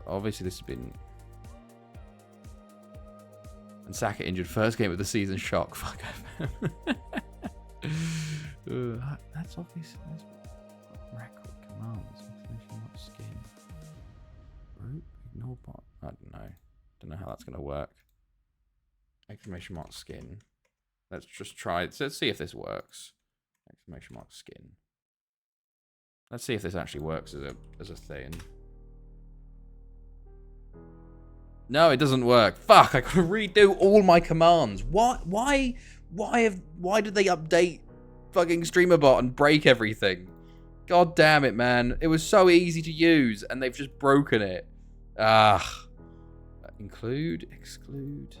Obviously, this has been. And Saka injured first game of the season. Shock. Fuck. That's obvious. That's record commands. Exclamation mark skin. Group. Ignore bot. I don't know. Don't know how that's going to work. Exclamation mark skin. Let's just try. Let's see if this works. Exclamation mark skin. Let's see if this actually works as a thing. No, it doesn't work. Fuck! I gotta redo all my commands. What? Why did they update fucking StreamerBot and break everything? God damn it, man! It was so easy to use, and they've just broken it. Ah. Include, exclude,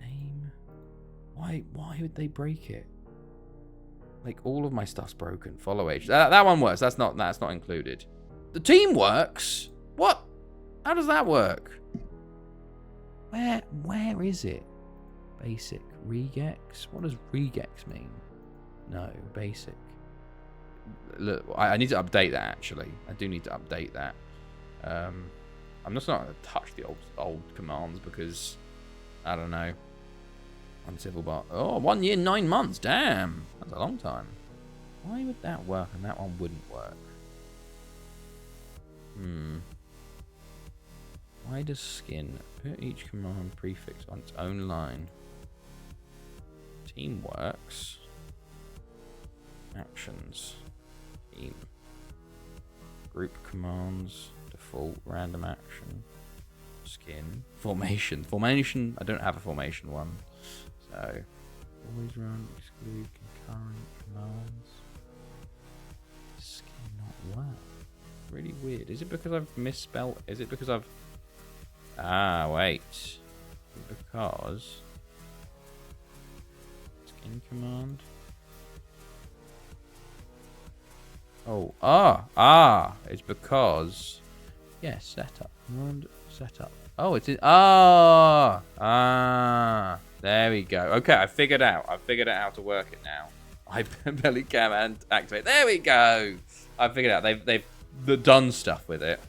name. Why would they break it? Like all of my stuff's broken. Follow age. That one works. That's not included. The team works? What? How does that work? Where is it? Basic. Regex? What does regex mean? No, basic. Look, I need to update that, actually. I do need to update that. I'm just not going to touch the old commands because, I don't know. Uncivil bar. Oh, 1 year, 9 months. Damn. That's a long time. Why would that work and that one wouldn't work? Why does skin put each command prefix on its own line? Team works. Actions. Team. Group commands. Default. Random action. Skin. Formation. Formation. I don't have a formation one. So. Always run. Exclude. Concurrent commands. Skin not work. Really weird. Is it because I've misspelled? Is it because I've... Ah, wait. Because... Skin command. Oh, it's because... Yeah, setup. Command, setup. Oh, it's in... There we go. Okay, I figured out. I figured out how to work it now. I belly cam and activate. There we go. I figured out. They've done stuff with it.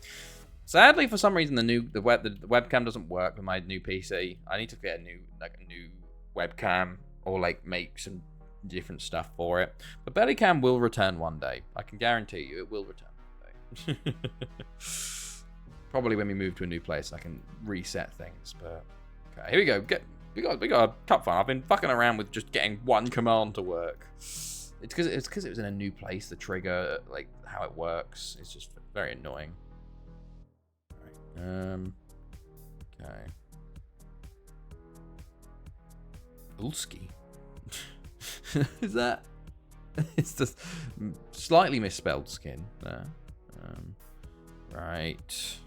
Sadly, for some reason, the webcam doesn't work with my new PC. I need to get a new webcam or like make some different stuff for it. But Bellycam will return one day. I can guarantee you, it will return one day. Probably when we move to a new place, I can reset things. But okay, here we go. We got a cup file. I've been fucking around with just getting one command to work. It's because it was in a new place. The trigger, like how it works, it's just very annoying. Okay. Ulski. Is that? It's just slightly misspelled skin there. Right.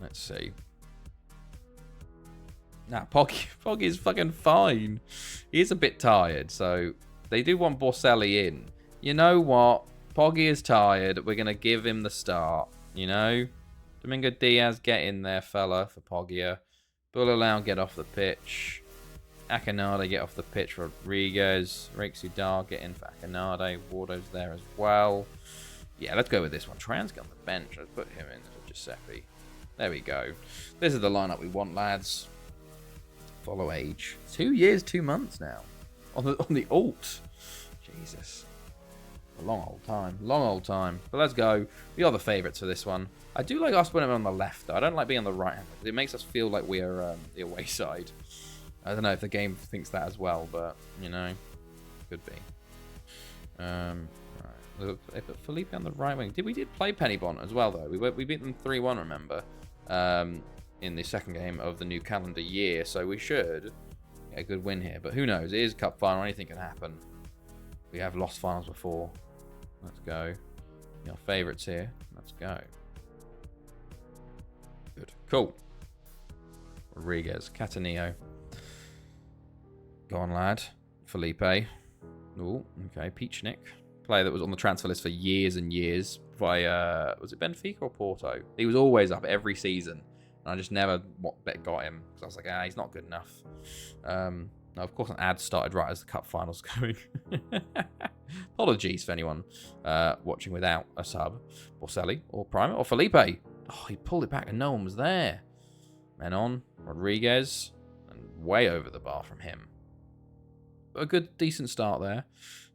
Let's see. Nah, Poggy is fucking fine. He is a bit tired, so they do want Borselli in. You know what? Poggy is tired. We're gonna give him the start. You know, Domingo Diaz, get in there, fella, for Poggia. Bulalau, get off the pitch. Akanade, get off the pitch. Rodriguez, Rexudar, get in for Akanade. Wardo's there as well. Yeah, let's go with this one. Tran's get on the bench. Let's put him in for Giuseppe. There we go. This is the lineup we want, lads. Follow age. 2 years, 2 months now. On the alt. Jesus. A long old time. Long old time. But let's go. We are the favourites for this one. I do like us putting him on the left, though. I don't like being on the right hand. It makes us feel like we are the away side. I don't know if the game thinks that as well, but, you know, could be. Right. They put Felipe on the right wing. We did play Pennybont as well, though. We beat them 3-1, remember, in the second game of the new calendar year. So we should get a good win here. But who knows? It is cup final. Anything can happen. We have lost finals before. Let's go. Your favourites here. Let's go. Good. Cool. Rodriguez. Catanillo. Go on, lad. Felipe. Oh, okay. Peachnik. Player that was on the transfer list for years and years by, was it Benfica or Porto? He was always up every season. And I just never got him. Because I was like, he's not good enough. Now, of course, an ad started right as the cup finals going. Apologies for anyone watching without a sub. Borselli or Prima or Felipe. Oh, he pulled it back and no one was there. Menon, Rodriguez, and way over the bar from him. A good, decent start there.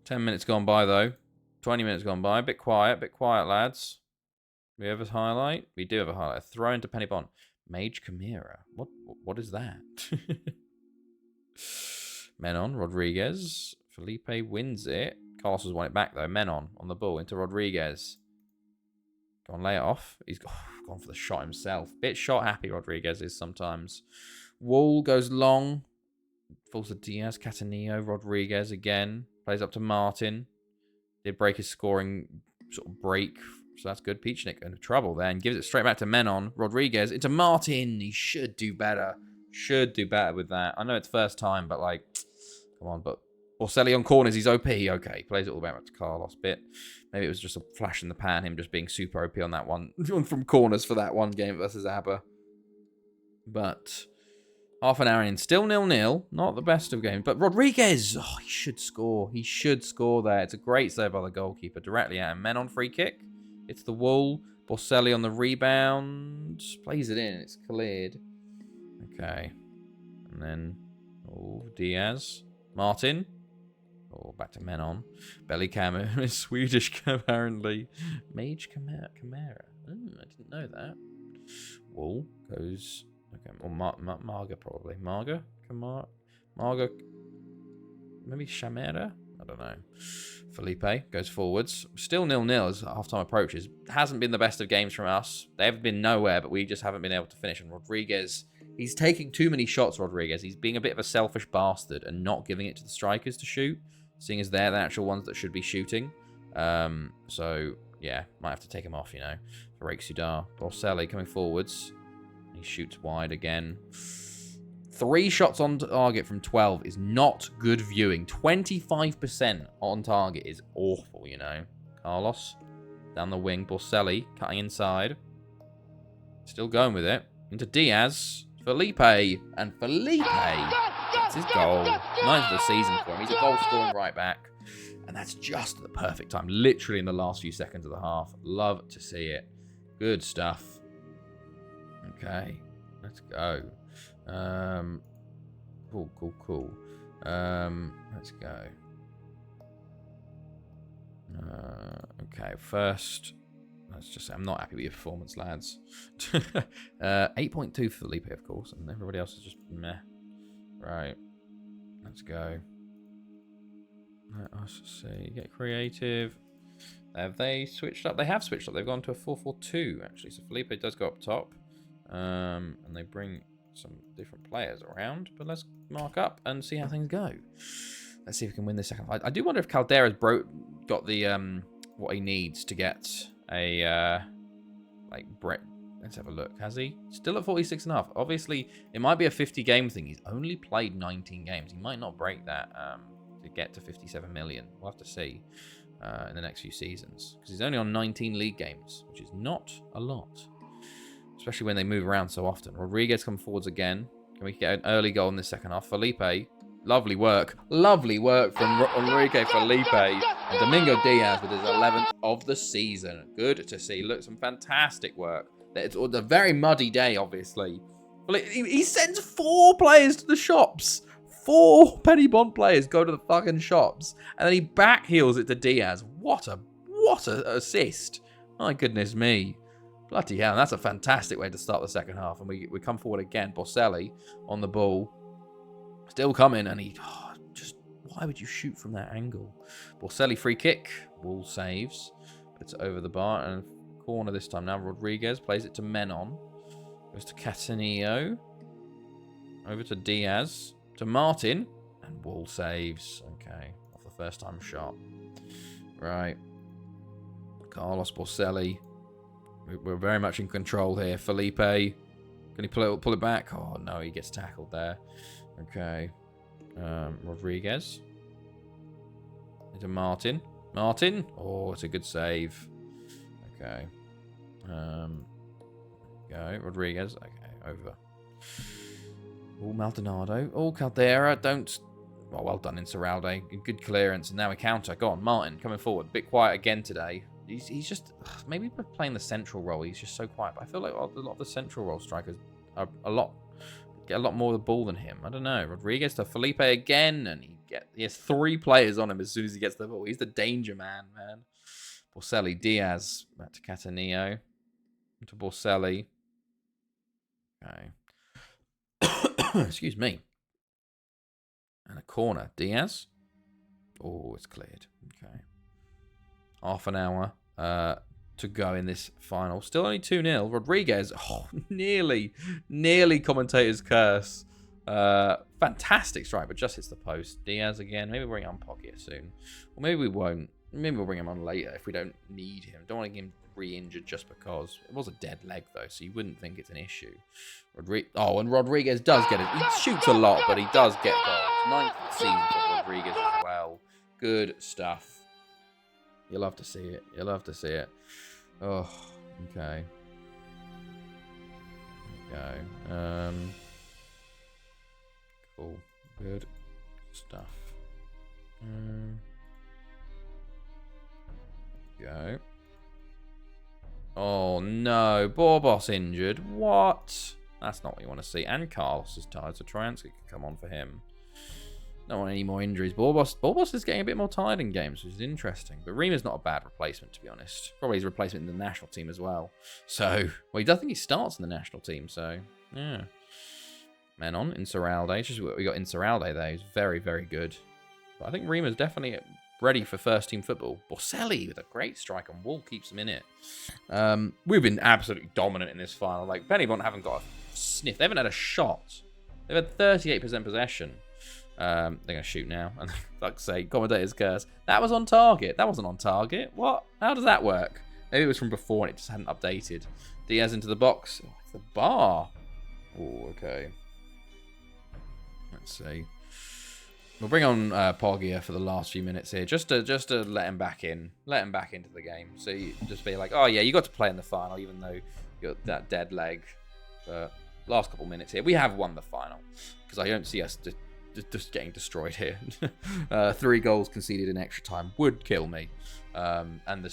10 minutes gone by, though. 20 minutes gone by. Bit quiet, lads. We have a highlight? We do have a highlight. Throw into Pennybont. Mage Chimera. What is that? Menon, Rodriguez. Felipe wins it. Carlos has won it back, though. Menon on the ball into Rodriguez. Go on, lay it off. He's gone for the shot himself. Bit shot happy, Rodriguez is sometimes. Wall goes long. Falls to Diaz. Catanillo. Rodriguez again. Plays up to Martin. Did break his scoring sort of break. So that's good. Peachnik in trouble then. Gives it straight back to Menon. Rodriguez into Martin. He should do better. Should do better with that. I know it's first time, but like, come on. But Borselli on corners. He's OP. Okay, plays it all back to Carlos. Bit. Maybe it was just a flash in the pan, him just being super OP on that one. From corners for that one game versus ABBA. But half an hour in. Still 0-0. Not the best of games. But Rodriguez. Oh, he should score. He should score there. It's a great save by the goalkeeper. Directly at him. Men on free kick. It's the wall. Borselli on the rebound. Plays it in. It's cleared. Okay. And then, Diaz. Martin. Back to Men on. Belly Cam. Swedish, apparently. Mage Camara. I didn't know that. Wall goes... Okay, or Marga, probably. Marga? Marga? Maybe Chamera? I don't know. Felipe goes forwards. Still 0-0 as half-time approaches. Hasn't been the best of games from us. They've been nowhere, but we just haven't been able to finish. And Rodriguez, he's taking too many shots, Rodriguez. He's being a bit of a selfish bastard and not giving it to the strikers to shoot, seeing as they're the actual ones that should be shooting. So, yeah, might have to take him off, you know. Farake Sudar. Borselli coming forwards. He shoots wide again. 3 shots on target from 12 is not good viewing. 25% on target is awful, you know. Carlos down the wing. Borselli cutting inside. Still going with it. Into Diaz. Felipe. And Felipe gets his goal. 9th of the season for him. He's a goal scoring right back. And that's just at the perfect time. Literally in the last few seconds of the half. Love to see it. Good stuff. Okay. Let's go. Cool. Let's go. Okay, first, let's just say I'm not happy with your performance, lads. 8.2 for Felipe, of course, and everybody else is just meh. Right, let's go. Let us see. Get creative. Have they switched up? They have switched up. They've gone to a 4-4-2, actually. So Felipe does go up top. And they bring some different players around, but let's mark up and see how things go. Let's see if we can win this second fight. I do wonder if Caldera's got the what he needs to get a like Brett. Let's have a look. Has he? Still at 46.5. Obviously, it might be a 50 game thing. He's only played 19 games. He might not break that to get to 57 million. We'll have to see in the next few seasons, because he's only on 19 league games, which is not a lot. Especially when they move around so often. Rodriguez comes forwards again. Can we get an early goal in the second half? Felipe. Lovely work. Lovely work from Enrique Felipe. And Domingo Diaz with his 11th of the season. Good to see. Look, some fantastic work. It's a very muddy day, obviously. He sends 4 players to the shops. 4 Penny Bond players go to the fucking shops. And then he backheels it to Diaz. What a assist. My goodness me. Bloody hell, that's a fantastic way to start the second half. And we come forward again. Borselli on the ball. Still coming, and why would you shoot from that angle? Borselli free kick. Wall saves. But it's over the bar, and corner this time now. Rodriguez plays it to Menon. Goes to Catanillo. Over to Diaz. To Martin. And Wall saves. Okay, off the first time shot. Right. Carlos Borselli. We're very much in control here. Felipe, can he pull it back? Oh, no, he gets tackled there. Okay. Rodriguez. Into Martin. Martin. Oh, it's a good save. Okay. Go. Rodriguez. Okay, over. Oh, Maldonado. Oh, Caldera. Don't... Well done, Insaurralde. Good clearance. And now a counter. Go on, Martin. Coming forward. Bit quiet again today. He's just... Maybe playing the central role. He's just so quiet. But I feel like a lot of the central role strikers are get a lot more of the ball than him. I don't know. Rodriguez to Felipe again. And he has 3 players on him as soon as he gets the ball. He's the danger man. Borselli. Diaz. Back to Catanillo. To Borselli. Okay. Excuse me. And a corner. Diaz. Oh, it's cleared. Okay. Half an hour to go in this final. Still only 2-0. Rodriguez. Oh, nearly commentator's curse. Fantastic strike, but just hits the post. Diaz again. Maybe we'll bring on Pocket soon. Or maybe we won't. Maybe we'll bring him on later if we don't need him. Don't want him re-injured just because. It was a dead leg, though, so you wouldn't think it's an issue. And Rodriguez does get it. He shoots a lot, but he does get goals. 9th of the season for Rodriguez as well. Good stuff. You'll love to see it. You'll love to see it. Oh, okay. Okay. Cool. Good stuff. Go. Oh no, Borbos injured. What? That's not what you want to see. And Carlos is tired, so Tryansky can come on for him. Don't want any more injuries. Borbos is getting a bit more tired in games, which is interesting. But Rima's not a bad replacement, to be honest. Probably his replacement in the national team as well. So, well, he does think he starts in the national team, so, yeah. Menon, Insuralde. It's just we got Insuralde there. He's very, very good. But I think Rima's definitely ready for first-team football. Borselli with a great strike on Wall keeps him in it. We've been absolutely dominant in this final. Like, Benibont haven't got a sniff. They haven't had a shot. They've had 38% possession. They're going to shoot now. And like say, commentator's curse. That was on target. That wasn't on target. What? How does that work? Maybe it was from before and it just hadn't updated. Diaz into the box. Oh, it's the bar. Oh, okay. Let's see. We'll bring on Poggia for the last few minutes here, just to let him back in, let him back into the game. So you just be like, oh yeah, you got to play in the final, even though you got that dead leg. But last couple minutes here, we have won the final because I don't see us just getting destroyed here. 3 goals conceded in extra time would kill me, and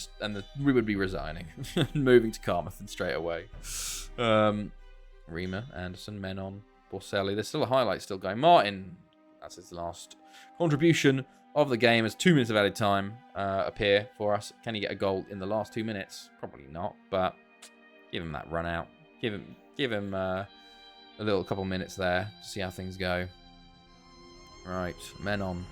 we would be resigning, moving to Carmarthen straight away. Rima, Anderson, Menon, Borselli. There's still a highlight still going. Martin. That's his last contribution of the game as 2 minutes of added time appear for us. Can he get a goal in the last 2 minutes? Probably not, but give him that run out. Give him a little couple minutes there to see how things go. Right, Menon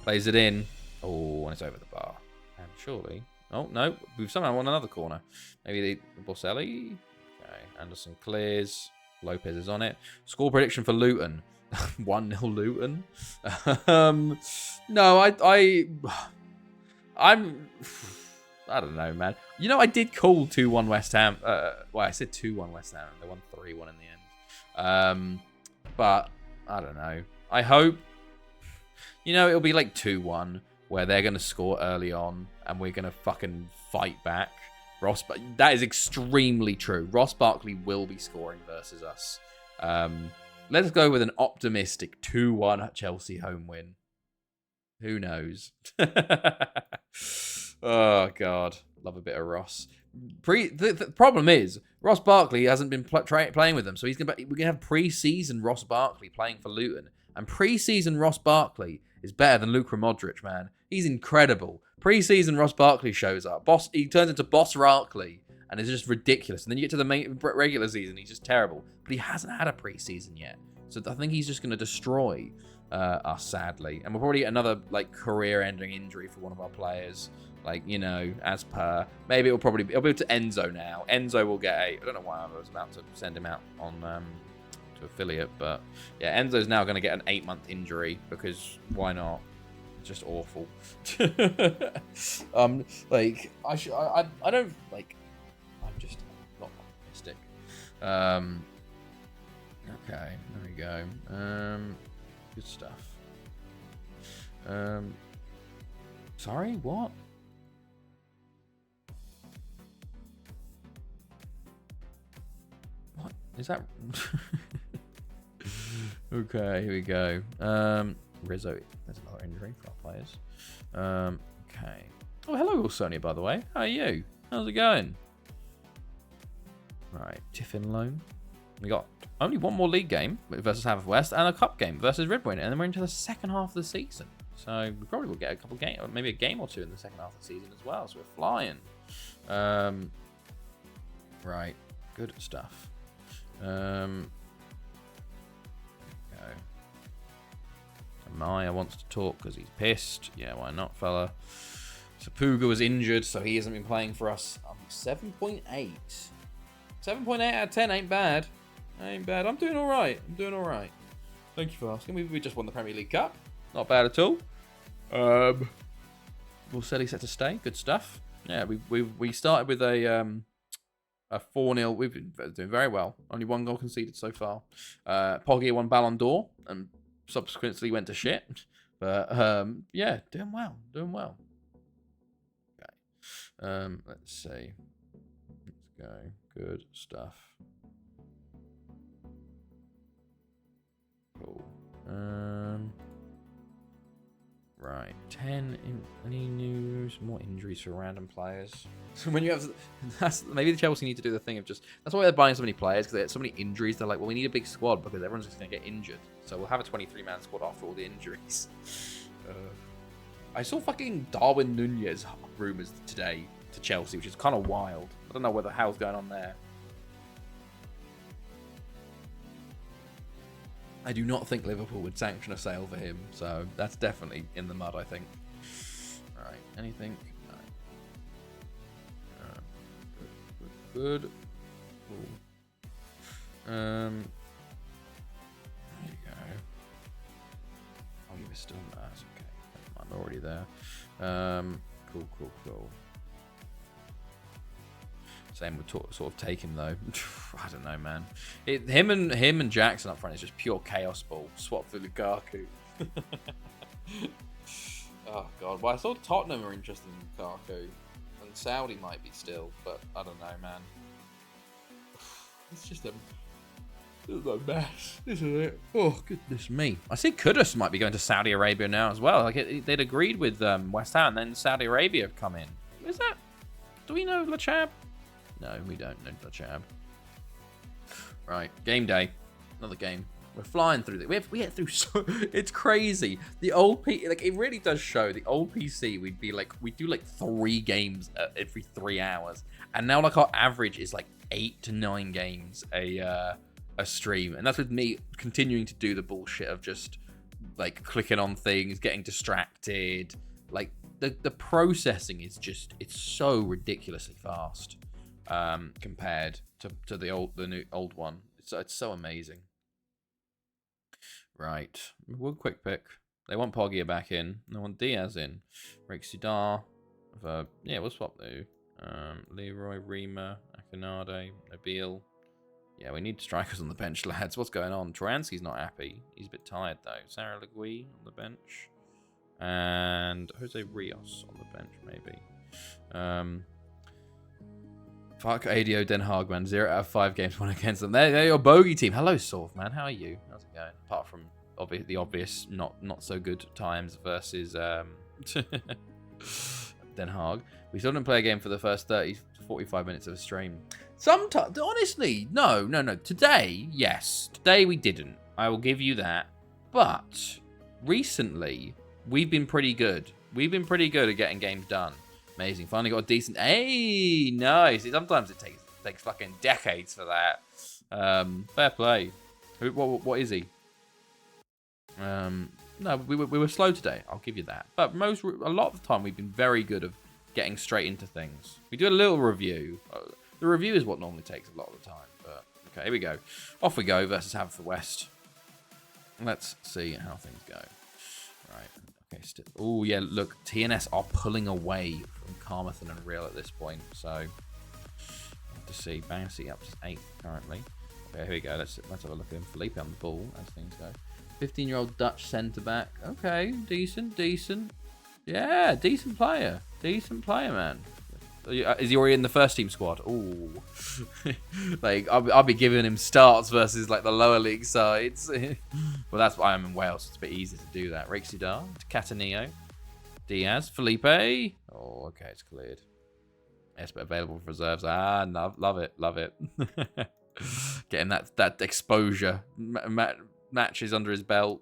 plays it in. Oh, and it's over the bar. And surely... Oh, no, we've somehow won another corner. Maybe the Borselli. Okay, Anderson clears. Lopez is on it. Score prediction for Luton. 1-0 Luton. No, I don't know, man. You know, I did call 2-1 West Ham. Well, I said 2-1 West Ham. They won 3-1 in the end. But I don't know. I hope, you know, it'll be like 2-1 where they're going to score early on and we're going to fucking fight back. That is extremely true. Ross Barkley will be scoring versus us. Let's go with an optimistic 2-1 Chelsea home win. Who knows? Oh, God. Love a bit of Ross. The problem is, Ross Barkley hasn't been playing with them, so we're going to have pre-season Ross Barkley playing for Luton. And pre-season Ross Barkley is better than Luka Modric, man. He's incredible. Pre-season Ross Barkley shows up. He turns into Boss Barkley. And it's just ridiculous. And then you get to the regular season, he's just terrible. But he hasn't had a pre-season yet. So I think he's just going to destroy us, sadly. And we'll probably get another like career-ending injury for one of our players. Like, you know, as per. Maybe it'll be to Enzo now. Enzo will get I don't know why I was about to send him out on to affiliate. But yeah, Enzo's now going to get an 8-month injury because why not? It's just awful. Like, I don't, like... I'm just not optimistic. Okay, there we go. Good stuff. Sorry, what? What is that? Okay, here we go. Rizzo, there's another injury for our players. Okay. Oh, hello, Sonia, by the way. How are you? How's it going? Right, Tiffin loan. We got only one more league game versus Haverford and a cup game versus Redwin, and then we're into the second half of the season. So we probably will get a couple games, or maybe a game or two in the second half of the season as well. So we're flying. Right, good stuff. Okay. Maya wants to talk because he's pissed. Yeah, why not, fella? Sapuga was injured, so he hasn't been playing for us. 7.8. 7.8 out of 10 ain't bad. Ain't bad. I'm doing all right. Thank you for asking. We just won the Premier League Cup. Not bad at all. Borselli set to stay. Good stuff. Yeah, we started with a 4-0. We've been doing very well. Only 1 goal conceded so far. Poggia won Ballon d'Or and subsequently went to shit. But yeah, doing well, doing well. Okay. Let's see. Let's go. Good stuff. Cool. Right. 10. Any news? More injuries for random players. So when you have, maybe the Chelsea need to do the thing of just. That's why they're buying so many players, because they have so many injuries. They're like, well, we need a big squad because everyone's just going to get injured. So we'll have a 23-man squad after all the injuries. I saw fucking Darwin Nunez rumors today to Chelsea, which is kind of wild. I don't know what the hell's going on there. I do not think Liverpool would sanction a sale for him, so that's definitely in the mud, I think. All right, anything? Good. There you go. Oh, you were still there. That's okay. I'm already there. Cool. Same with sort of taking though. I don't know, man. Him and Jackson up front is just pure chaos ball. Swap for Lukaku. Oh god. Well, I thought Tottenham were interested in Lukaku, and Saudi might be still, but I don't know, man. It's just a mess, isn't it? Oh goodness me. I see Kudus might be going to Saudi Arabia now as well. Like they'd agreed with West Ham, and then Saudi Arabia have come in. Is that? Do we know Lachab? No, we don't know Lachab. Right, game day. Another game. We're flying through it. We get through so. It's crazy. The old PC, like it really does show. The old PC, we'd do like 3 games every 3 hours, and now like our average is like 8 to 9 games a stream, and that's with me continuing to do the bullshit of just like clicking on things, getting distracted. Like the processing is just, it's so ridiculously fast compared to the old one. It's so amazing. Right, one quick pick. They want Poggia back in. They want Diaz in. Rick Sidar. Yeah, we'll swap though. Leroy, Rima, Akinade, Nabil. Yeah, we need strikers on the bench, lads. What's going on? Troyansky's not happy. He's a bit tired, though. Sarah Legui on the bench. And Jose Rios on the bench, maybe. Fuck ADO Den Haag, man. 0 out of 5 games won against them. They're your bogey team. Hello, Sorf, man. How are you? How's it going? Apart from the obvious not so good times versus Den Haag. We still didn't play a game for the first 30 to 45 minutes of a stream. Sometimes, honestly, no. Today, yes. Today we didn't. I will give you that. But recently, we've been pretty good. We've been pretty good at getting games done. Amazing. Finally got a decent... Hey, nice. Sometimes it takes fucking decades for that. Fair play. What is he? No, we were slow today. I'll give you that. But a lot of the time, we've been very good at getting straight into things. We do a little review. The review is what normally takes a lot of the time. But okay, here we go. Off we go versus Haverford. Let's see how things go. Right. Okay. Oh yeah. Look, TNS are pulling away from Carmarthen and Real at this point. So to see, Banksy up to 8th currently. Okay, here we go. Let's have a look at him. Felipe on the ball as things go. 15-year-old Dutch centre back. Okay, decent. Yeah, decent player, man. Is he already in the first team squad? Ooh, like I'll be giving him starts versus like the lower league sides. Well, that's why I'm in Wales. So it's a bit easier to do that. Rake Sidar, Cataneo, Diaz, Felipe. Oh, okay, it's cleared. Yes, but available for reserves. Ah, love it. Getting that exposure matches under his belt.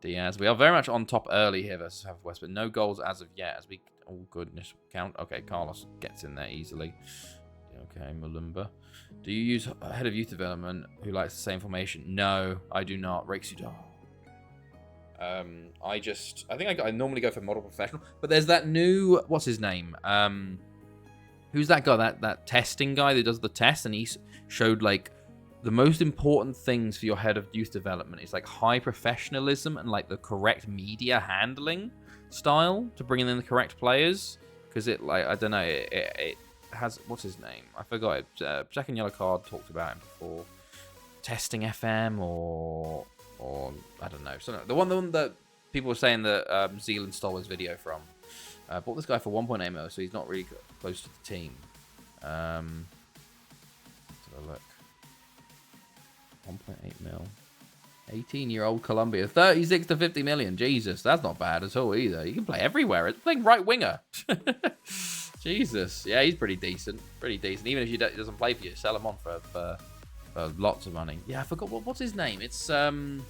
Diaz. We are very much on top early here versus Haverford, but no goals as of yet. As we, oh goodness, count. Okay, Carlos gets in there easily. Okay, Mulumba. Do you use a head of youth development who likes the same formation? No, I do not. Rexudar. I think I normally go for model professional, but there's that new, what's his name? Who's that guy? That testing guy that does the test, and he showed like the most important things for your head of youth development is like high professionalism and like the correct media handling style to bring in the correct players. Because it, like, I don't know, it has, what's his name? I forgot it. Second Yellow Card talked about him before. Testing FM or I don't know. So the one that people were saying that Zealand stole his video from. Bought this guy for 1.8 mil, so he's not really close to the team. Let's have a look. 1.8 mil. 18-year-old Colombia. 36 to 50 million. Jesus, that's not bad at all either. He can play everywhere. He's playing right winger. Jesus. Yeah, he's pretty decent. Pretty decent. Even if he doesn't play for you, sell him on for lots of money. Yeah, I forgot. What's his name? It's... Hold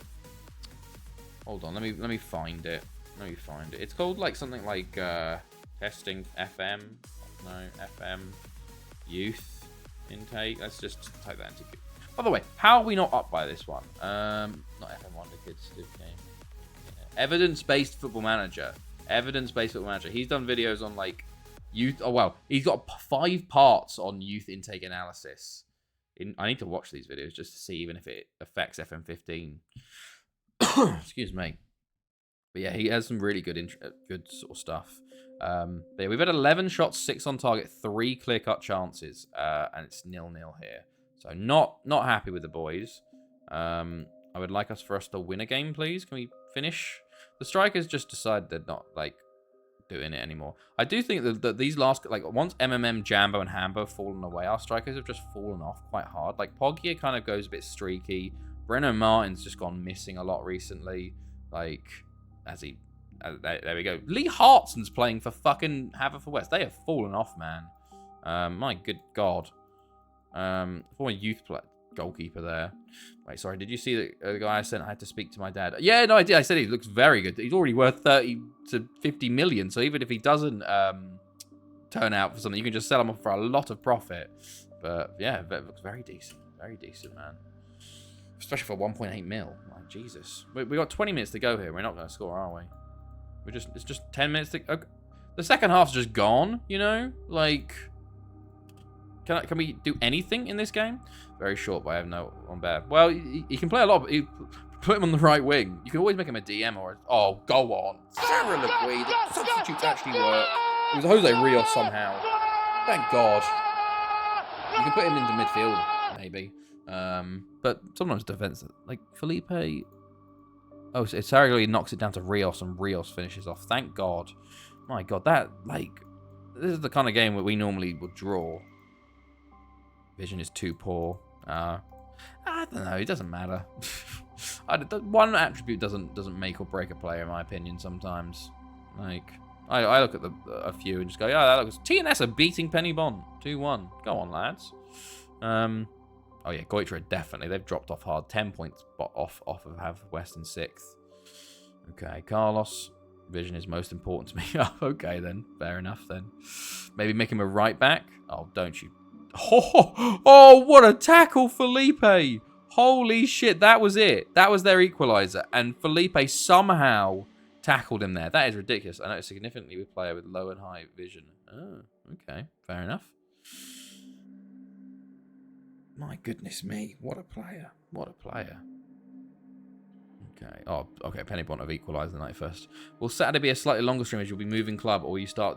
on. Let me find it. Let me find it. It's called like something like testing FM. No, FM youth intake. Let's just type that into Google. By the way, how are we not up by this one? Not FM Wonder Kids game. Yeah. Evidence-based football manager. Evidence-based football manager. He's done videos on like youth. Oh well, he's got 5 parts on youth intake analysis. I need to watch these videos just to see even if it affects FM15. Excuse me. But yeah, he has some really good sort of stuff. But yeah, we've had 11 shots, 6 on target, 3 clear-cut chances, and it's 0-0 here. So not happy with the boys. I would like for us to win a game, please. Can we finish? The strikers just decided they're not like doing it anymore. I do think that these last, like, once MMM, Jambo, and Hambo have fallen away, our strikers have just fallen off quite hard. Like Poggia kind of goes a bit streaky. Breno Martin's just gone missing a lot recently. Like, there we go. Lee Hartson's playing for fucking Haverfordwest. They have fallen off, man. My good God. Former youth goalkeeper there. Wait, sorry. Did you see the guy I sent? I had to speak to my dad. Yeah, no, I did. I said he looks very good. He's already worth 30 to 50 million. So even if he doesn't turn out for something, you can just sell him for a lot of profit. But yeah, that looks very decent. Very decent, man. Especially for 1.8 mil. Like, Jesus. We got 20 minutes to go here. We're not going to score, are we? It's just 10 minutes to... Okay. The second half's just gone, you know? Like... Can we do anything in this game? Very short, but I have no on bad. Well, he can play a lot, but put him on the right wing. You can always make him a DM or... Oh, go on. Sarah Legui, the substitutes actually work. It was Jose Rios somehow. Thank God. You can put him into midfield, maybe. But sometimes defense, like Felipe. Oh, so Saragli knocks it down to Rios, and Rios finishes off. Thank God. My God, that, like, this is the kind of game that we normally would draw. Vision is too poor. I don't know. It doesn't matter. One attribute doesn't make or break a player, in my opinion. Sometimes, like, I look at a few and just go, yeah, that looks. TNS are beating Penny Bond 2-1. Go on, lads. Oh yeah, Goitra definitely. They've dropped off hard. 10 points off of Haverfordwest in 6th. Okay, Carlos. Vision is most important to me. Okay then, fair enough then. Maybe make him a right back. Oh, don't you? Oh, what a tackle, Felipe! Holy shit, that was it. That was their equaliser, and Felipe somehow tackled him there. That is ridiculous. I know it's significantly with player with low and high vision. Oh, okay, fair enough. My goodness me, what a player. What a player. Okay. Oh, okay. Pennybont have equalised the 91st. Will Saturday be a slightly longer stream as you'll be moving club, or will you start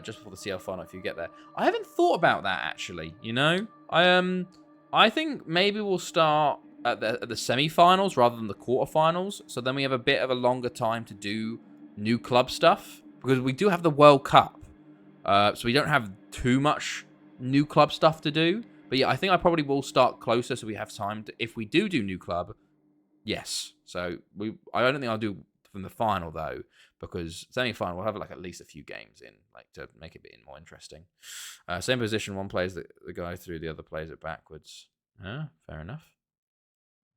just before the CL final if you get there? I haven't thought about that, actually, you know? I think maybe we'll start at the semi-finals rather than the quarter-finals, so then we have a bit of a longer time to do new club stuff, because we do have the World Cup, so we don't have too much new club stuff to do. But yeah, I think I probably will start closer so we have time to, if we do new club, yes. So I don't think I'll do from the final though, because semi-final we'll have like at least a few games in, like to make it a bit more interesting. Same position, one plays the guy through, the other plays it backwards. Fair enough.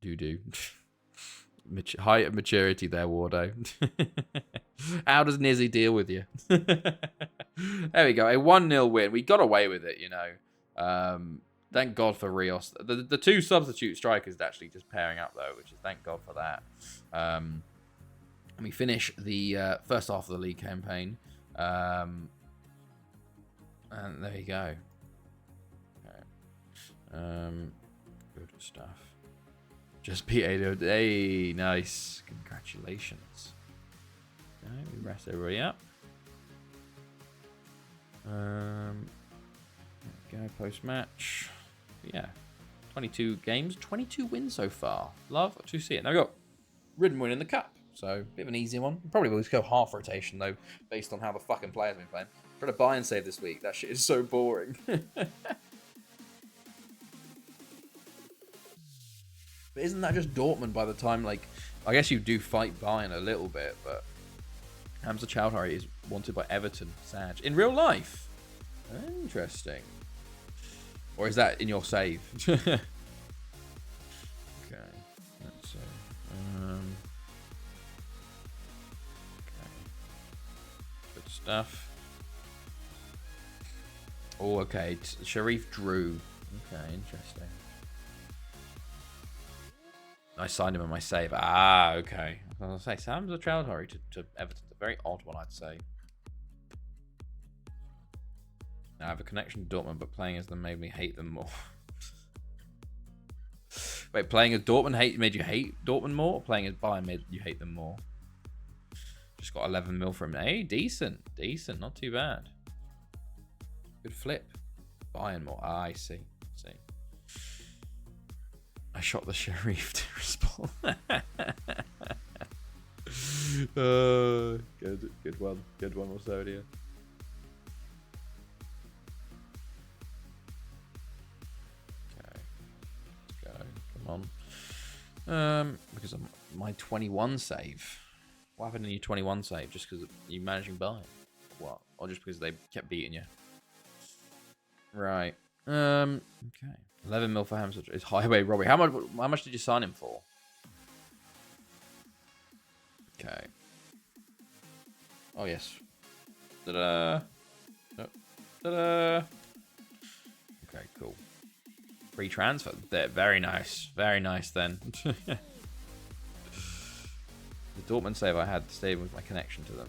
Do. High maturity there, Wardo. How does Nizzy deal with you? There we go, a 1-0 win. We got away with it, you know. Thank God for Rios. The two substitute strikers actually just pairing up, though, which is thank God for that. And we finish the first half of the league campaign. And there you go. Okay. Good stuff. Just beat 8-0. Hey, nice. Congratulations. Okay, we rest everybody up. There we go, post-match. Yeah, 22 games, 22 wins so far. Love to see it. Now we got Ridden win in the cup. So, bit of an easy one. Probably will just go half rotation, though, based on how the fucking players have been playing. I'm trying to buy and save this week. That shit is so boring. But isn't that just Dortmund by the time, like... I guess you do fight Bayern a little bit, but... Hamza Chowdhury is wanted by Everton. Sag. In real life? Interesting. Or is that in your save? Okay. Let's see. Okay. Good stuff. Oh, okay. Sharif Drew. Okay, interesting. I signed him on my save. Ah, okay. I was going to say, Sam's a Chowdhury to Everton. A very odd one, I'd say. I have a connection to Dortmund, but playing as them made me hate them more. Wait, playing as Dortmund made you hate Dortmund more, or playing as Bayern made you hate them more? Just got 11 mil from him. Hey, decent. Decent. Not too bad. Good flip. Bayern more. Ah, I see. I shot the Sharif to respond. Good one. Good one, Rosodia. Okay. Let's go. Come on. Because of my 21 save. What happened in your 21 save? Just because you managing by? What? Or just because they kept beating you? Right. Okay. 11 mil for Hamza is highway robbery. How much did you sign him for? Okay. Oh yes. Ta-da. Ta-da. Okay, cool. Free transfer. There. Very nice. Very nice then. The Dortmund save I had stayed with my connection to them.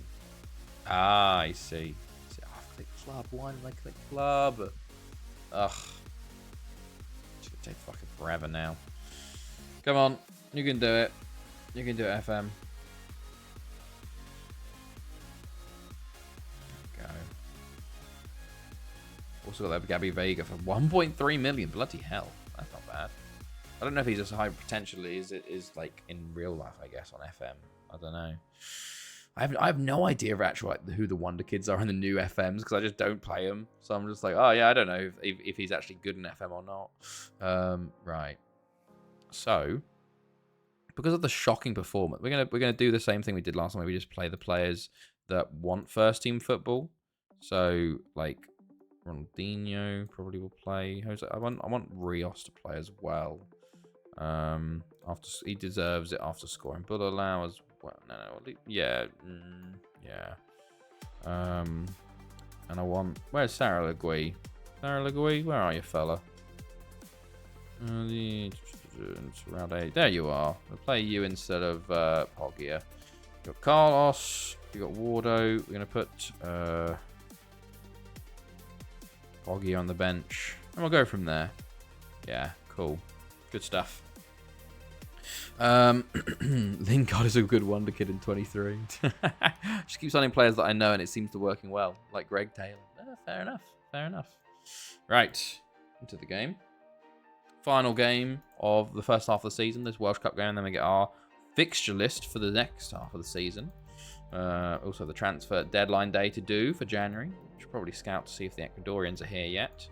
Ah, I see. Oh, I clicked club. Why did I click club? Ugh. It's gonna take fucking forever now. Come on. You can do it. You can do it, FM. Go. Also got that Gabby Vega for 1.3 million. Bloody hell. That's not bad. I don't know if he's as high potentially as it is like in real life, I guess, on FM. I don't know. I have no idea of actually like, who the Wonder Kids are in the new FMs because I just don't play them. So I'm just like, oh yeah, I don't know if he's actually good in FM or not. Right. So because of the shocking performance, we're gonna do the same thing we did last time. Where we just play the players that want first team football. So like Ronaldinho probably will play. Jose, I want Rios to play as well. After he deserves it after scoring. But allow as well. No, yeah, yeah. And I want. Where's Sarah Legui? Sarah Legui, where are you, fella? Round 8. There you are. We'll play you instead of Poggia. You got Carlos. You got Wardo. We're gonna put Poggia on the bench, and we'll go from there. Yeah, cool, good stuff. Lingard is a good wonder kid in 23. Just keep signing players that I know, and it seems to working well, like Greg Taylor. Fair enough. Fair enough. Right, into the game. Final game of the first half of the season, this Welsh Cup game, and then we get our fixture list for the next half of the season. Also the transfer deadline day to do for January. Should probably scout to see if the Ecuadorians are here yet.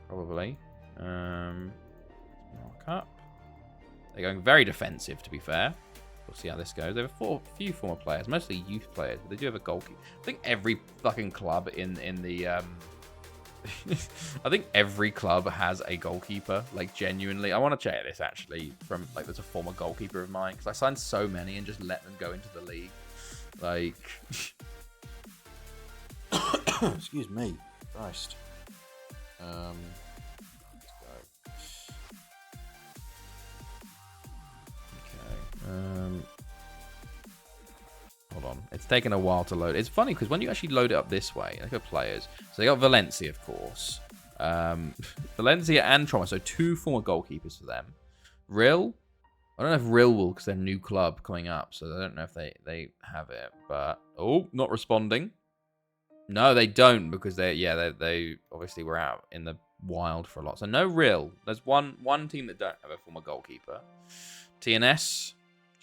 Probably. Mark up. They're going very defensive, to be fair. We'll see how this goes. They have a few former players, mostly youth players, but they do have a goalkeeper. I think every fucking club in the I think every club has a goalkeeper, like genuinely. I want to check this actually from like there's a former goalkeeper of mine because I signed so many and just let them go into the league. Like, excuse me, Christ. Let's go. Okay. Hold on. It's taken a while to load. It's funny because when you actually load it up this way, look at players. So they got Valencia, of course. Valencia and Trauma. So 2 former goalkeepers for them. Real. I don't know if Real will because they're a new club coming up. So I don't know if they have it. But, oh, not responding. No, they don't because they obviously were out in the wild for a lot. So no Real. There's one team that don't have a former goalkeeper. TNS.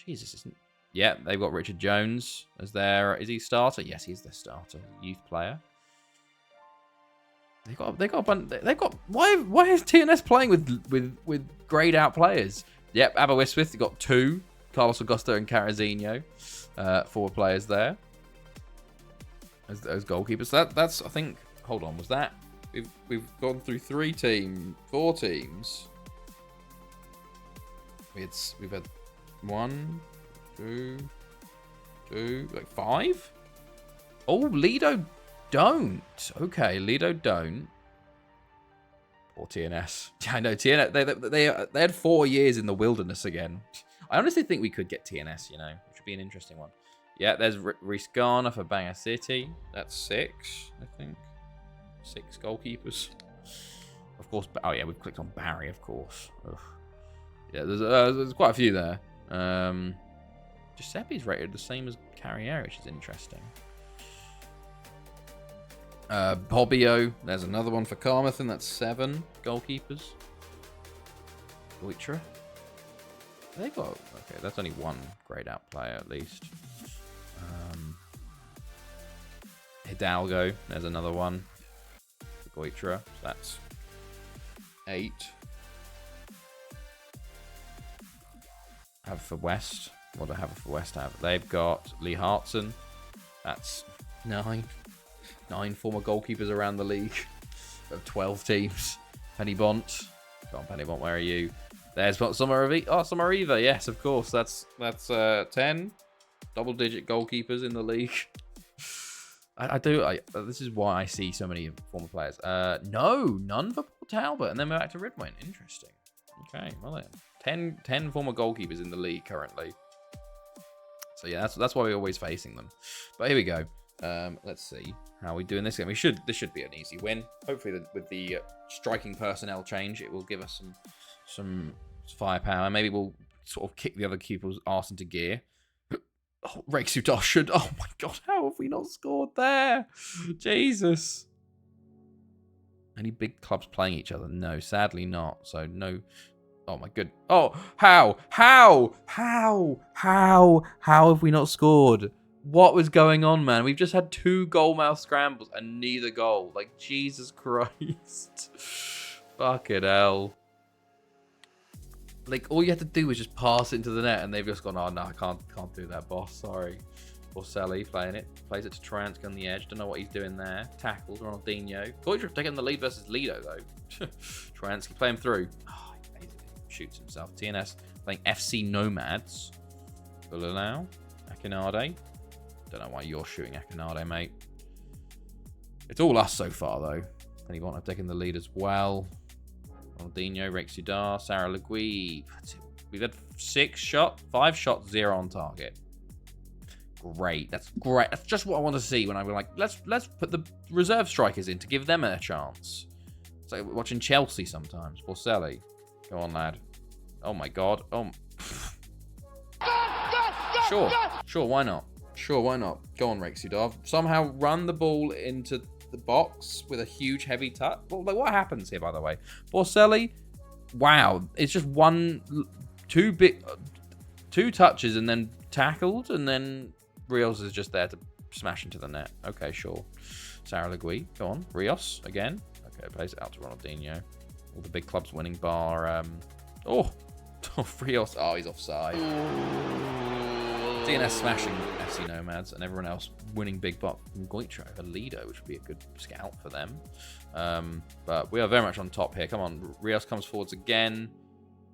Jesus, isn't Yeah, they've got Richard Jones as their... Is he starter? Yes, he's the starter. Youth player. They've got a bunch... They've got... Why is TNS playing with grayed out players? Yep, Aberystwyth, they've got 2. Carlos Augusto and Carazinho. 4 players there. As goalkeepers. So that's, I think... Hold on, was that... We've gone through 4 teams. We've had 1, 2, like 5? Oh, Lido don't. Okay, Lido don't. Or TNS. Yeah, I know, TNS, they had 4 years in the wilderness again. I honestly think we could get TNS, you know, which would be an interesting one. Yeah, there's Reece Garner for Bangor City. That's 6, I think. 6 goalkeepers. Of course, oh yeah, we've clicked on Barry, of course. Ugh. Yeah, there's quite a few there. Giuseppe's rated the same as Carriere, which is interesting. Bobbio, there's another one for Carmarthen. That's 7 goalkeepers. Goitra. They've got... Okay, that's only 1 grayed out player at least. Hidalgo, there's another one. Goitra, so that's 8. Haverfordwest. What do Haverfordwest have? They've got Lee Hartson. That's 9. 9 former goalkeepers around the league. Of 12 teams. Penny Bont. Go on, Penny Bont, where are you? There's Somariva. Oh, Somariva. Yes, of course. That's 10 double-digit goalkeepers in the league. This is why I see so many former players. No, none for Port Talbot. And then we're back to Ridwin. Interesting. Okay, well then. 10 former goalkeepers in the league currently. So yeah, that's why we're always facing them. But here we go. Let's see how we do in this game. This should be an easy win. Hopefully with the striking personnel change, it will give us some firepower. Maybe we'll sort of kick the other keeper's arse into gear. Oh, Rexudar should... Oh my god, how have we not scored there? Jesus. Any big clubs playing each other? No, sadly not. So no... Oh my good... Oh, how have we not scored? What was going on, man? We've just had 2 goal-mouth scrambles and neither goal. Like, Jesus Christ. Fucking hell. Like, all you had to do was just pass it into the net, and they've just gone, oh, no, I can't do that, boss. Sorry. Borselli playing it. Plays it to Trojansky on the edge. Don't know what he's doing there. Tackles Ronaldinho. Goitra taking the lead versus Lido, though. Trojansky play him through. Oh, he basically shoots himself. TNS playing FC Nomads. Bulalao. Akinade. Don't know why you're shooting Akinade, mate. It's all us so far, though. Anyone have taken the lead as well. Ronaldinho, Rexudar, Sarah Legui. We've had 5 shots, 0 on target. Great. That's great. That's just what I want to see when I'm like, let's put the reserve strikers in to give them a chance. It's like watching Chelsea sometimes. Borselli. Go on, lad. Oh my god. Oh. Sure, why not? Sure, why not? Go on, Rexudar. Somehow run the ball into the box with a huge heavy touch. Well, like, what happens here, by the way? Borselli, wow, it's just 2 touches and then tackled, and then Rios is just there to smash into the net. Okay, sure. Sarah Legui, go on. Rios again. Okay, plays it out to Ronaldinho. All the big clubs winning bar. Rios. Oh, he's offside. DNS smashing FC Nomads, and everyone else winning big buck from Goitra over Lido, which would be a good scout for them. But we are very much on top here. Come on, Rios comes forwards again,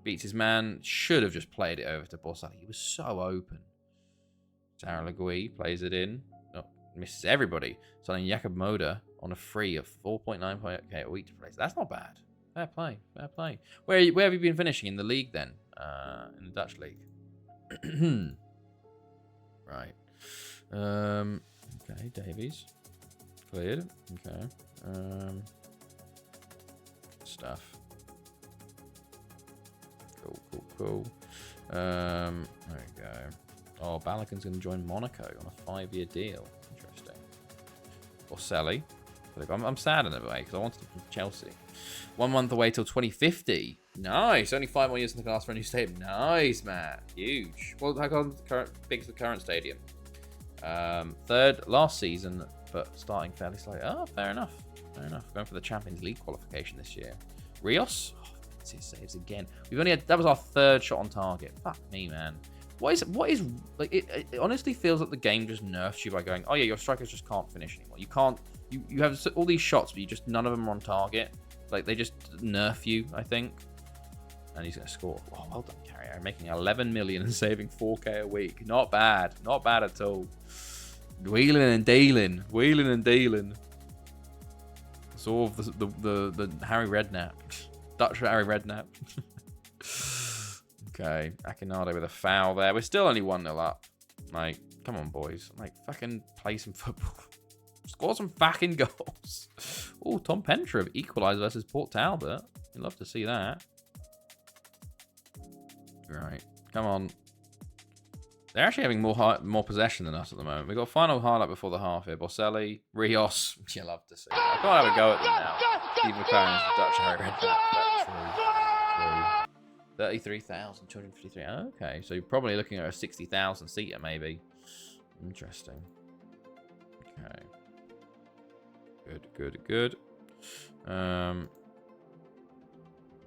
beats his man. Should have just played it over to Borselli. He was so open. Sarah Legui plays it in. Oh, misses everybody. Signing Jakob Moda on a free of 4.9k a week to play. That's not bad. Fair play, fair play. Where have you been finishing in the league then? In the Dutch league. Right. Okay, Davies. Cleared. Okay. Stuff. Cool. There we go. Oh, Balakan's going to join Monaco on a 5-year deal. Interesting. Borselli. I'm sad in a way because I wanted him from Chelsea. 1 month away till 2050. Nice. Only 5 more years in the class for a new stadium. Nice, man. Huge. Well, how come big is the current stadium? Third last season, but starting fairly slowly. Oh, fair enough. Fair enough. Going for the Champions League qualification this year. Rios. Oh, let's see his saves again. We've only had that was our 3rd shot on target. Fuck me, man. What is like? It honestly feels like the game just nerfs you by going, oh yeah, your strikers just can't finish anymore. You can't. You have all these shots, but you just none of them are on target. Like they just nerf you, I think. And he's gonna score. Oh, well done, Carrier. Making 11 million and saving 4k a week. Not bad. Not bad at all. Wheeling and dealing. Wheeling and dealing. Sort of the Harry Redknapp. Dutch Harry Redknapp. Okay, Akinado with a foul there. We're still only 1-0 up. Like, come on, boys. Like, fucking play some football. Score some fucking goals. Oh, Tom Pentra of equalised versus Port Talbot. You'd love to see that. Right, come on. They're actually having more possession than us at the moment. We've got a final highlight before the half here. Boselli, Rios. You love to see. I can't have a go at them now. Steve McLaren is the Dutch Harry Redknapp. True. 33,253. Okay, so you're probably looking at a 60,000 seater, maybe. Interesting. Okay. Good. All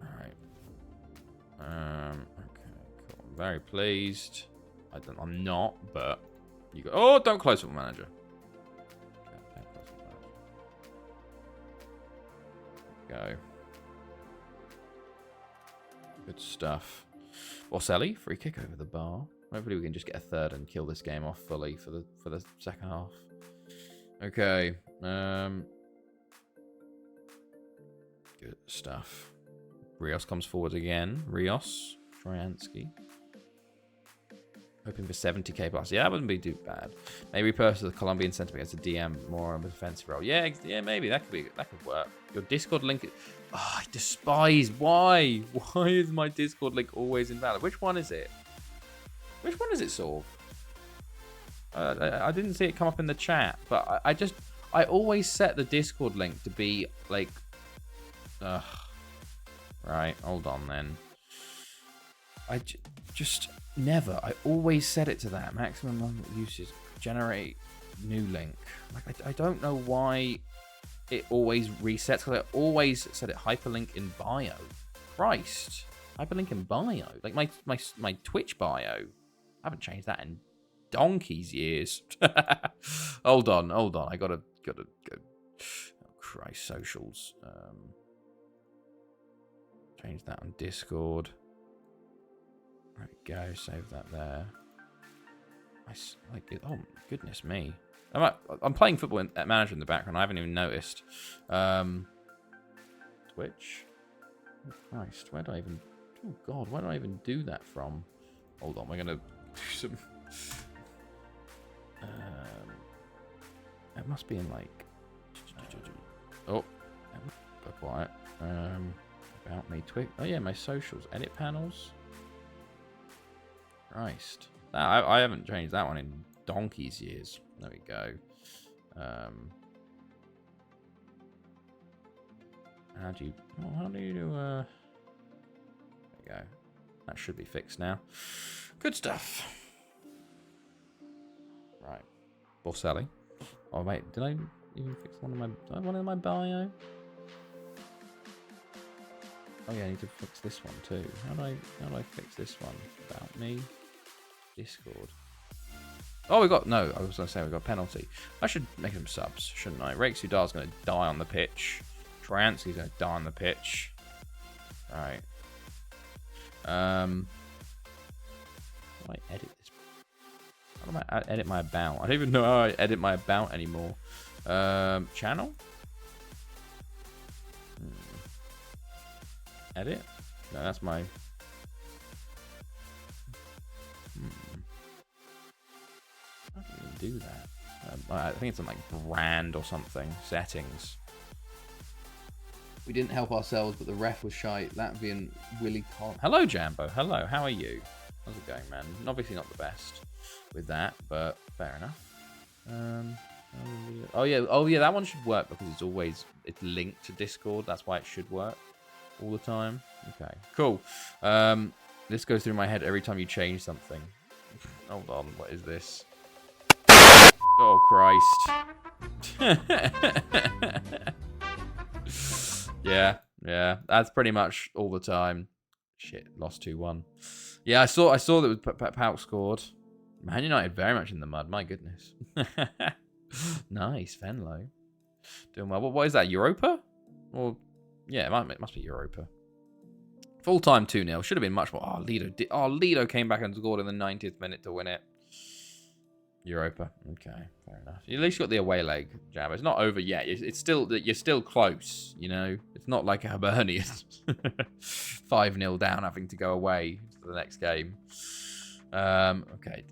right. Okay, cool. I'm very pleased. I'm not, but you go. Oh, don't close Football Manager. Okay, don't close Football Manager. Go. Good stuff. Boselli, free kick over the bar. Hopefully we can just get a 3rd and kill this game off fully for the second half. Okay. Good stuff. Rios comes forward again. Rios, Troyansky. Hoping for 70k plus. Yeah, that wouldn't be too bad. Maybe repurpose the Colombian centre against a DM more on a defensive role. Yeah, maybe that could work. Your Discord link. Oh, I despise. Why? Why is my Discord link always invalid? Which one is it? Which one is it, Sorv? I didn't see it come up in the chat, but I always set the Discord link to be like. Right, hold on then. Just never. I always set it to that maximum usage. Generate new link. Like I don't know why it always resets because I always set it hyperlink in bio. Christ, hyperlink in bio. Like my Twitch bio. I haven't changed that in donkey's years. Hold on. I gotta go. Oh Christ, socials. Change that on Discord. There we go. Save that there. Oh goodness me! I'm playing Football Manager in the background. I haven't even noticed. Twitch. Oh Christ, where do I even? Oh God, where do I even do that from? Hold on, we're gonna do some. It must be in like. Oh, go quiet. About me, Twitch. Oh yeah, my socials, edit panels. Christ, I haven't changed that one in donkey's years. There we go. How do you do? There we go. That should be fixed now. Good stuff. Right, Boselli. Oh wait, did I even fix one in my bio? Oh yeah, I need to fix this one too. How do I fix this one? About me, Discord. Oh, I was gonna say we got a penalty. I should make some subs, shouldn't I? Rex Udar's gonna die on the pitch. Troyansky's gonna die on the pitch. Right. How do I edit this? How do I edit my about? I don't even know how I edit my about anymore. Channel? Edit? No, that's my... I don't even do that. I think it's on like brand or something. Settings. We didn't help ourselves, but the ref was shite. Latvian Willie Collins. Hello, Jambo. Hello. How are you? How's it going, man? Obviously not the best with that, but fair enough. Oh yeah, that one should work because it's linked to Discord. That's why it should work all the time. Okay, cool. This goes through my head every time you change something. Hold on, what is this? Oh Christ. Yeah, that's pretty much all the time. Shit, lost 2-1. Yeah, I saw that Pauk scored. Man United very much in the mud. My goodness. Nice, Venlo. Doing well. What is that? Europa? Or yeah, it must be Europa. Full time 2-0. Should have been much more. Oh, Lido came back and scored in the 90th minute to win it. Europa. Okay, fair enough. At least you got the away leg, Jab. It's not over yet. You're still close. You know, it's not like a Hibernian 5-0 down, having to go away to the next game. Okay.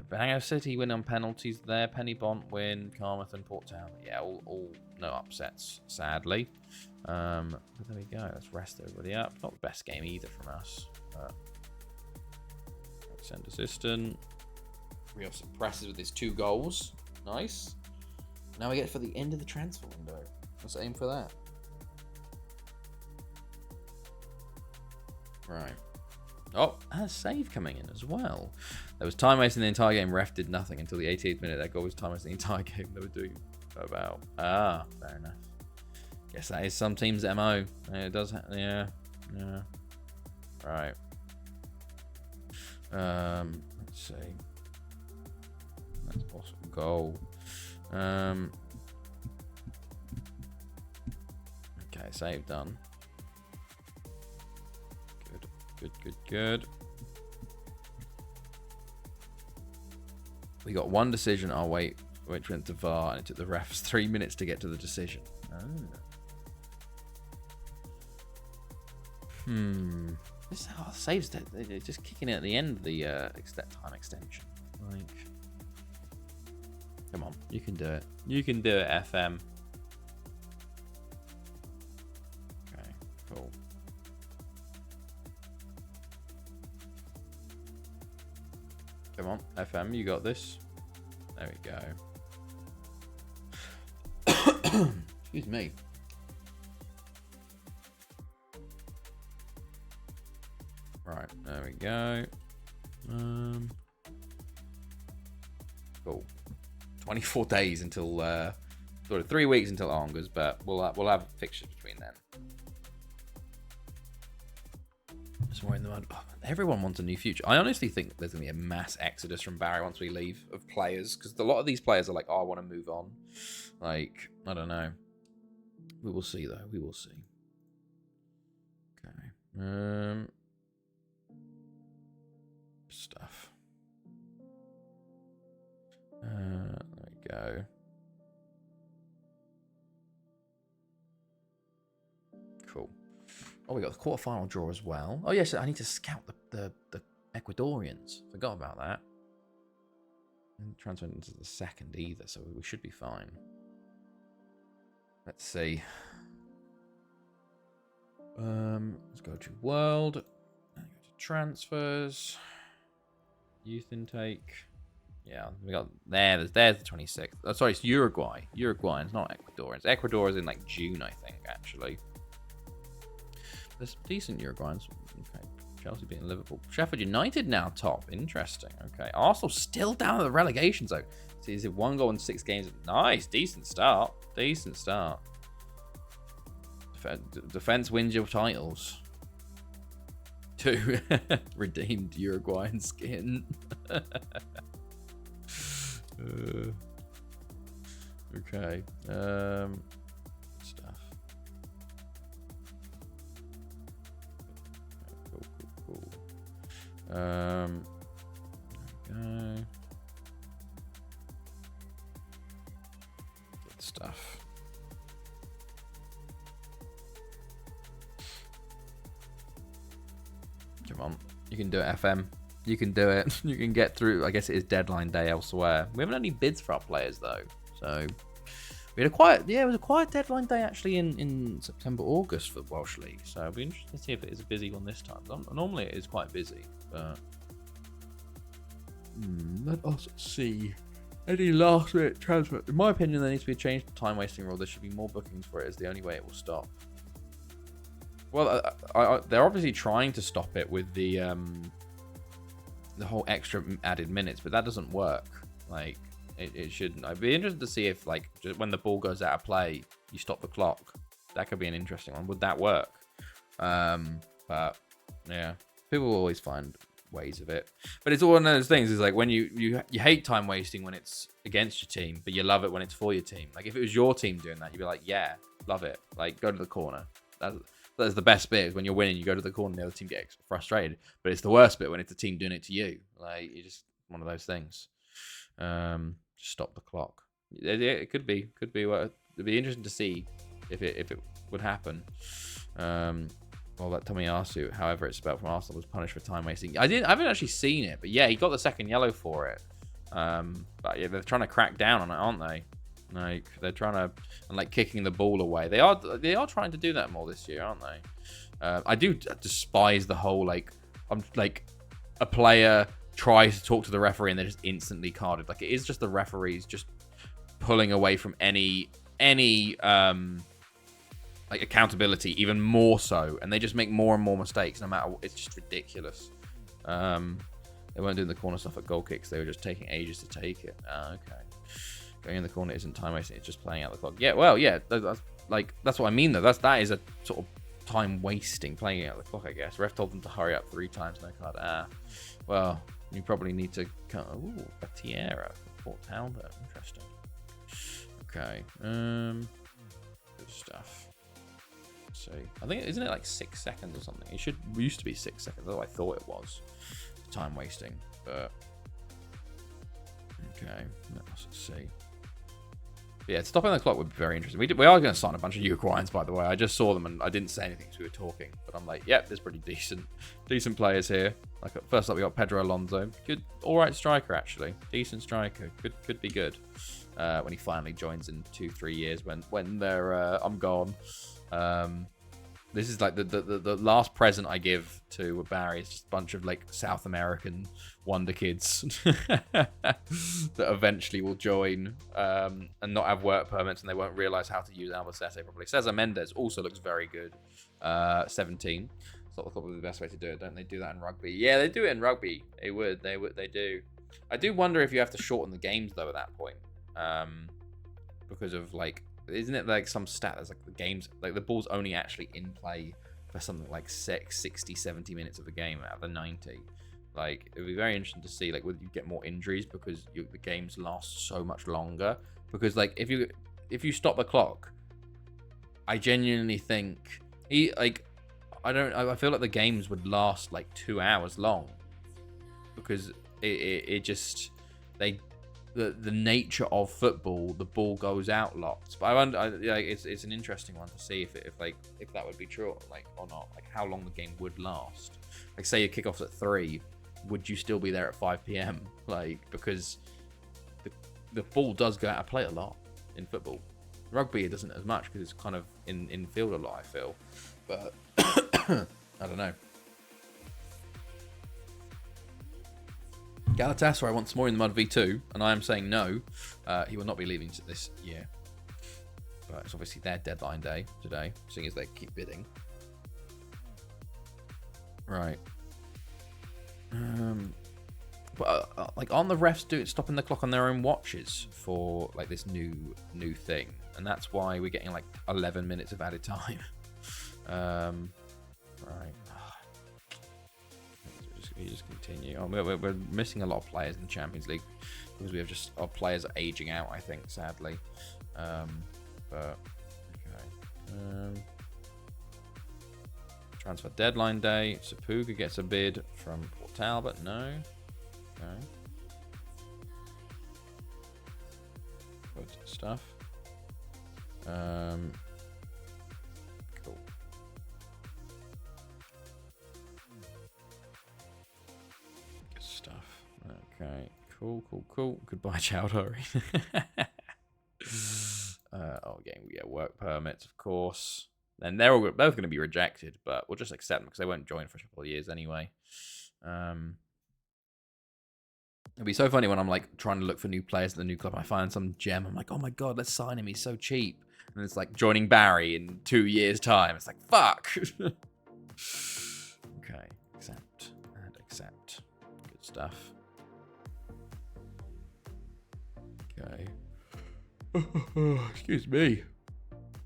Bangor City win on penalties there. Penny Bont win. Carmarthen and Port Town. Yeah, all no upsets, sadly. But there we go. Let's rest everybody up. Not the best game either from us. But send assistant. We have some presses with his 2 goals. Nice. Now we get for the end of the transfer window. Let's aim for that. Right. Oh, and a save coming in as well. There was time wasting the entire game. Ref did nothing until the 88th minute. That goal was time wasting the entire game. They were doing about. Fair enough. Guess that is some team's MO. It does. Yeah. Right. Let's see. That's possible goal. Okay, save done. Good. We got one decision. I'll wait. Which went to VAR, and it took the refs 3 minutes to get to the decision. This is how saves that. They're just kicking it at the end of the time extension. Like, come on, you can do it. You can do it, FM. Okay, cool. Come on, FM, you got this. There we go. Excuse me. Right, there we go. Cool. 24 days until, sort of 3 weeks until Angers, but we'll have fixtures between then. Somewhere in the mud. Oh, everyone wants a new future. I honestly think there's going to be a mass exodus from Barry once we leave of players, because a lot of these players are like, oh, I want to move on. Like, I don't know. We will see, though. We will see. Okay. Stuff. There we go. Cool. Oh, we got the quarterfinal draw as well. Oh, yes, I need to scout the Ecuadorians. Forgot about that. Didn't transfer into the second either, so we should be fine. Let's see. Let's go to World. Go to Transfers. Youth intake. Yeah, we got there's the 26th. Oh, sorry, it's Uruguay. Uruguayans, not Ecuadorians. Ecuador is in like June, I think, actually. There's decent Uruguayans. Okay. Chelsea beating Liverpool. Sheffield United now top. Interesting. Okay. Arsenal still down at the relegation zone. See, is it 1 goal in 6 games? Nice. Decent start. Decent start. Defense wins your titles. 2 redeemed Uruguayan skin. Okay. Stuff. Cool. Okay. Good stuff. Come on. You can do it, FM. You can do it. You can get through. I guess it is deadline day elsewhere. We haven't had any bids for our players, though. So, we had it was a quiet deadline day, actually, in September, August for the Welsh League. So, it'll be interesting to see if it is a busy one this time. Normally, it is quite busy, but let us see. Any last minute transfer? In my opinion, there needs to be a change to time wasting rule. There should be more bookings for it. It's the only way it will stop. Well, they're obviously trying to stop it with the whole extra added minutes, but that doesn't work. Like, it shouldn't. I'd be interested to see if, like, just when the ball goes out of play, you stop the clock. That could be an interesting one. Would that work? But yeah, people will always find ways of it. But it's all one of those things. Is like when you hate time wasting when it's against your team, but you love it when it's for your team. Like if it was your team doing that, you'd be like, yeah, love it. Like go to the corner. That's the best bit. Is when you're winning, you go to the corner, and the other team gets frustrated. But it's the worst bit when it's the team doing it to you. Like you just one of those things. Just stop the clock. It could be. It'd be interesting to see if it would happen. Well, that Tomiyasu, however it's spelled from Arsenal, was punished for time wasting. I haven't actually seen it, but yeah, he got the second yellow for it. But yeah, they're trying to crack down on it, aren't they? Like they're trying to and like kicking the ball away. They are trying to do that more this year, aren't they? I do despise the whole like a player tries to talk to the referee and they're just instantly carded. Like it is just the referees just pulling away from any like accountability, even more so, and they just make more and more mistakes no matter what. It's just ridiculous. They weren't doing the corner stuff at goal kicks, they were just taking ages to take it. Okay, going in the corner isn't time wasting, it's just playing out the clock. Yeah, well, yeah, that's what I mean though. That is a sort of time wasting, playing out the clock, I guess. Ref told them to hurry up 3 times, no card. Well, you probably need to cut. Ooh, Batiera for Port Talbot, interesting. Okay, good stuff. So I think, isn't it like 6 seconds or something? It used to be 6 seconds, though I thought it was time wasting. But okay, let's see. But yeah, stopping the clock would be very interesting. We are going to sign a bunch of Uruguayans, by the way. I just saw them and I didn't say anything because we were talking. But I'm like, yep, there's pretty decent players here. Like first up, we got Pedro Alonso, good, all right striker actually, decent striker, could be good. When he finally joins in 2-3 years, when they're I'm gone. This is like the last present I give to Barry is just a bunch of like South American wonder kids that eventually will join and not have work permits, and they won't realize how to use Albacete properly. Cesar Mendes also looks very good. 17. So I thought would be the best way to do it. Don't they do that in rugby? Yeah, they do it in rugby. They do. I do wonder if you have to shorten the games though at that point. Because of like, isn't it like some stat that's like the games, like the ball's only actually in play for something like 60, 70 minutes of the game out of the 90. Like it would be very interesting to see like whether you get more injuries because the games last so much longer. Because like if you stop the clock, I genuinely think I feel like the games would last like 2 hours long because it just the nature of football, the ball goes out lots. But I wonder, it's an interesting one to see if that would be true, like or not. Like how long the game would last. Like say your kickoff's at 3, would you still be there at 5 p.m? Like because the ball does go out of play a lot in football. Rugby it doesn't as much because it's kind of in field a lot. I feel, but I don't know. Galatasaray wants more in the mud v2, and I am saying no. He will not be leaving this year. But it's obviously their deadline day today, seeing as they keep bidding. Right. But like, aren't the refs stopping the clock on their own watches for like this new thing? And that's why we're getting like 11 minutes of added time. Right. You just continue. We're missing a lot of players in the Champions League because we have just our players are aging out. I think, sadly. But okay. Transfer deadline day. Sapuga gets a bid from Port Talbot. No. Okay. Good stuff. Cool. Good stuff. Okay. Cool. Goodbye, Chowdhury. Again, we get work permits, of course. And they're both going to be rejected, but we'll just accept them because they won't join for a couple of years anyway. It'd be so funny when I'm like trying to look for new players in the new club. And I find some gem. I'm like, oh my god, let's sign him. He's so cheap. And it's like joining Barry in 2 years' time. It's like, fuck. Okay, accept and accept. Good stuff. Okay. Excuse me.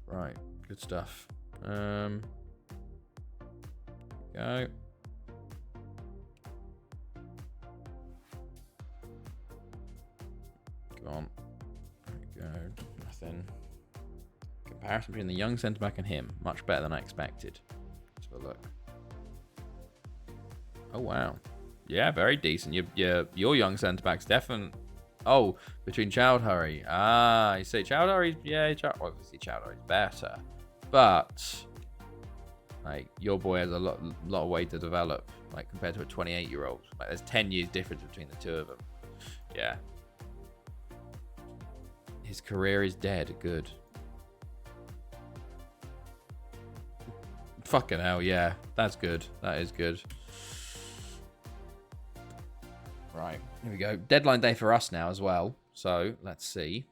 Right, good stuff. Go. Go on. There we go. Nothing. Comparison between the young centre back and him, much better than I expected. Let's have a look. Oh wow. Yeah, very decent. Your young centre back's definitely. Oh, between Chowdhury. Ah, you say Chowdhury? Yeah, obviously Chowdhury's better, but like your boy has a lot of way to develop, like compared to a 28-year-old. Like there's 10 years difference between the two of them. Yeah. His career is dead. Good. Fucking hell, yeah. That's good. That is good. Right, here we go. Deadline day for us now as well. So let's see.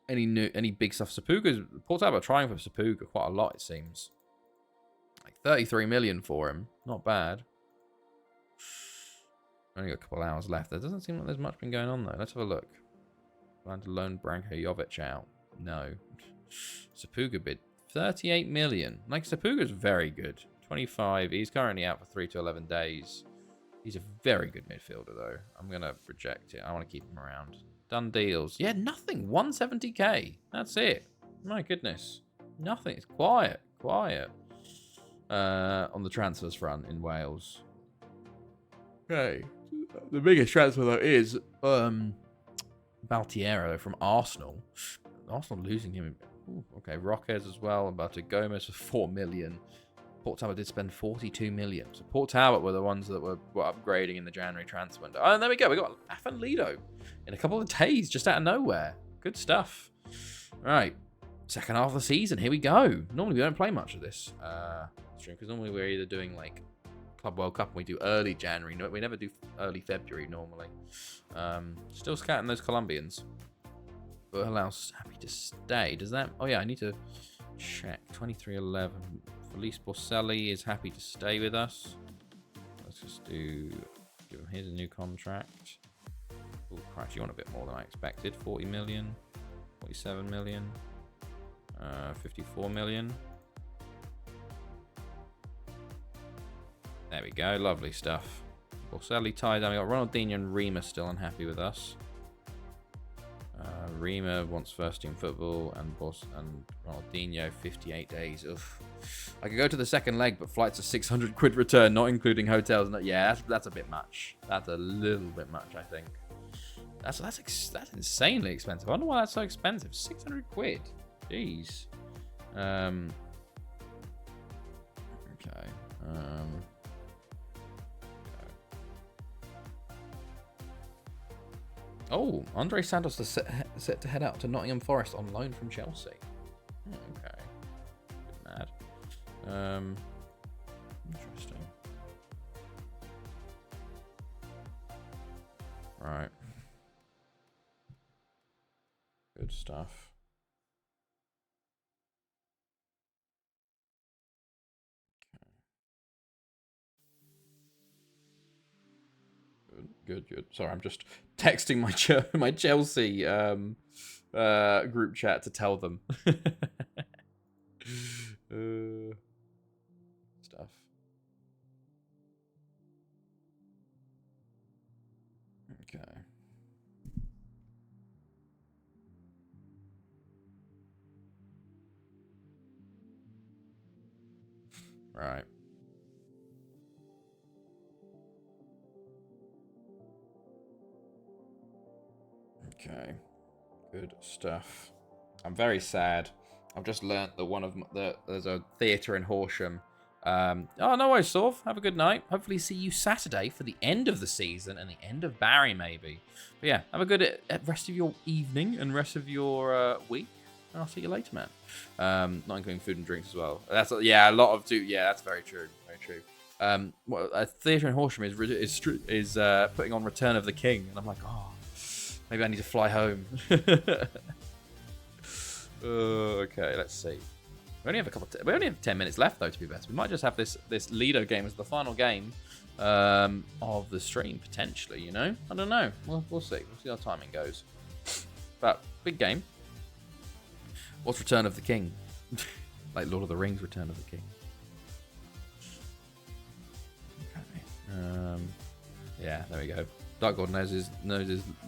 Any big stuff? Sapuga's Port Talbot trying for Sapuga quite a lot, it seems. Like 33 million for him. Not bad. Only got a couple of hours left. There doesn't seem like there's much been going on though. Let's have a look. Plan to loan Branko Jovic out. No. Sapuga bid 38 million. Like Sapuga's very good. 25. He's currently out for 3 to 11 days. He's a very good midfielder, though. I'm going to reject it. I want to keep him around. Done deals. Yeah, nothing. 170k. That's it. My goodness. Nothing. It's quiet. Quiet. On the transfers front in Wales. Okay. The biggest transfer, though, is Baltiero from Arsenal. Arsenal losing him. Ooh, okay, Roquez as well. Alberto Gomez for 4 million. Port Talbot did spend 42 million. So Port Talbot were the ones that were upgrading in the January transfer window. Oh, and there we go. We got Afan in a couple of days, just out of nowhere. Good stuff. Right. Second half of the season. Here we go. Normally we don't play much of this stream because normally we're either doing like Club World Cup and we do early January. No, we never do early February normally. Still scouting those Colombians. But allows happy to stay. Does that? Oh yeah, I need to check. 23-11. Felice Borselli is happy to stay with us. Let's just give him, here's a new contract. Oh, Christ, you want a bit more than I expected. 40 million, 47 million, 54 million. There we go, lovely stuff. Borselli tied down. We got Ronaldinho and Rima still unhappy with us. Rima wants first team football and Ronaldinho 58 days. Oof. I could go to the second leg, but flights are 600 quid return, not including hotels. Yeah, that's a bit much. That's a little bit much, I think. That's insanely expensive. I wonder why that's so expensive. 600 quid. Jeez. Okay. Oh, Andre Santos is set to head out to Nottingham Forest on loan from Chelsea. Okay. Bit mad. Interesting. Right. Good stuff. Good. Sorry, I'm just texting my Chelsea group chat to tell them stuff. Okay. Right. Okay, good stuff. I'm very sad. I've just learnt that there's a theatre in Horsham. Oh, no worries, Sorv. Have a good night. Hopefully see you Saturday for the end of the season and the end of Barry, maybe. But yeah, have a good rest of your evening and rest of your week. And I'll see you later, man. Not including food and drinks as well. That's a lot of... Yeah, that's very true. Very true. theatre in Horsham is putting on Return of the King, and I'm like, oh, maybe I need to fly home. Okay, let's see. We only have we only have 10 minutes left, though. To be best, we might just have this Lido game as the final game of the stream potentially. You know, I don't know. We'll see. We'll see how timing goes. But big game. What's Return of the King? Like Lord of the Rings, Return of the King. Okay. Yeah, there we go. Dark God knows his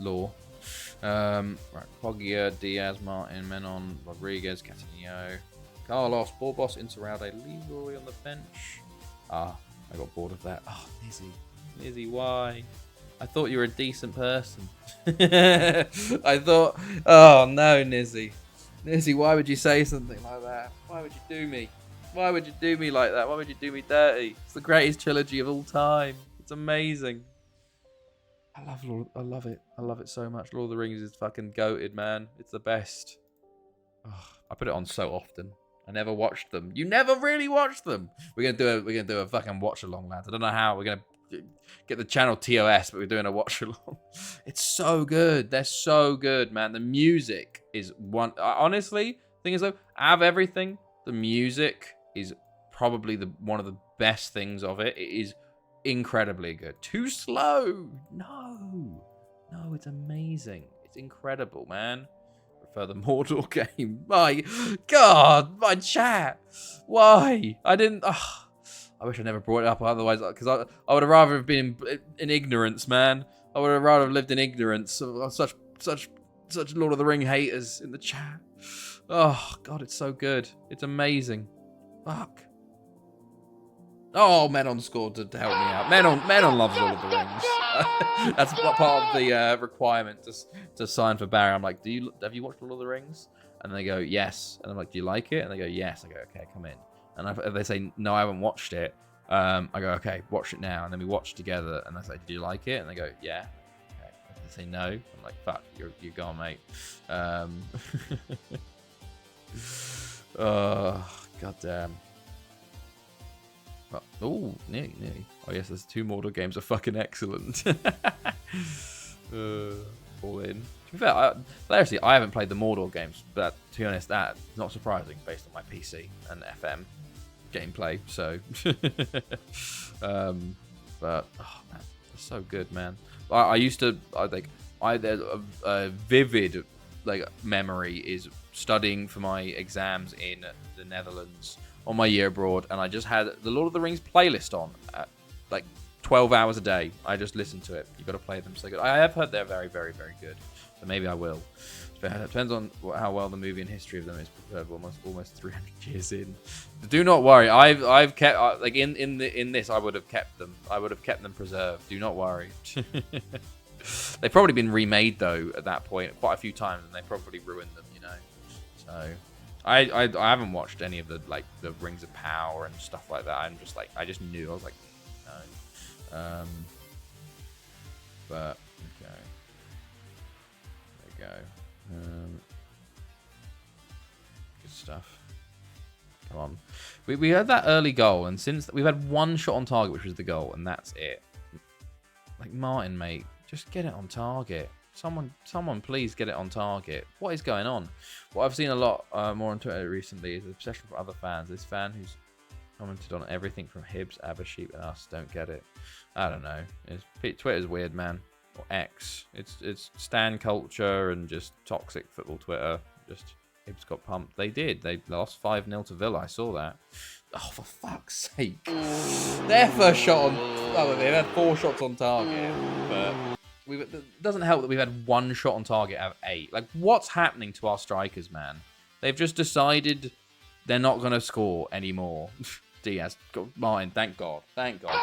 lore. Right, Poggia, Diaz, Martin, Menon, Rodriguez, Cataneo, Carlos, Borbos, Insurralde, Leroy on the bench. Ah, I got bored of that. Oh, Nizzy, why? I thought you were a decent person. I thought, oh no, Nizzy, why would you say something like that? Why would you do me? Why would you do me like that? Why would you do me dirty? It's the greatest trilogy of all time. It's amazing. I love it. I love it so much. Lord of the Rings is fucking goated, man. It's the best. Oh, I put it on so often. I never watched them. You never really watched them. We're gonna do a fucking watch along, lads. I don't know how. We're gonna get the channel TOS, but we're doing a watch along. It's so good. They're so good, man. The music is one. Honestly, thing is though, out of everything, the music is probably one of the best things of it. It is incredibly good. Too slow. No, it's amazing. It's incredible, man. Prefer the Mordor game. My God, my chat. Why? I didn't. Oh, I wish I never brought it up otherwise, because I would have rather have been in ignorance, man. I would have rather have lived in ignorance of such Lord of the Ring haters in the chat. Oh God, it's so good. It's amazing. Fuck. Oh, Menon scored to help me out. Menon loves Lord of the Rings. That's part of the requirement to sign for Barry. I'm like, have you watched Lord of the Rings? And they go, yes. And I'm like, do you like it? And they go, yes. I go, okay, come in. And if they say, no, I haven't watched it, I go, okay, watch it now. And then we watch together. And I say, do you like it? And they go, yeah. Okay. And they say no. I'm like, fuck, you're gone, mate. Oh, goddamn. Oh, nearly. Oh, yes, there's 2 Mordor games are fucking excellent. All in. To be fair, seriously, I haven't played the Mordor games, but to be honest, that's not surprising based on my PC and FM gameplay. So, but oh man, it's so good, man. I used to, there's a vivid memory is studying for my exams in the Netherlands on my year abroad, and I just had the Lord of the Rings playlist on at 12 hours a day. I just listened to it. You got to play them so good. I have heard they're very, very, very good, so maybe I will. It depends on how well the movie and history of them is prepared. Almost 300 years in. Do not worry. I've kept in this. I would have kept them. I would have kept them preserved. Do not worry. They've probably been remade though at that point quite a few times, and they probably ruined them. You know, so. I haven't watched any of the Rings of Power and stuff like that. I just knew. I was like, no. But okay, there we go. Good stuff. Come on, we had that early goal, and since we've had 1 shot on target, which was the goal, and that's it. Like Martin, mate, just get it on target. Someone, please get it on target. What is going on? What I've seen a lot more on Twitter recently is obsession for other fans. This fan who's commented on everything from Hibs, Abersheep, and us. Don't get it. I don't know. Twitter's weird, man. Or X. It's stan culture and just toxic football Twitter. Just Hibs got pumped. They did. They lost 5-0 to Villa. I saw that. Oh, for fuck's sake! Their first shot on. Oh, they had 4 shots on target, but. It doesn't help that we've had 1 shot on target out of 8. Like, what's happening to our strikers, man? They've just decided they're not going to score anymore. Diaz, Martin, thank God. Thank God.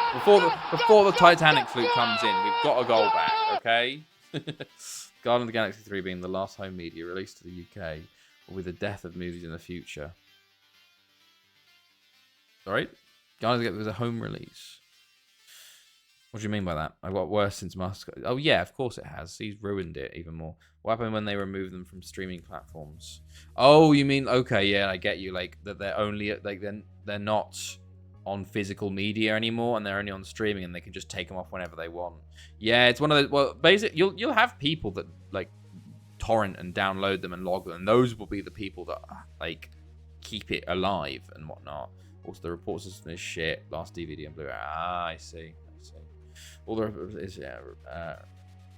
Before the Titanic fluke comes in, we've got a goal back, okay? Guardians of the Galaxy 3 being the last home media released to the UK, or with the death of movies in the future. Sorry? Guardians of the Galaxy was a home release. What do you mean by that? I got worse since Musk. Oh yeah, of course it has. He's ruined it even more. What happened when they removed them from streaming platforms? Oh, you mean okay? Yeah, I get you. Like that they're only they're not on physical media anymore, and they're only on streaming, and they can just take them off whenever they want. Yeah, it's one of those. Well, basically, you'll have people that like torrent and download them and log them, and those will be the people that like keep it alive and whatnot. Also, the report system is shit. Last DVD and Blu-ray. I see. All the is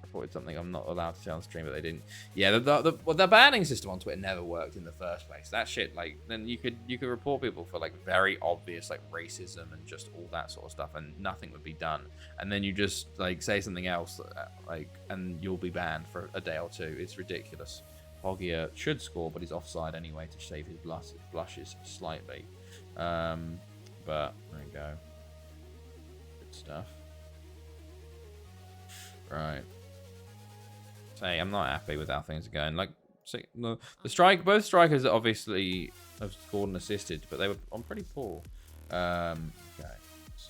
reported something I'm not allowed to say on stream, but they didn't. Yeah, the banning system on Twitter never worked in the first place. That shit, like, then you could report people for like very obvious like racism and just all that sort of stuff, and nothing would be done. And then you just like say something else, like, and you'll be banned for a day or two. It's ridiculous. Hoggier should score, but he's offside anyway to save his blushes slightly. But there you go. Good stuff. Right. Say, I'm not happy with how things are going. Like, see, both strikers obviously have scored and assisted, but they were on pretty poor. Okay. Let's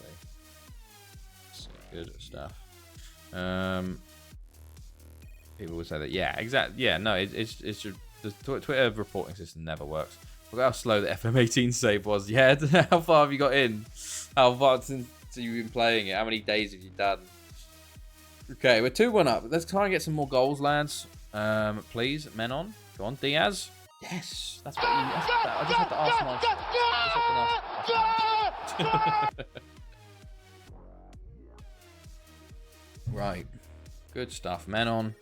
see. Good stuff. People would say that. Yeah, exactly. Yeah, no, it's just the Twitter reporting system never works. Look how slow the FM18 save was. Yeah, how far have you got in? How far since you've been playing it? How many days have you done? Okay, we're 2-1 up. Let's try and get some more goals, lads. Please, men on. Go on, Diaz. Yes, that's what you. I just had to ask my. Right, good stuff. Men on.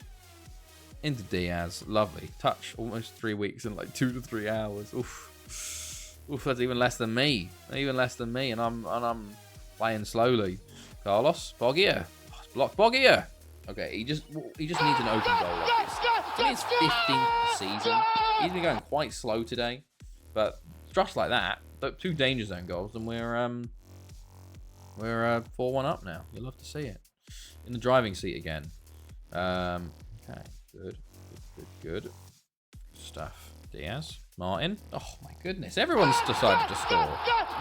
Into Diaz. Lovely touch. Almost 3 weeks in like 2 to 3 hours. Oof. Oof. That's even less than me. Even less than me, and I'm playing slowly. Carlos Boggia. Block Boggia. Okay, he just needs an open goal like this. It's only his 15th season. He's been going quite slow today, but just like that, 2 danger zone goals, and we're 4-1 up now. You'll love to see it in the driving seat again. Okay, good stuff. Diaz, Martin. Oh my goodness, everyone's decided to score.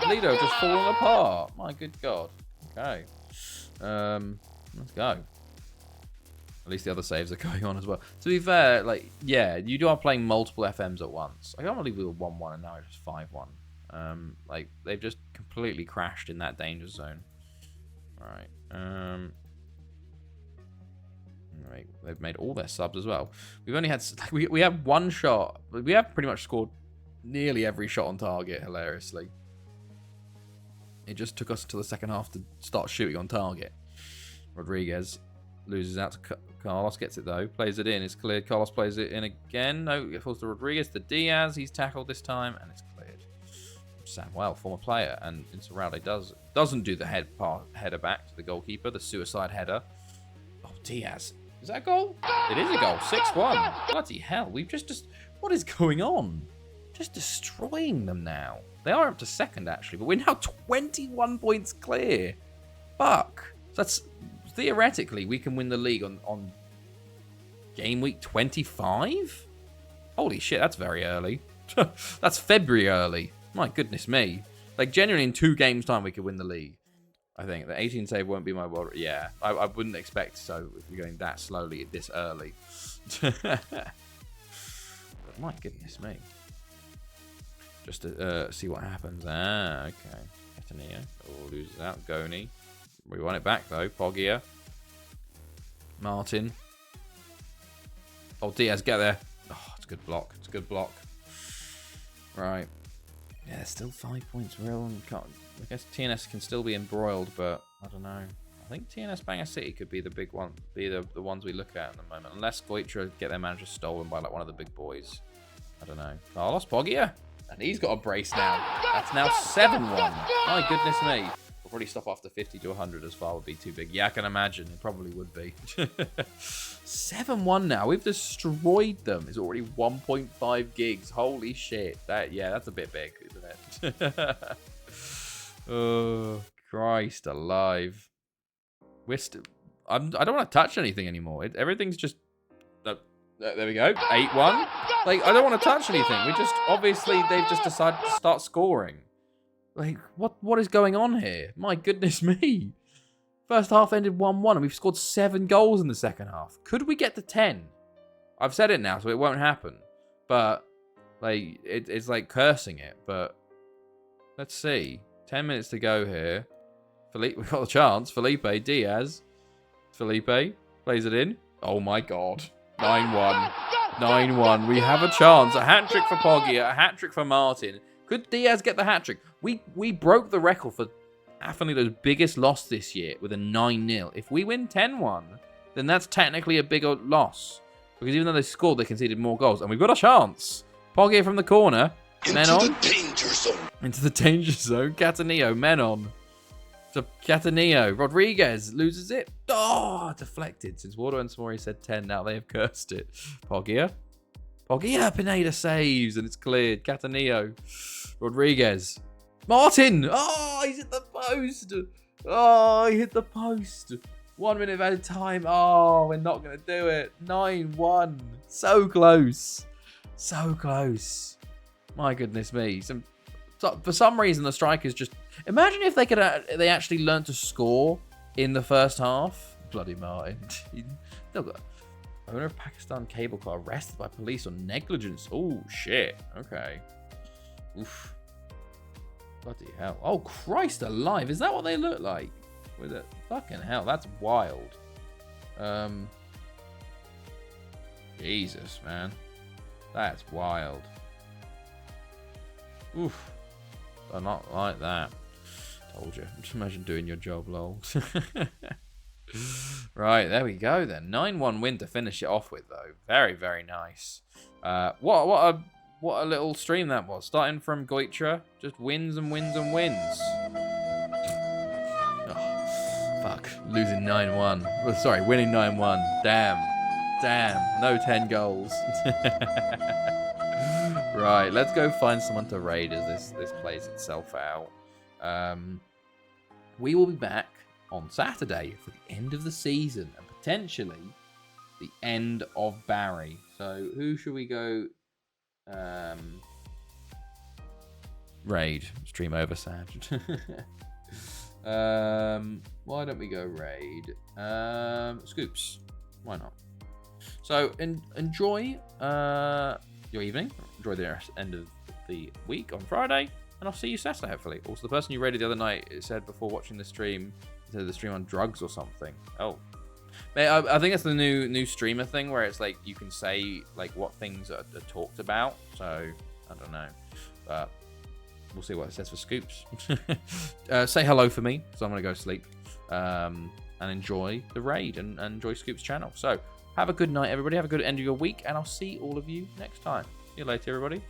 Lido just falling apart. My good God. Okay. Let's go. At least the other saves are going on as well. To be fair, like, yeah, you are playing multiple FMs at once. I can't believe we were 1-1 and now it's just 5-1. Like, they've just completely crashed in that danger zone. Alright. Right, they've made all their subs as well. We've only had... We have one shot. We have pretty much scored nearly every shot on target, hilariously. It just took us until the second half to start shooting on target. Rodriguez loses out to Carlos, gets it though, plays it in, it's cleared. Carlos plays it in again. No, it falls to Rodriguez, to Diaz. He's tackled this time, and it's cleared. Samuel, former player, and Insaurralde doesn't do the header back to the goalkeeper, the suicide header. Oh, Diaz. Is that a goal? It is a goal. 6-1. Bloody hell. We've just... What is going on? Just destroying them now. They are up to second, actually, but we're now 21 points clear. Fuck. So that's... Theoretically, we can win the league on game week 25? Holy shit, that's very early. That's February early. My goodness me. Like, genuinely, in 2 games' time, we could win the league. I think. The 18 save won't be my world. Yeah, I wouldn't expect so if you're going that slowly this early. But my goodness me. Just to see what happens. Ah, okay. Catania. Oh, loses out. Goni. We want it back, though. Poggia. Martin. Oh, Diaz, get there. Oh, it's a good block. It's a good block. Right. Yeah, still 5 points. Real. I guess TNS can still be embroiled, but I don't know. I think TNS Banger City could be the big one. Be the ones we look at the moment. Unless Goitra get their manager stolen by like one of the big boys. I don't know. Carlos Poggia. And he's got a brace now. That's now 7-1. My goodness me. We'll probably stop after 50 to 100 as far would be too big. Yeah, I can imagine. It probably would be. 7-1 now. We've destroyed them. It's already 1.5 gigs. Holy shit. That's a bit big, isn't it? Oh, Christ alive. We're still... I don't want to touch anything anymore. Everything's just... there we go. 8-1. Like, I don't want to touch anything. We just... Obviously, they've just decided to start scoring. Like, what is going on here? My goodness me. First half ended 1-1, and we've scored 7 goals in the second half. Could we get to 10? I've said it now, so it won't happen. But, like, it's like cursing it. But, let's see. 10 minutes to go here. We've got the chance. Felipe Diaz. Felipe plays it in. Oh my God. 9-1. 9-1. We have a chance. A hat-trick for Poggia. A hat-trick for Martin. Could Diaz get the hat-trick? We broke the record for Afanito's biggest loss this year with a 9-0. If we win 10-1, then that's technically a bigger loss. Because even though they scored, they conceded more goals. And we've got a chance. Poggia from the corner. Menon. Into the danger zone. Into the danger zone. Catanillo. Menon. To Catanillo. Rodriguez loses it. Oh, deflected. Since Wardo and Samori said 10, now they have cursed it. Poggia. Poggia. Pineda saves, and it's cleared. Catanillo. Rodriguez. Martin. Oh, he's hit the post. Oh, he hit the post. 1 minute at a time. Oh, we're not going to do it. 9-1. So close. So close. My goodness me. For some reason, the strikers just... Imagine if they actually learned to score in the first half. Bloody Martin. Owner of Pakistan cable car arrested by police on negligence. Oh, shit. Okay. Oof. Bloody hell. Oh, Christ alive. Is that what they look like? With it? Fucking hell. That's wild. Jesus, man. That's wild. Oof. But not like that. Told you. Just imagine doing your job, lol. Right, there we go then. 9-1 win to finish it off with, though. Very, very nice. What a little stream that was. Starting from Goitra, just wins and wins and wins. Oh, fuck. Losing 9-1. Well, sorry, winning 9-1. Damn. No 10 goals. Right, let's go find someone to raid as this plays itself out. We will be back on Saturday for the end of the season and potentially the end of Barry. So who should we go raid? Stream over, sad. Why don't we go raid? Scoops. Why not? So enjoy your evening. Enjoy the end of the week on Friday. And I'll see you Saturday, hopefully. Also, the person you raided the other night, it said before watching the stream, it said the stream on drugs or something. Oh. I think it's the new streamer thing where it's like you can say like what things are talked about. So, I don't know. But we'll see what it says for Scoops. Say hello for me, so I'm going to go sleep. And enjoy the raid and enjoy Scoops' channel. So, have a good night, everybody. Have a good end of your week. And I'll see all of you next time. See you later, everybody.